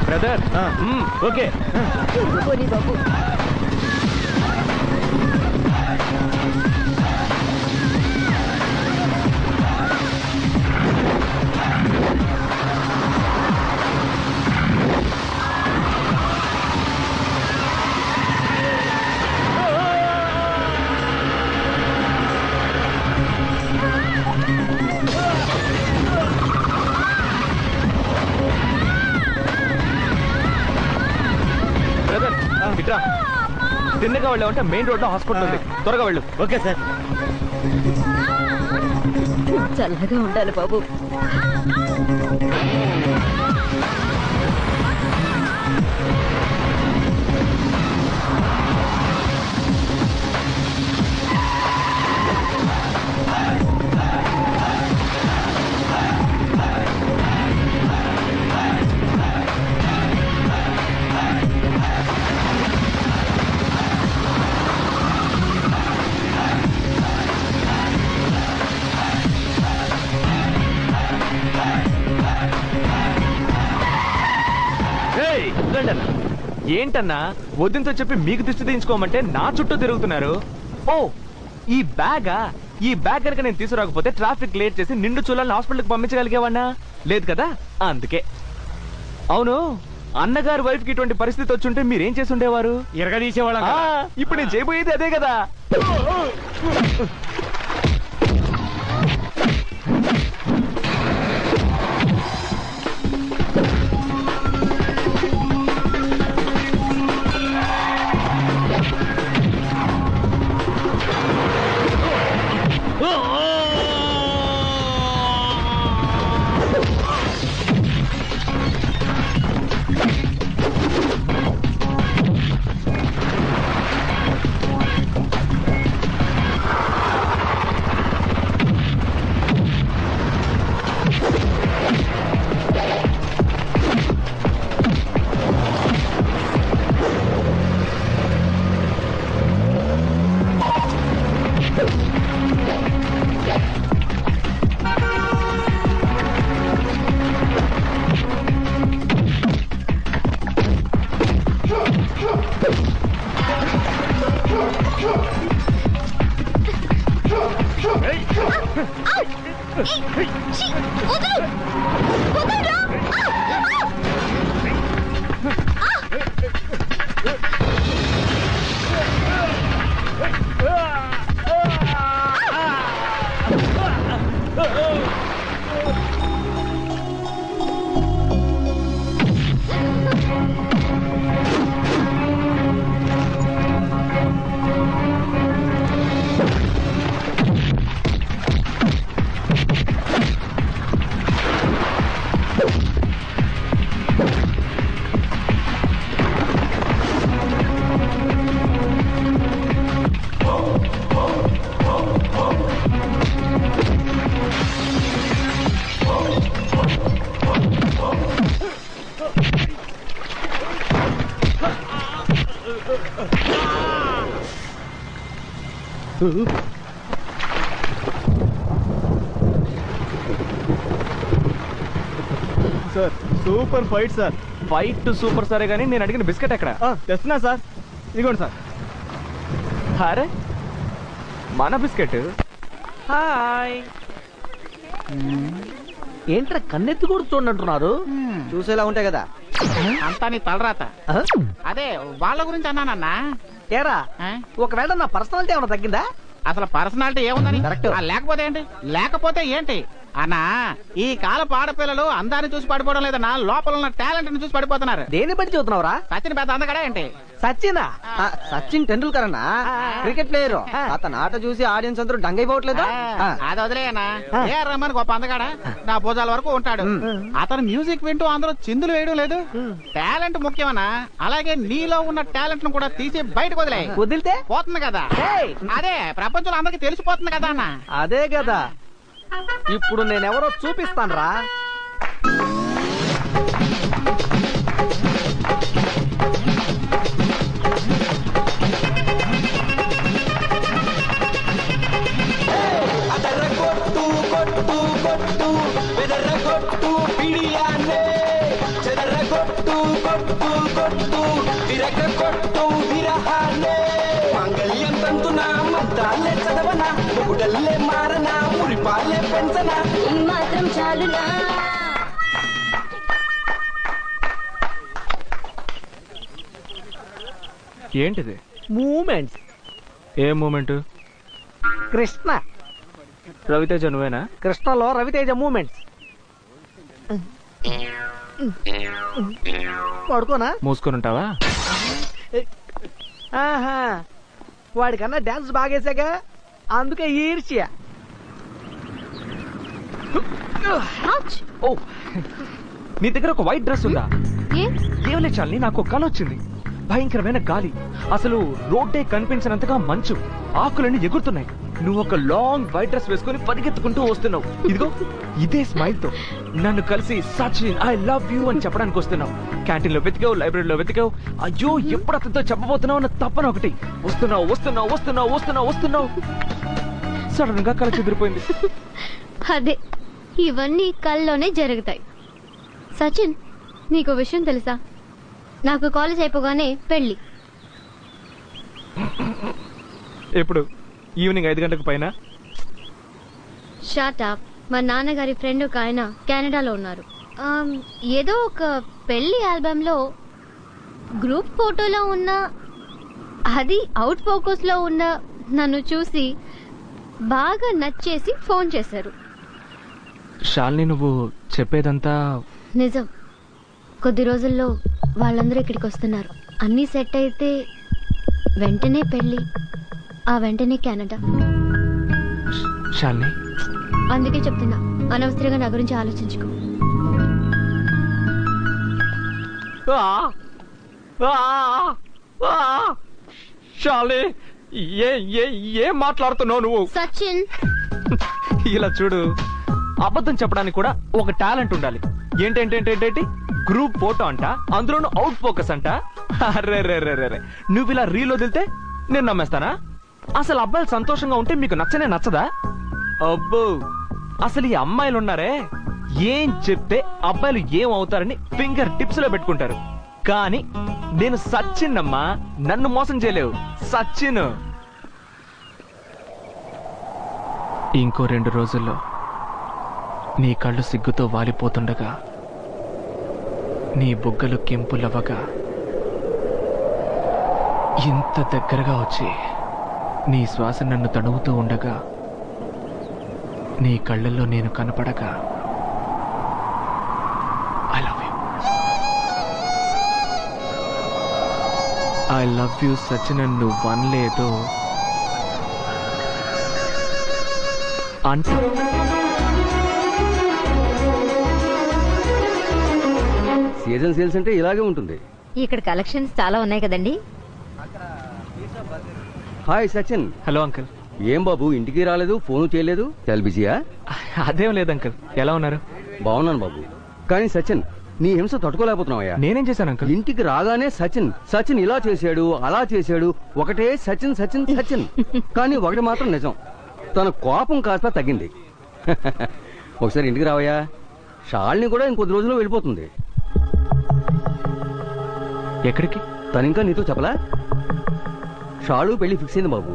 బ్రదర్. ఓకే. బాబు ఇట్రా. తిన్నగా వెళ్ళామంటే మెయిన్ రోడ్ లో హాస్పిటల్ ఉంది. త్వరగా వెళ్ళు. Okay sir. చల్లగా ఉండాలి బాబు. ఏంటన్నా, వద్దంతో చెప్పి మీకు దిష్టి తీయించుకోమంటే నా చుట్టూ తిరుగుతున్నారు. ఓ, ఈ బ్యాగా? ఈ బ్యాగ్ కనుక నేను తీసుకురాకపోతే ట్రాఫిక్ లేట్ చేసి నిండు చూడాలని హాస్పిటల్కి పంపించగలిగేవాడినా? లేదు కదా, అందుకే. అవును, అన్నగారు వైఫ్ కి ఇటువంటి పరిస్థితి వచ్చుంటే మీరేం చేసి ఉండేవారు? ఎరగదీసేవాళ్ళ. ఇప్పుడు నేను చేయబోయేది అదే కదా. Sir super fight sir. Fight super సరే కానీ నేను అడిగిన బిస్కెట్ ఎక్కడ? తెస్తున్నా సార్, ఇదిగోండి సార్. అరే మన బిస్కెట్. హాయ్. ఏంట్రా కన్నెత్తి కూడా చూడంటున్నారు? చూసేలా ఉంటాయి కదా. అంతా నీ తలరాత. అదే వాళ్ళ గురించి అన్నానన్నా. ఏరా ఒకవేళ నా పర్సనాలిటీ ఏమైనా తగ్గిందా? అసలు పర్సనాలిటీ ఏముందని? కరెక్ట్. లేకపోతే ఏంటి? లేకపోతే ఏంటి అన్నా, ఈ కాలపు ఆడపిల్లలు అందాన్ని చూసి పడిపోవడం లేదన్నా, లోపల ఉన్న టాలెంట్ ని చూసి పడిపోతున్నారు. దేని బట్టి చూస్తున్నావురా? సచిన్ పెద్ద అందగడా ఏంటి? సచినా? సచిన్ టెండూల్కర్ అన్నా, క్రికెట్ ప్లేయర్. అతను ఆట చూసి ఆడియన్స్ అందరూ డంగైపోవట్లేదా? అది వదిలేయన్నా. ఏఆర్ రెహమాన్ గొప్ప అందగాడా, నా భుజాల వరకు ఉంటాడు. అతను మ్యూజిక్ వింటూ అందరూ చిందులు వేయడం లేదు. టాలెంట్ ముఖ్యమన్నా. అలాగే నీలో ఉన్న టాలెంట్ ను కూడా తీసి బయటకు వదిలితే పోతుంది కదా. అదే ప్రపంచంలో అందరికి తెలిసిపోతుంది కదా అన్న. అదే కదా. ఇప్పుడు నేనెవరో చూపిస్తానురా. మాత్రం చాలునా? ఏంటిది? మూమెంట్స్. ఏ మూమెంట్? కృష్ణ. రవితేజ నువ్వేనా? కృష్ణలో రవితేజ మూమెంట్స్. పడుకోనా? మూసుకొని ఉంటావా? ఆహా, వాడికన్నా డాన్స్ బాగేసాగా, అందుకే ఈర్ష్య. ఓ, నీ దగ్గర ఒక వైట్ డ్రెస్ ఉందా? ఏం లేచాలి, నాకు ఒక కల వచ్చింది. భయంకరమైన గాలి, అసలు రోడ్డే కనిపించినంతగా మంచు, ఆకులన్నీ ఎగురుతున్నాయి. నువ్వు ఒక లాంగ్ వైట్ డ్రెస్ వేసుకుని పరిగెత్తుకుంటూ వస్తున్నావు. ఇదిగో ఇదే స్మైల్ తో నన్ను కలిసి సచిన్ ఐ లవ్ యూ అని చెప్పడానికి వస్తున్నావు. క్యాంటీన్ లో వెతికావు, లైబ్రరీలో వెతికావు. అయ్యో ఎప్పుడు అతనితో చెప్పబోతున్నావు అన్న తప్పన ఒకటి. వస్తున్నావు వస్తున్నావు వస్తున్నావు వస్తున్నావు వస్తున్నావు సడన్ గా కల చెదిరిపోయింది. అదే, ఇవన్నీ కల్లోనే జరుగుతాయి. సచిన్, నీకు విషయం తెలుసా? నాకు కాలేజ్ అయిపోగానే పెళ్లి. ఎప్పుడు? ఈవినింగ్ 5 గంటలకు పైన? Shot up. మా నాన్నగారి ఫ్రెండ్ ఒక ఆయన కెనడాలో ఉన్నారు. ఏదో ఒక పెళ్లి ఆల్బమ్ లో గ్రూప్ ఫోటోలో ఉన్న, అది అవుట్ ఫోకస్ లో ఉన్న నన్ను చూసి బాగా నచ్చేసి ఫోన్ చేశారు. శాలిని, నువ్వు చెప్పేదంతా నిజం. కొద్ది రోజుల్లో వాళ్ళందరూ ఇక్కడికి వస్తున్నారు. అన్నీ సెట్ అయితే వెంటనే పెళ్లి, ఆ వెంటనే కెనడా. శాలిని, అందుకే చెప్తున్నా, అనవసరంగా నా గురించి ఆలోచించుకో. శాలిని, ఏం మాట్లాడుతున్నావు నువ్వు? సచిన్, ఇలా చూడు, అబద్ధం చెప్పడానికి కూడా ఒక టాలెంట్ ఉండాలి. ఏంటేంటేంటేంటి గ్రూప్ ఫోటో అంట, అందులోనూ అవుట్ ఫోకస్ అంట. అరే, నువ్వు ఇలా రీల్ వదిలితే నేను నమ్మేస్తానా? అసలు అబ్బాయిలు సంతోషంగా ఉంటే మీకు నచ్చనే నచ్చదా? అబ్బో, అసలు ఈ అమ్మాయిలు ఉన్నారే, ఏం చెప్తే అబ్బాయిలు ఏం అవుతారని ఫింగర్ టిప్స్ లో పెట్టుకుంటారు. కానీ నేను సచిన్ అమ్మా, నన్ను మోసం చేయలేవు. సచిన్. ఇంకో 2 రోజుల్లో నీ కళ్ళు సిగ్గుతో వాలిపోతుండగా, నీ బుగ్గలు కెంపులవ్వగా, ఇంత దగ్గరగా వచ్చి నీ శ్వాస నన్ను తడుగుతూ ఉండగా, నీ కళ్ళల్లో నేను కనపడగా, I love you, I love you Sachin అని నువ్వు అనలేదు అంటే సీజన్ సేల్స్ అంటే ఇలాగే ఉంటుంది. ఇక్కడ కలెక్షన్స్ చాలా ఉన్నాయి కదండి. హాయ్ సచిన్. Hello uncle. ఏం బాబు ఇంటికి రాలేదు, ఫోన్ చేయలేదు, చాలా బిజీయా? అదేం లేదు అంకుల్, ఎలా ఉన్నారు? బాగున్నాను బాబు. కానీ సచిన్, నీ హింస తట్టుకోలేకపోతున్నావయ్యా. నేనేం చేశాను అంకుల్? ఇంటికి రాగానే సచిన్ సచిన్ ఇలా చేశాడు అలా చేశాడు, ఒకటే సచిన్ సచిన్ సచిన్. కానీ ఒకటి మాత్రం నిజం, తన కోపం కాస్త తగ్గింది. ఒకసారి ఇంటికి రావయ్యా. షాల్ని కూడా ఇంకొద్ది రోజుల్లో వెళ్ళిపోతుంది. ఎక్కడికి? తను ఇంకా నీతో చెప్పలా? షాలు పెళ్లి ఫిక్స్ అయింది బాబు.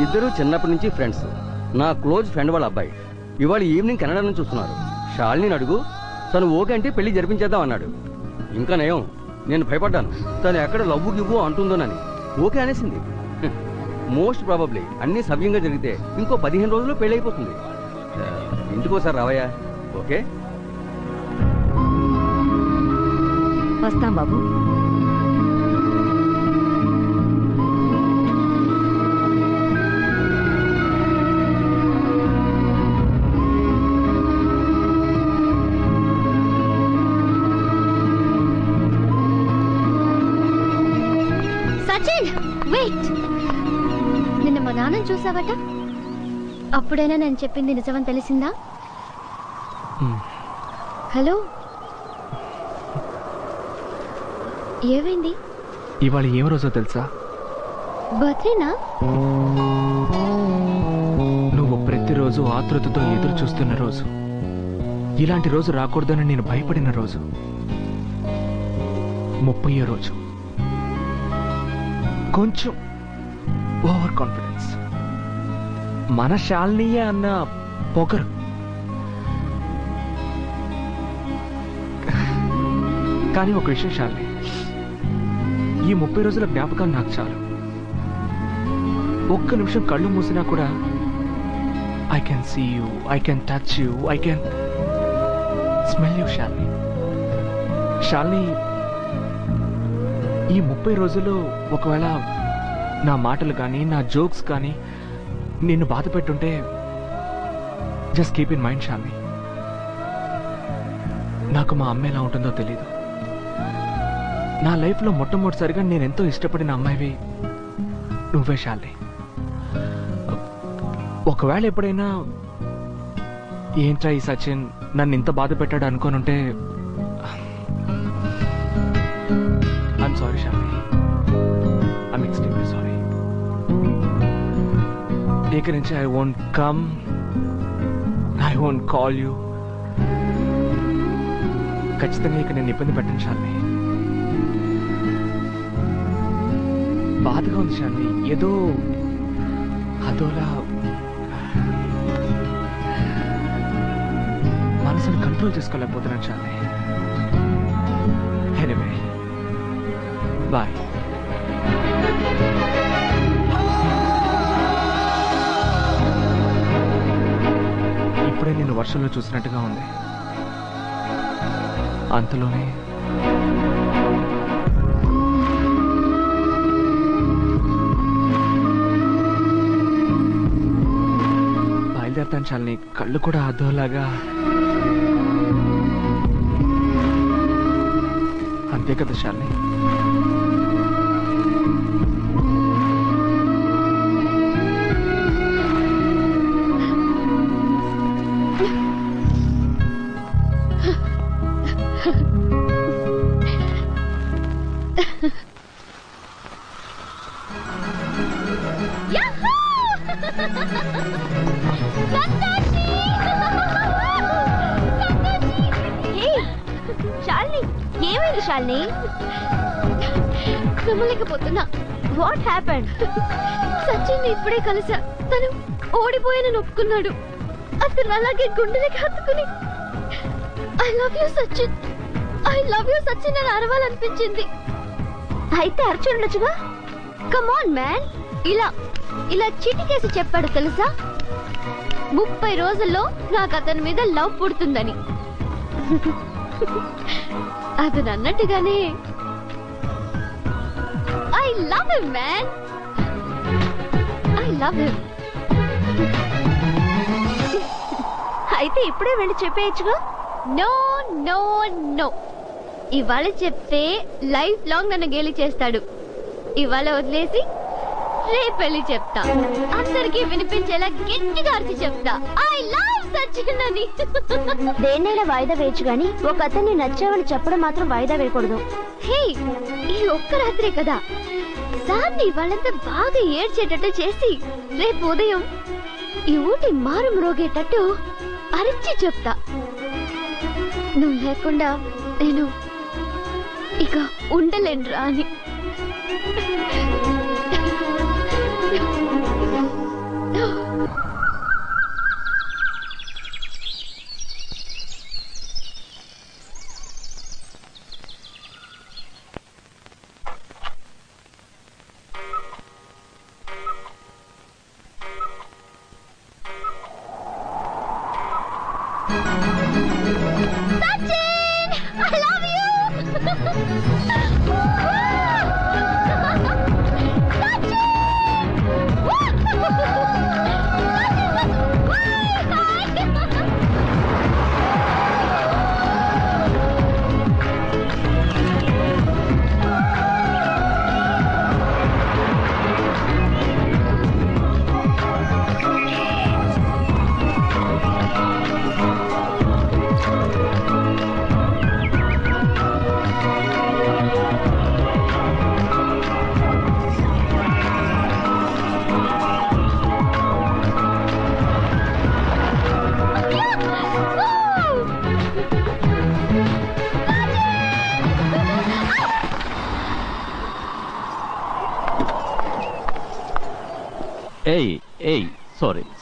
ఇద్దరు చిన్నప్పటి నుంచి ఫ్రెండ్స్. నా క్లోజ్ ఫ్రెండ్ వాళ్ళ అబ్బాయి ఇవాళ ఈవినింగ్ కెనడా నుంచి చూస్తున్నారు. షాల్ని అడుగు, తను ఓకే అంటే పెళ్లి జరిపించేద్దాం అన్నాడు. ఇంకా నయం, నేను భయపడ్డాను తను ఎక్కడ లవ్వు గివ్వు అంటుందోనని. ఓకే అనేసింది. మోస్ట్ ప్రాబబ్లీ అన్ని సవ్యంగా జరిగితే ఇంకో 15 రోజుల్లో పెళ్లి అయిపోతుంది. ఇంటికోసారి రావయ్యా. ఓకే, వస్తాం బాబు. సచిన్ వెయిట్, నిన్న మా నాన్నని చూసావట, అప్పుడైనా నేను చెప్పింది నిజమని తెలిసిందా? హలో, ఏమైంది? ఇవాళ ఏం రోజో తెలుసా? బర్త్డేనా? నువ్వు ప్రతిరోజు ఆతృతతో ఎదురు చూస్తున్న రోజు, ఇలాంటి రోజు రాకూడదని నేను భయపడిన రోజు, 30వ రోజు. కొంచెం ఓవర్ కాన్ఫిడెన్స్, మన శాలినియే అన్న పొగరు. కానీ ఒక విషయం శాలిని, ఈ 30 రోజుల జ్ఞాపకాలు నాకు చాలు. ఒక్క నిమిషం కళ్ళు మూసినా కూడా I can see you, I can touch you, I can smell you. Shalini, Shalini, ఈ 30 రోజుల్లో ఒకవేళ నా మాటలు కానీ నా జోక్స్ కానీ నిన్ను బాధ పెట్టుంటే just keep in mind Shalini. నాకు మా అమ్మ ఎలా ఉంటుందో తెలీదు. నా లైఫ్లో మొట్టమొదటిసారిగా నేను ఎంతో ఇష్టపడిన అమ్మాయివి నువ్వే శాలిని. ఒకవేళ ఎప్పుడైనా ఏంట్రా ఈ సచిన్ నన్ను ఇంత బాధ పెట్టాడు అనుకోనుంటే I'm sorry Shalini, I'm extremely sorry. ఇక నుంచి I won't come, I won't call you. ఖచ్చితంగా ఇక నేను ఇబ్బంది పెట్టను శాలిని. బాధగా ఉంది శాలిని, ఏదో అదోలా మనసును కంట్రోల్ చేసుకోలేకపోతున్నాను శాలిని. Anyway, bye. ఇప్పుడే నేను వర్షంలో చూసినట్టుగా ఉంది. అంతలోనే బయలుదేరుతాను శాలిని. కళ్ళు కూడా అదోలాగా. అంతే కదా శాలిని? శాలిని, ఏమైంది శాలిని? నమ్మలేకపోతున్నా. What happened? సచిన్ ఇప్పుడే కలిసా. తను ఓడిపోయానని ఒప్పుకున్నాడు. అతను అలాగే గుండెలకి హత్తుకుని I love you Sachin, I love you Sachin అని అరవాలనిపించింది. అయితే అర్చుండొచ్చుగా. కమ్ ఆన్ మ్యాన్, ఇలా ఇలా చిటికేసి చెప్పాడు తెలుసా, 30 రోజుల్లో నాకు అతని మీద లవ్ పుడుతుందని. అతను అన్నట్టుగానే I love him man, I love him. అయితే ఇప్పుడే వెళ్ళి చెప్పేయచ్చుగా. నో నో నో, ఇవాళ చెప్తే లైఫ్ లాంగ్ నన్ను గేలి చేస్తాడు. ఇవాళ వదిలేసి రేపు వెళ్ళి చెప్తా. అందరికీ వినిపించేలా గట్టిగా అరిచి చెప్తా, ఐ లవ్ సచిన్ అని. దేన్నైనా వాయిదా వేయచ్చు గాని ఒక అతన్ని నచ్చావని చెప్పడం మాత్రం వాయిదా వేయకూడదు. హే, ఈ ఒక్క రాత్రే కదా సార్ని వాళ్ళంతా బాగా ఏడ్చేటట్టు చేసి రేపు ఉదయం ఈ ఊటి మారు మ్రోగేటట్టు అరిచి చెప్తా. నువ్వు లేకుండా నేను ఇక ఉండలేనురా అని.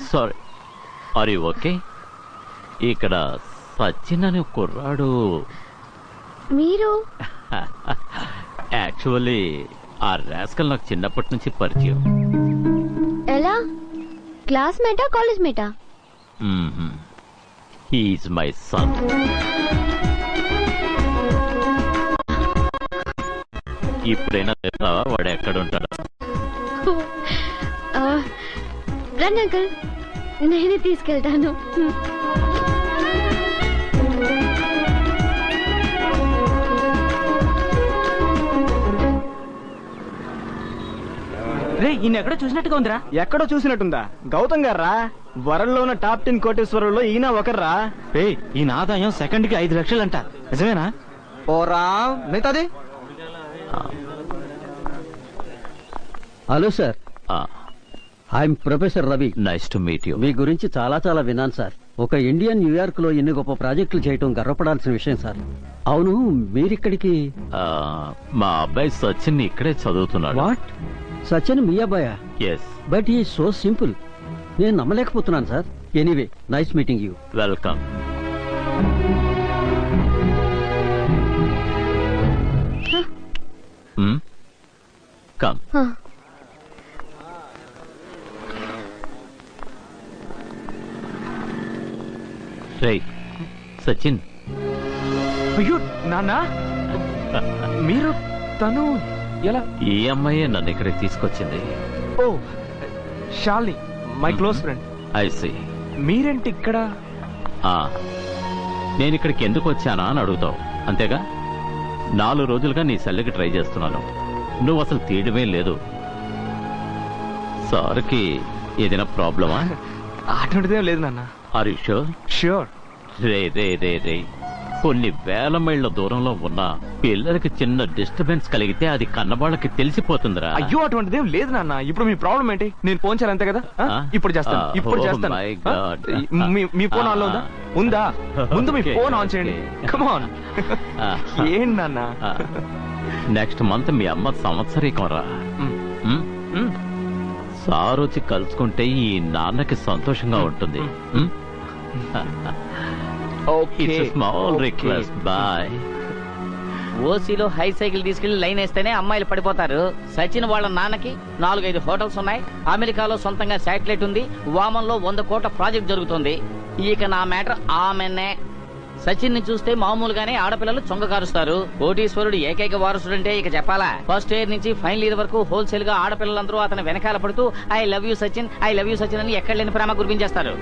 Sorry are you okay? ఇక్కడ సచిన్ అనే కుర్రాడు మీరు యాక్చువల్లీ ఆ రాస్కల్ నాకు చిన్నప్పటి నుంచి పరిచయం. ఎలా? క్లాస్మేటా కాలేజ్ మేటా? He's my son. ఇప్పుడైనా తెలుసావా వాడు ఎక్కడ ఉంటాడా? రండి అంకుల్, నేనే తీసుకెళ్తాను. రే, ఈయన ఎక్కడో చూసినట్టుగా ఉందిరా. ఎక్కడో చూసినట్టుందా? గౌతమ్ గారా, వరల్డ్ లో ఉన్న టాప్ 10 కోటేశ్వరుల్లో ఈయన ఒకర్రా. ఈయన ఆదాయం సెకండ్ కి 5 లక్షలంట. నిజమేనా? ఓరా మిగతాది. Hello sir, I'm professor Ravi. Nice to meet you. మీ గురించి చాలా చాలా విన్నాను సార్. ఒక ఇండియన్ న్యూయార్క్ లో ఎన్ని గొప్ప ప్రాజెక్టులు చేయటం గర్వపడాల్సిన విషయం సార్. అవును, మీరిక్కడికి? మా అబ్బాయి సచిన్ ఇక్కడే చదువుతున్నాడు. వాట్? సచిన్ మీ అబ్బాయా? ఎస్. బట్ ఈ సో సింపుల్. నేను నమ్మలేకపోతున్నాను sir. Anyway, nice meeting you. Welcome. Come. రేయ్ సచిన్. అయ్యో నాన్న, మీరు తను ఎలా? ఈ అమ్మాయే నన్ను ఇక్కడికి తీసుకొచ్చింది. ఓ, Shalini, my close friend. I see. మీరేంటి ఇక్కడ? నేను ఇక్కడికి ఎందుకు వచ్చానా అని అడుగుతావు అంతేగా? 4 రోజులుగా నీ సెల్లుకి ట్రై చేస్తున్నాను. నువ్వు అసలు తీయడమే లేదు. సార్కి ఏదైనా ప్రాబ్లమా? అటువంటిదేం లేదు నాన్న. Are you sure? ష్యూర్. రే రే రే రే, కొన్ని వేల మైళ్ళ దూరంలో ఉన్న పిల్లలకి చిన్న డిస్టర్బెన్స్ కలిగితే అది కన్నవాళ్ళకి తెలిసిపోతుందిరా. అయ్యో, అటువంటిదేం లేదు నాన్న. ఇప్పుడు మీ ప్రాబ్లం ఏంటి? నేను ఫోన్ చేయాలి అంతే కదా? ఇప్పుడు చేస్తాను, ఇప్పుడు చేస్తాను. మీ ఫోన్ ఆన్ లో ఉందా? ఉందా? ముందు మీ ఫోన్ ఆన్ చేయండి. Come on. ఏంటి నాన్న? నెక్స్ట్ మంత్ మీ అమ్మ సంవత్సరీకం రా. సార్ వచ్చి కలుసుకుంటే ఈ నాన్నకి సంతోషంగా ఉంటుంది. Small request. బాయ్. ఓసీలో హై సైకిల్ తీసుకెళ్లి లైన్ వేస్తేనే అమ్మాయిలు పడిపోతారు. సచిన్ వాళ్ళ నాన్నకి 4-5 హోటల్స్ ఉన్నాయి. అమెరికాలో సొంతంగా శాటిలైట్ ఉంది. వామన్లో 100 కోట్ల ప్రాజెక్ట్ జరుగుతుంది. ఇక నా మ్యాటర్ ఆమెనే. సచిన్ ని చూస్తే మామూలుగానే ఆడపిల్లలు చొంగ కారుస్తారు. కోటీశ్వరుడు ఏకైక వారసుడంటే ఇక చెప్పాలా? ఫస్ట్ ఇయర్ నుంచి ఫైనల్ ఇయర్ వరకు హోల్సేల్ గా ఆడపిల్లలందరూ అతని వెనకాల పడుతూ I love you Sachin, I love you Sachin అని ఎక్కడ లేని ప్రేమ కురిపించేస్తారు.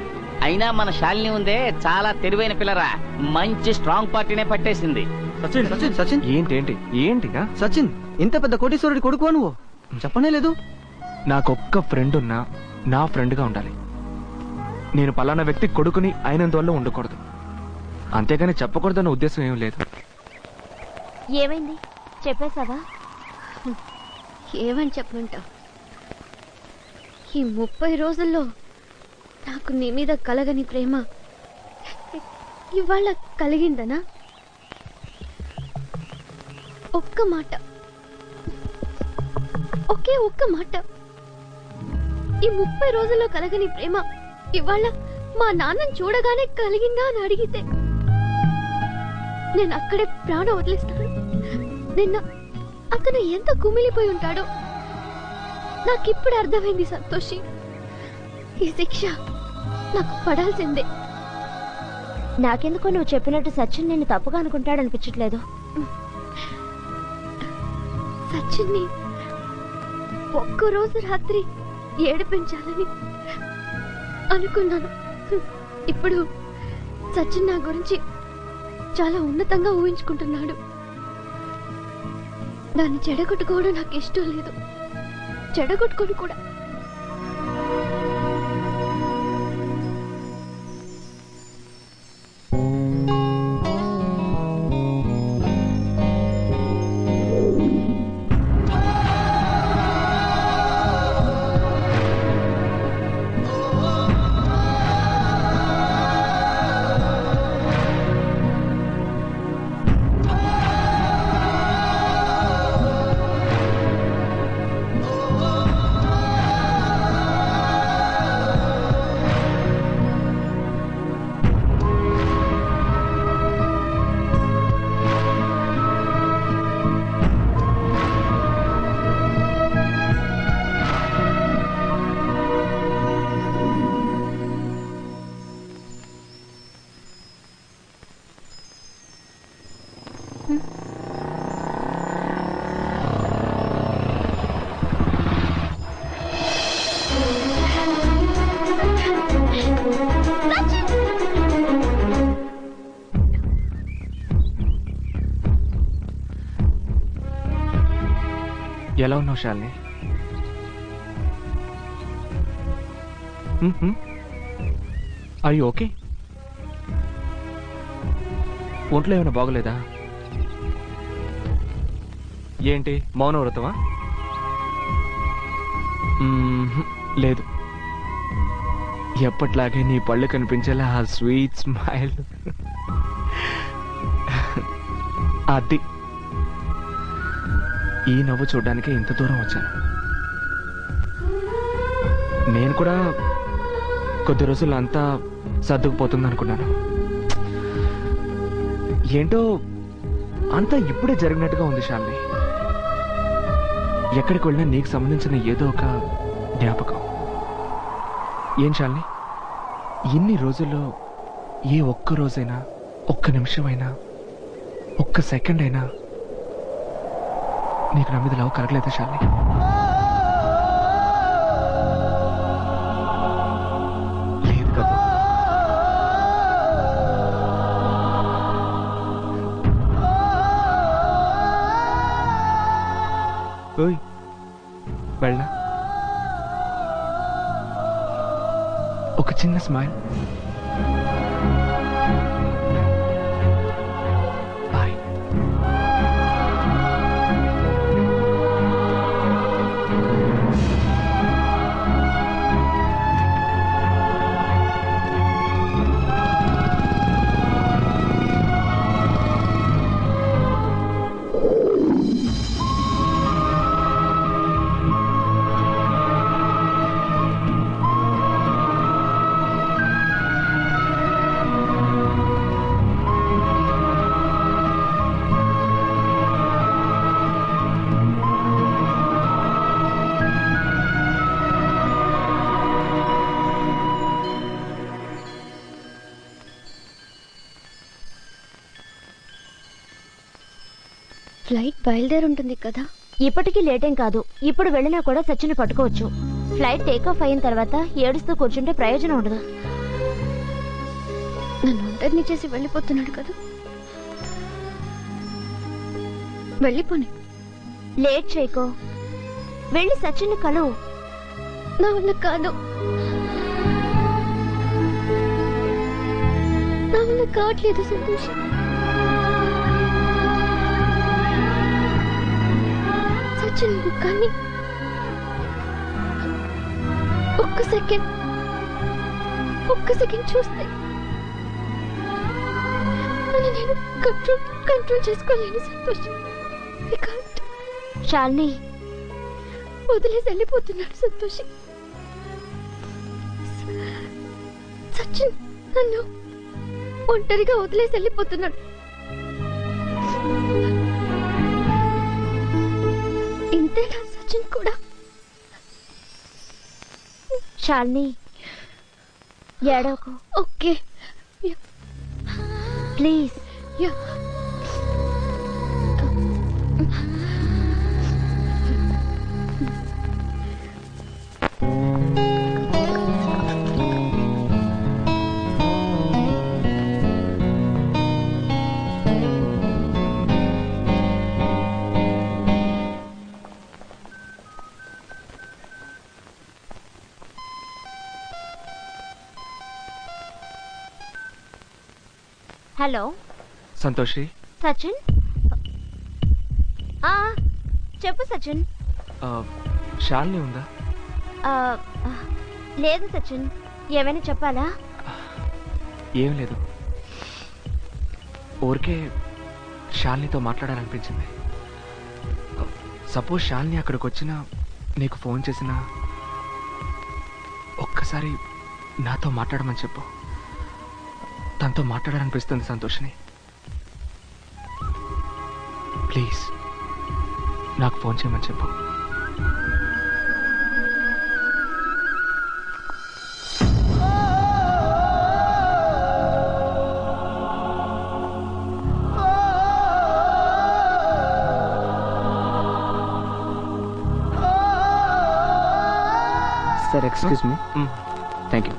అయినా మన శాలిని ఉందే, చాలా తెలివైన పిల్లరా. మంచి స్ట్రాంగ్ పార్టీనే పట్టేసింది. సచిన్ సచిన్ సచిన్ ఏంటి ఏంటి? సచిన్, ఇంత పెద్ద కోటీశ్వరుడి కొడుకు నువ్వు చెప్పనే లేదు. నాకొక్క ఫ్రెండ్ ఉన్నా నా ఫ్రెండ్ గా ఉండాలి. నేను పలానా వ్యక్తి కొడుకుని అయినందువల్ల ఉండకూడదు, అంతేగాని చెప్పకూడదన్న ఉద్దేశం ఏం లేదు. ఏమైంది చెప్పేశావా? ఏమని చెప్పమంటావు? ఈ 30 రోజుల్లో నాకు నీ మీద కలగని ప్రేమ ఇవాళ కలిగిందనా? ఒక్క మాట, ఒకే ఒక్క మాట, ఈ 30 రోజుల్లో కలగని ప్రేమ ఇవాళ మా నాన్నని చూడగానే కలిగిందా అని అడిగితే నేను అక్కడే ప్రాణం వదిలేస్తాను. నిన్న అతను ఎంత కుమిలిపోయి ఉంటాడో నాకిప్పుడు అర్థమైంది సంతోషి. ఈ శిక్ష నాకు పడాల్సిందే. నాకెందుకో నువ్వు చెప్పినట్టు సచిన్ నిన్ను తప్పుగా అనుకుంటాడనిపించట్లేదు. సచిన్ని ఒక్కరోజు రాత్రి ఏడిపించాలని అనుకున్నాను. ఇప్పుడు సచిన్ నా గురించి చాలా ఉన్నతంగా ఊహించుకుంటున్నాడు. దాన్ని చెడగొట్టుకోవడం నాకు ఇష్టం లేదు, చెడగొట్టుకోడు కూడా. ఎలా ఉన్నావు శాలిని? Are you okay? ఒంట్లో ఏమైనా బాగోలేదా? ఏంటి మౌన వ్రతమా? లేదు, ఎప్పట్లాగే నీ పళ్ళు కనిపించేలా ఆ స్వీట్ స్మైల్. అది ఈ నవ్వు చూడడానికి ఇంత దూరం వచ్చాను. నేను కూడా కొద్ది రోజులు అంతా సర్దుకుపోతుంది అనుకున్నాను. ఏంటో అంతా ఇప్పుడే జరిగినట్టుగా ఉంది శాలిని. ఎక్కడికి వెళ్ళినా నీకు సంబంధించిన ఏదో ఒక జ్ఞాపకం. ఏం శాలిని, ఇన్ని రోజుల్లో ఏ ఒక్క రోజైనా, ఒక్క నిమిషమైనా, ఒక్క సెకండ్ అయినా నీకు నా మీద లవ్ కలగలేదా శాలిని? లేదు కదా? ఓయ్ వెళ్ళా, ఒక చిన్న స్మైల్. బాయ్. ఫ్లైట్ బయలుదేరుంటుంది కదా? ఇప్పటికీ లేటేం కాదు. ఇప్పుడు వెళ్ళినా కూడా సచిన్ పట్టుకోవచ్చు. ఫ్లైట్ టేకాఫ్ అయిన తర్వాత ఏడుస్తూ కూర్చుంటే ప్రయోజనం ఉండదు. నన్ను ఒంటరిని చేసి వెళ్ళిపోతున్నాడు కదా, వెళ్ళిపోని. లేట్ చేయకో, వెళ్ళి సచిన్ కలువు. నా వల్ల కాదు. నా వల్ల కావట్లేదు సంతోష్. సచిన్ ముఖాన్ని ఒక్క సెకండ్ చూస్తే నన్ను నేను కంట్రోల్ చేసుకోలేను సంతోష్. శాలిని వదిలేసి వెళ్ళిపోతున్నాడు సంతోష్. సచిన్ నన్ను ఒంటరిగా వదిలేసి వెళ్ళిపోతున్నాడు. ఇంతేనా సచిన్ కూడా? శాలిని ఏడవకు. Okay please. Hello Santoshi. Sachin. చెప్పు సచిన్. శాలిని ఉందా? లేదు సచిన్, ఏమైనా చెప్పాలా? ఏం లేదు, ఊరికే శాలినితో మాట్లాడాలనిపించింది. సపోజ్ శాలిని అక్కడికి వచ్చినా నీకు ఫోన్ చేసినా ఒక్కసారి నాతో మాట్లాడమని చెప్పు. తనతో మాట్లాడాలనిపిస్తుంది సంతోషిని. ప్లీజ్ నాకు ఫోన్ చేయమని చెప్పు. Sir excuse me. Thank you.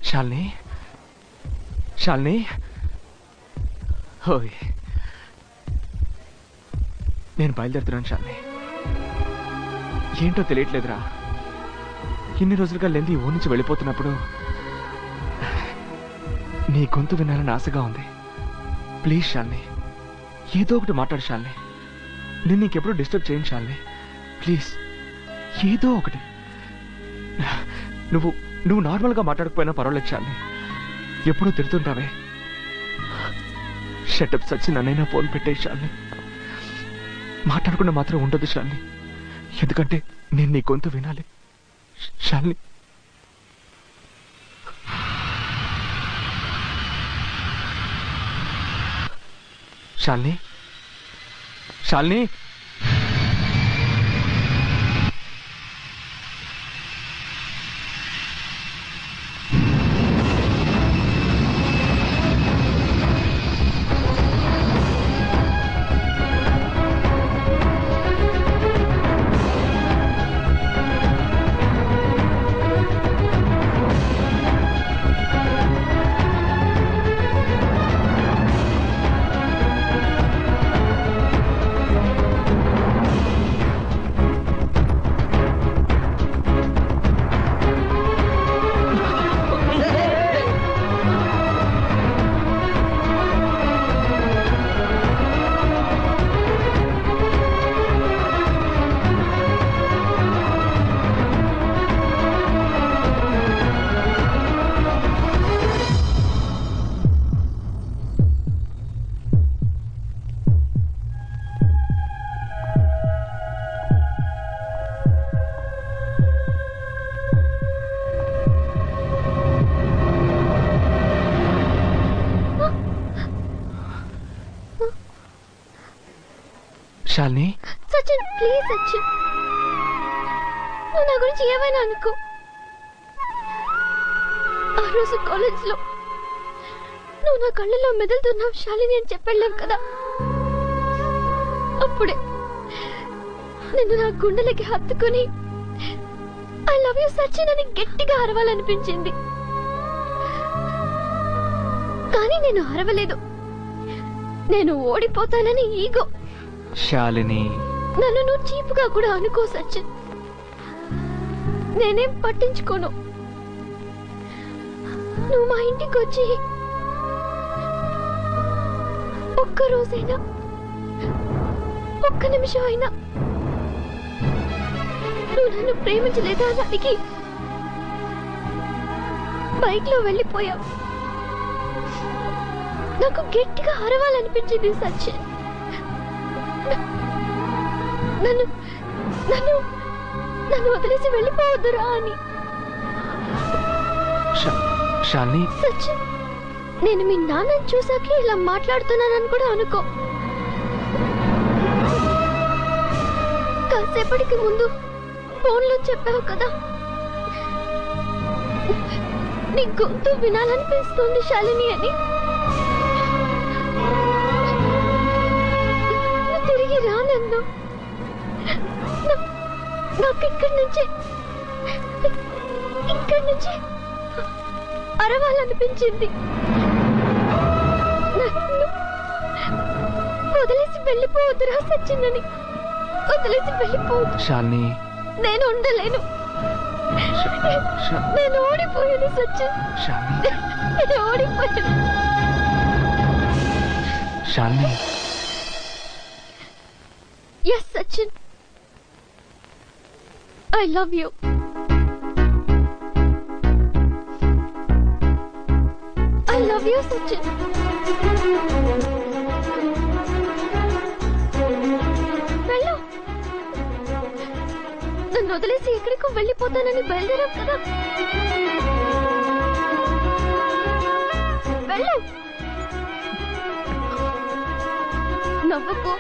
Shalini, Shalini, ఓయ్ నేను బయలుదేరుతున్నాను శాలిని. ఏంటో తెలియట్లేదురా, ఇన్ని రోజులుగా లెంది ఊరి నుంచి వెళ్ళిపోతున్నప్పుడు నీ గొంతు వినాలని ఆశగా ఉంది. ప్లీజ్ శాలిని, ఏదో ఒకటి మాట్లాడు శాలిని. నేను నీకెప్పుడు డిస్టర్బ్ చేయను శాలిని. ప్లీజ్ ఏదో ఒకటి. నువ్వు నార్మల్గా మాట్లాడకపోయినా పర్వాలేదు శాలిని. ఎప్పుడూ తిడుతుంటావే. షటప్ సచిన్ అన్నైనా ఫోన్ పెట్టే శాలిని. మాట్లాడకుండా మాత్రం ఉండదు శాలిని, ఎందుకంటే నేను నీ గొంతు వినాలి శాలిని. శాలిని, శాలిని, శాలిని సచిన్ ప్లీజ్ సచిన్, నువ్వు నా గురించి ఏమైనా అనుకో. ఆ రోజు కాలేజ్ లో నువ్వు నా కళ్ళలో మెదులుతున్నావు శాలిని అని చెప్పెళ్ళాం కదా, అప్పుడే నిన్ను నా గుండెలకి హత్తుకుని ఐ లవ్ యూ సచిన్ అని గట్టిగా అరవాలనిపించింది. కానీ నేను అరవలేదు, నేను ఓడిపోతానని ఈగో. శాలిని నన్ను నువ్వు చీపుగా కూడా అనుకో సచిన్, నేనేం పట్టించుకోను. నువ్వు మా ఇంటికి వచ్చి ఒక్క రోజైనా, ఒక్క నిమిషం అయినా నువ్వు నన్ను ప్రేమించలేదా అని అడిగి బైక్ లో వెళ్ళిపోయావు. నాకు గట్టిగా అరవాలనిపించింది సచిన్. నన్ను నన్ను నన్ను వదిలేసి వెళ్ళిపోవద్దురా అని. శాలిని సచిన్, నేను మీ నాన్నని చూసాకే ఇలా మాట్లాడుతున్నానని కూడా అనుకో. కాసేపటికి ముందు ఫోన్లో చెప్పావు కదా, నీ గొంతు వినాలనిపిస్తుంది శాలిని అని. తిరిగి రానన్ను. నాకు ఇక్కడి నుంచి అరవాలనిపించింది. నన్ను వదిలేసి వెళ్ళిపోవద్దురా సచిన్ అని, వదిలేసి వెళ్ళిపోవద్దు. శాలిని నేను ఉండలేను, నేను ఓడిపోయాను సచిన్, నేను ఓడిపోయాను. Shalini yes Sachin, I love you. I love you Sachin. వెళ్ళు, నన్ను వదిలేసి ఎక్కడికో వెళ్ళిపోతానని బయలుదేరాం కదా, వెళ్ళు. నవ్వుకో,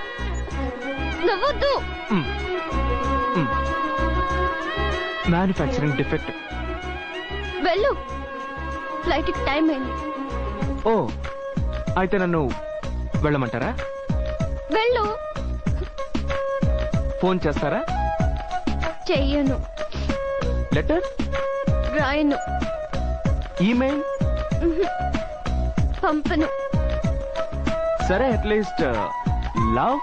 నవ్వొద్దు. Manufacturing defect. వెళ్ళు, ఫ్లైట్ కి టైం అయింది. ఓ అయితే నన్ను వెళ్ళమంటారా? వెళ్ళు. ఫోన్ చేస్తారా? చెయ్యను. లెటర్ రాయను. ఈమెయిల్ పంపను. సరే అట్లీస్ట్ లవ్.